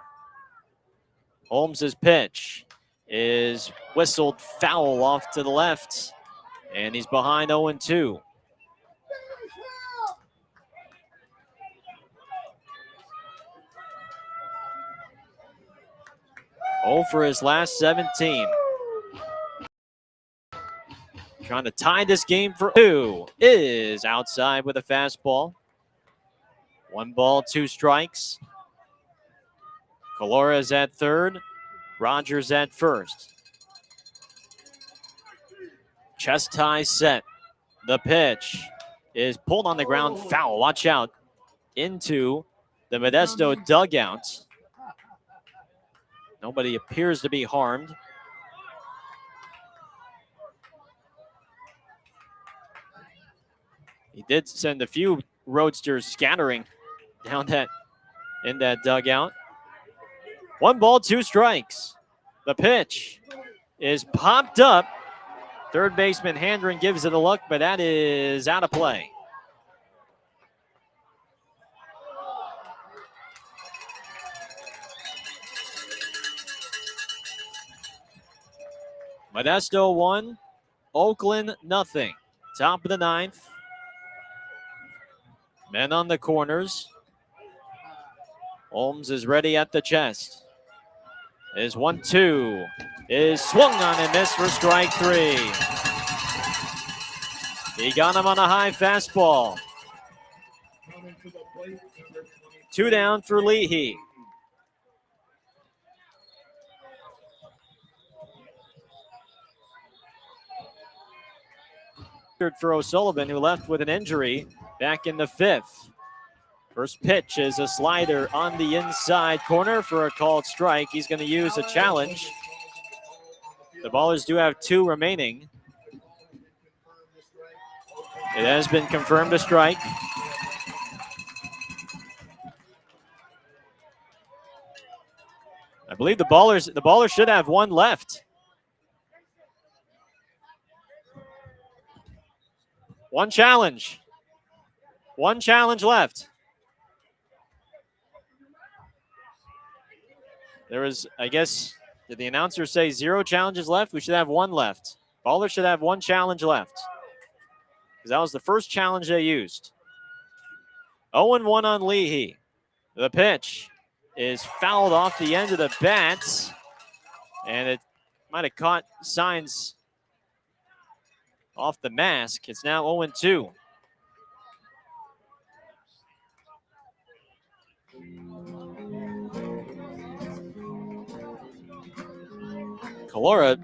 Holmes' pitch is whistled foul off to the left, and he's behind 0-2. For his last 17. Trying to tie this game for 2 is outside with a fastball. 1 ball, 2 strikes. Kalora is at third. Rogers at first. Chest high set. The pitch is pulled on the ground. Foul. Watch out. Into the Modesto dugout. Nobody appears to be harmed. He did send a few Roadsters scattering down in that dugout. 1 ball, 2 strikes. The pitch is popped up. Third baseman Handren gives it a look, but that is out of play. Modesto 1, Oakland nothing. Top of the 9th. Men on the corners. Holmes is ready at the chest. Is 1-2. Is swung on and missed for strike 3. He got him on a high fastball. 2 down for Leahy. For O'Sullivan, who left with an injury back in the 5th. First pitch is a slider on the inside corner for a called strike. He's going to use a challenge. The Ballers do have 2 remaining. It has been confirmed a strike. I believe the Ballers should have 1 left. 1 challenge. 1 challenge left. There is, I guess, did the announcer say 0 challenges left? We should have 1 left. Ballers should have 1 challenge left, because that was the first challenge they used. 0-1 on Leahy. The pitch is fouled off the end of the bat, and it might have caught signs off the mask. It's now 0-2. Calora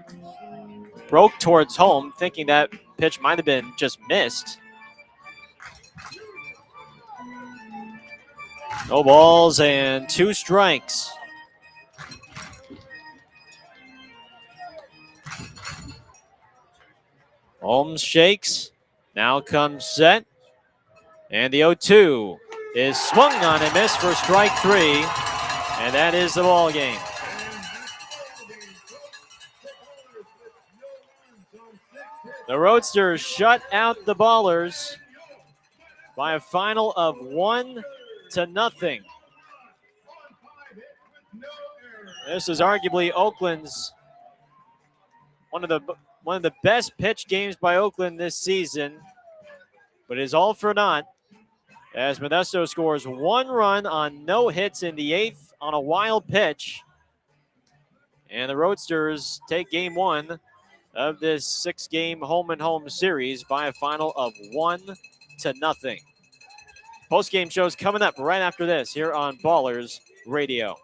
broke towards home, thinking that pitch might have been just missed. No balls and 2 strikes. Holmes shakes. Now comes set. And the 0-2 is swung on and missed for strike 3. And that is the ball game. The Roadsters shut out the Ballers by a final of 1-0. This is arguably Oakland's one of the best pitch games by Oakland this season, but it is all for naught as Modesto scores 1 run on no hits in the 8th on a wild pitch, and the Roadsters take game 1 of this 6-game home-and-home series by a final of 1-0. Postgame show's coming up right after this here on Ballers Radio.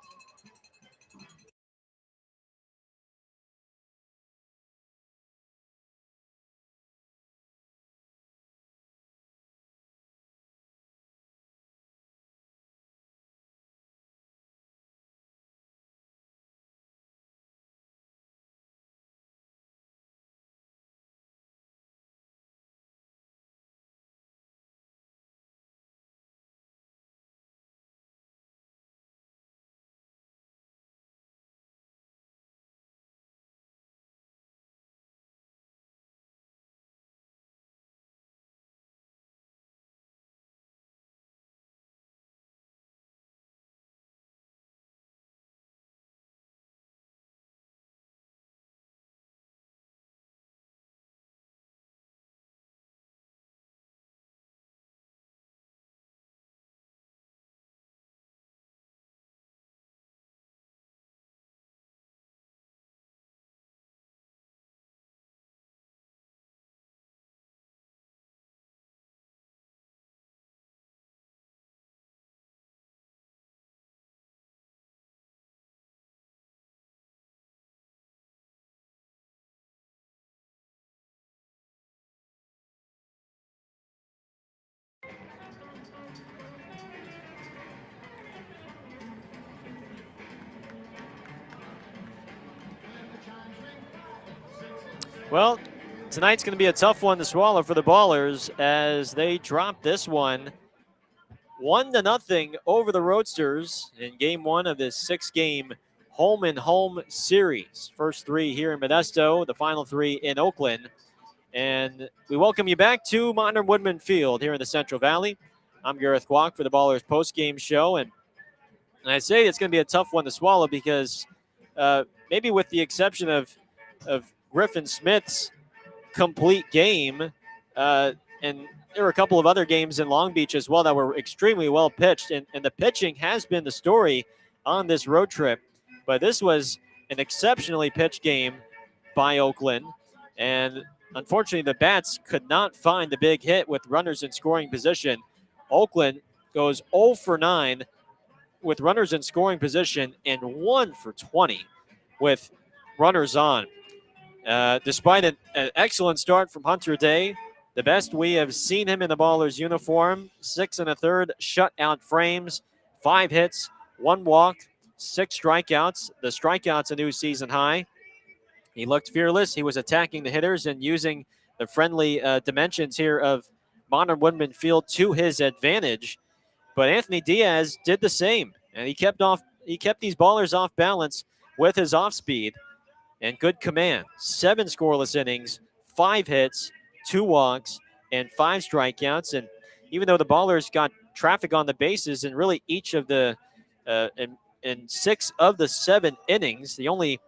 Well, tonight's going to be a tough one to swallow for the Ballers as they drop this one 1-0 over the Roadsters in game 1 of this 6-game home and home series. First 3 here in Modesto, the final 3 in Oakland. And we welcome you back to Modern Woodman Field here in the Central Valley. I'm Gareth Kwok for the Ballers postgame show. And I say it's going to be a tough one to swallow because maybe with the exception of Griffin Smith's complete game, and there were a couple of other games in Long Beach as well that were extremely well pitched. And the pitching has been the story on this road trip. But this was an exceptionally pitched game by Oakland. And unfortunately, the bats could not find the big hit with runners in scoring position. Oakland goes 0 for 9 with runners in scoring position and 1 for 20 with runners on. Despite an excellent start from Hunter Day, the best we have seen him in the Ballers uniform, 6 1/3 shutout frames, 5 hits, 1 walk, 6 strikeouts. The strikeouts a new season high. He looked fearless. He was attacking the hitters and using the friendly dimensions here of Modern Woodman Field to his advantage. But Anthony Diaz did the same, and he kept these Ballers off balance with his off speed and good command. 7 scoreless innings, 5 hits, 2 walks, and 5 strikeouts. And even though the Ballers got traffic on the bases in really each of the in 6 of the 7 innings, the only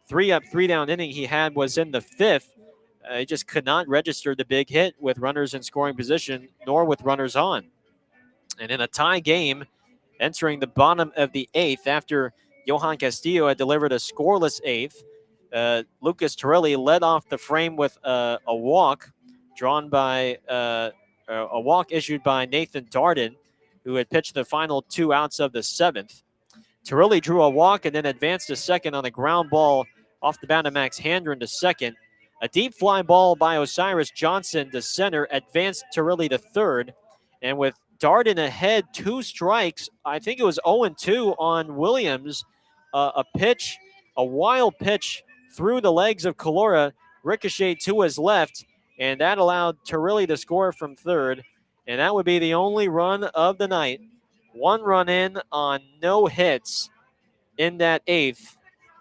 3 up, 3 down inning he had was in the 5th. He just could not register the big hit with runners in scoring position, nor with runners on. And in a tie game, entering the bottom of the 8th, after Johan Castillo had delivered a scoreless 8th, Lucas Torelli led off the frame with a walk drawn by a walk issued by Nathan Darden, who had pitched the final 2 outs of the 7th. Torelli drew a walk and then advanced to second on a ground ball off the bat of Max Handren to second. A deep fly ball by Osiris Johnson to center advanced Torelli to third. And with Darden ahead, 2 strikes, I think it was 0-2 on Williams. A wild pitch through the legs of Calora, ricocheted to his left, and that allowed Torelli to score from third. And that would be the only run of the night. 1 run in on no hits in that 8th.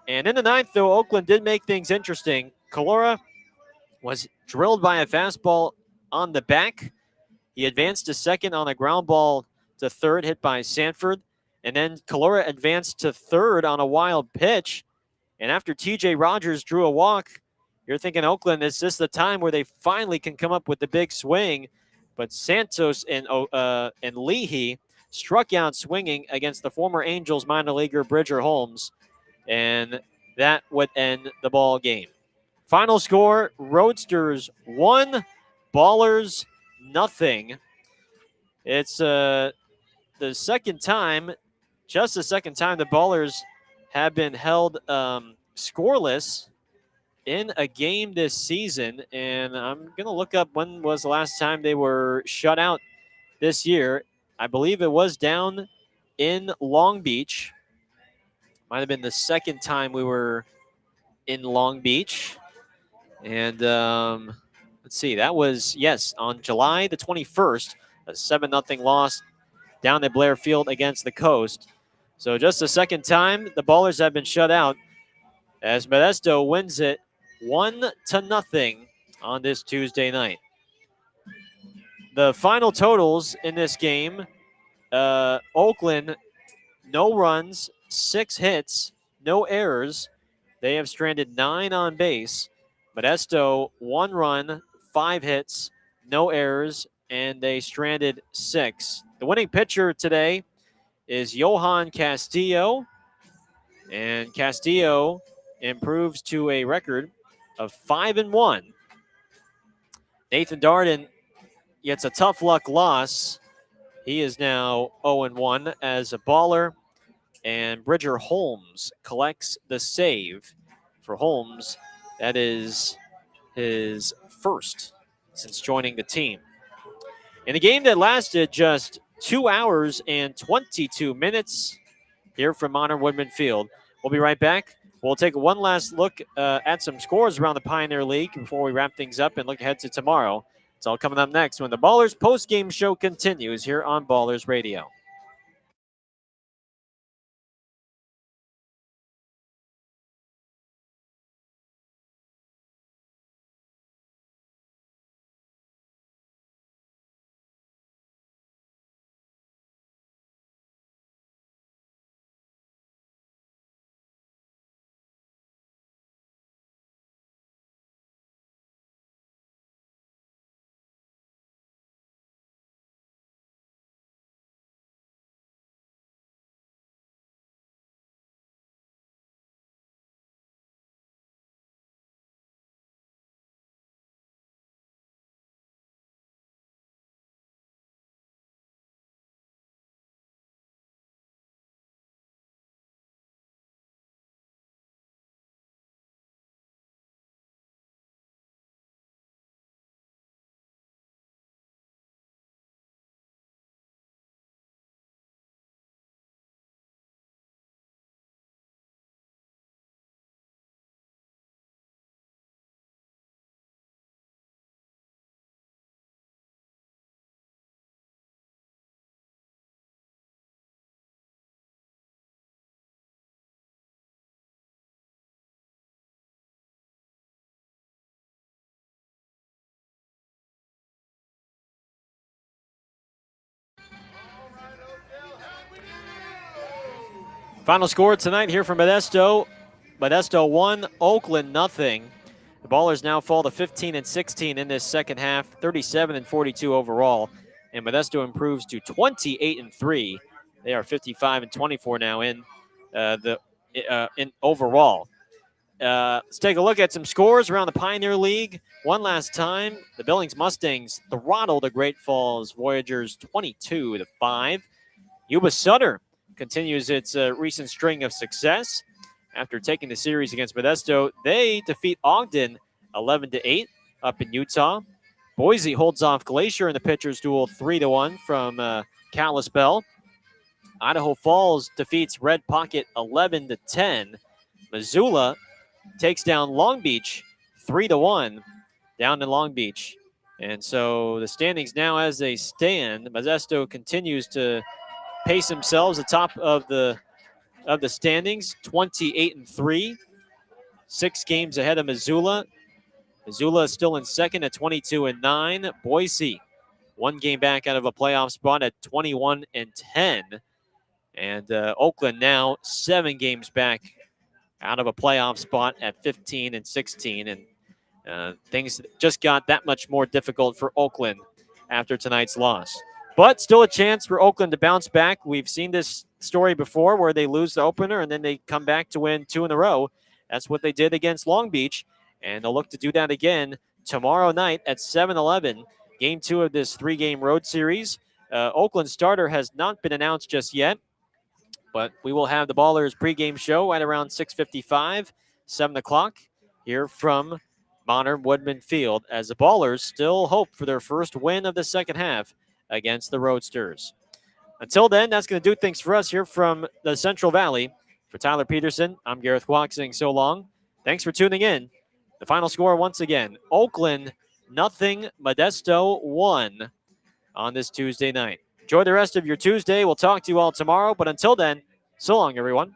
And in the 9th, though, Oakland did make things interesting. Calora was drilled by a fastball on the back. He advanced to second on a ground ball to third, hit by Sanford. And then Calora advanced to third on a wild pitch. And after TJ Rogers drew a walk, you're thinking, Oakland, is this the time where they finally can come up with the big swing? But Santos and Leahy struck out swinging against the former Angels minor leaguer Bridger Holmes. And that would end the ball game. Final score, Roadsters 1, Ballers nothing. It's the second time, just the second time the Ballers have been held scoreless in a game this season. And I'm going to look up when was the last time they were shut out this year. I believe it was down in Long Beach. Might have been the second time we were in Long Beach. And let's see, that was, yes, on July the 21st, a 7-0 loss down at Blair Field against the Coast. So just the second time the Ballers have been shut out as Modesto wins it 1-0 on this Tuesday night. The final totals in this game, Oakland, no runs, 6 hits, no errors. They have stranded 9 on base. Modesto, 1 run, 5 hits, no errors, and they stranded 6. The winning pitcher today is Johan Castillo, and Castillo improves to a record of 5-1. Nathan Darden gets a tough luck loss. He is now 0-1 as a baller, and Bridger Holmes collects the save. For Holmes, that is his first since joining the team. In a game that lasted just 2 hours and 22 minutes here from Modern Woodman Field. We'll be right back. We'll take one last look at some scores around the Pioneer League before we wrap things up and look ahead to tomorrow. It's all coming up next when the Ballers post-game show continues here on Ballers Radio. Final score tonight here from Modesto. Modesto 1, Oakland nothing. The Ballers now fall to 15-16 in this second half, 37-42 overall. And Modesto improves to 28-3. They are 55-24 now in in overall. Let's take a look at some scores around the Pioneer League. One last time, the Billings Mustangs throttled the Great Falls Voyagers 22-5. Yuba Sutter continues its recent string of success. After taking the series against Modesto, they defeat Ogden 11-8 up in Utah. Boise holds off Glacier in the pitcher's duel 3-1 from Kalispell. Idaho Falls defeats Red Pocket 11-10. Missoula takes down Long Beach 3-1 down in Long Beach. And so the standings now as they stand, Modesto continues to pace themselves atop of the standings, 28-3, 6 games ahead of Missoula. Missoula is still in second at 22-9. Boise, 1 game back out of a playoff spot at 21-10. And Oakland now 7 games back out of a playoff spot at 15-16. And things just got that much more difficult for Oakland after tonight's loss. But still a chance for Oakland to bounce back. We've seen this story before where they lose the opener and then they come back to win 2 in a row. That's what they did against Long Beach, and they'll look to do that again tomorrow night at 7-11, game 2 of this 3-game road series. Oakland starter has not been announced just yet, but we will have the Ballers pregame show at around 6:55, 7 o'clock here from Modern Woodman Field as the Ballers still hope for their first win of the second half against the Roadsters. Until then, that's going to do things for us here from the Central Valley. For Tyler Peterson, I'm Gareth Kwok saying so long. Thanks for tuning in. The final score once again, Oakland 0, Modesto 1 on this Tuesday night. Enjoy the rest of your Tuesday. We'll talk to you all tomorrow, but until then, so long, everyone.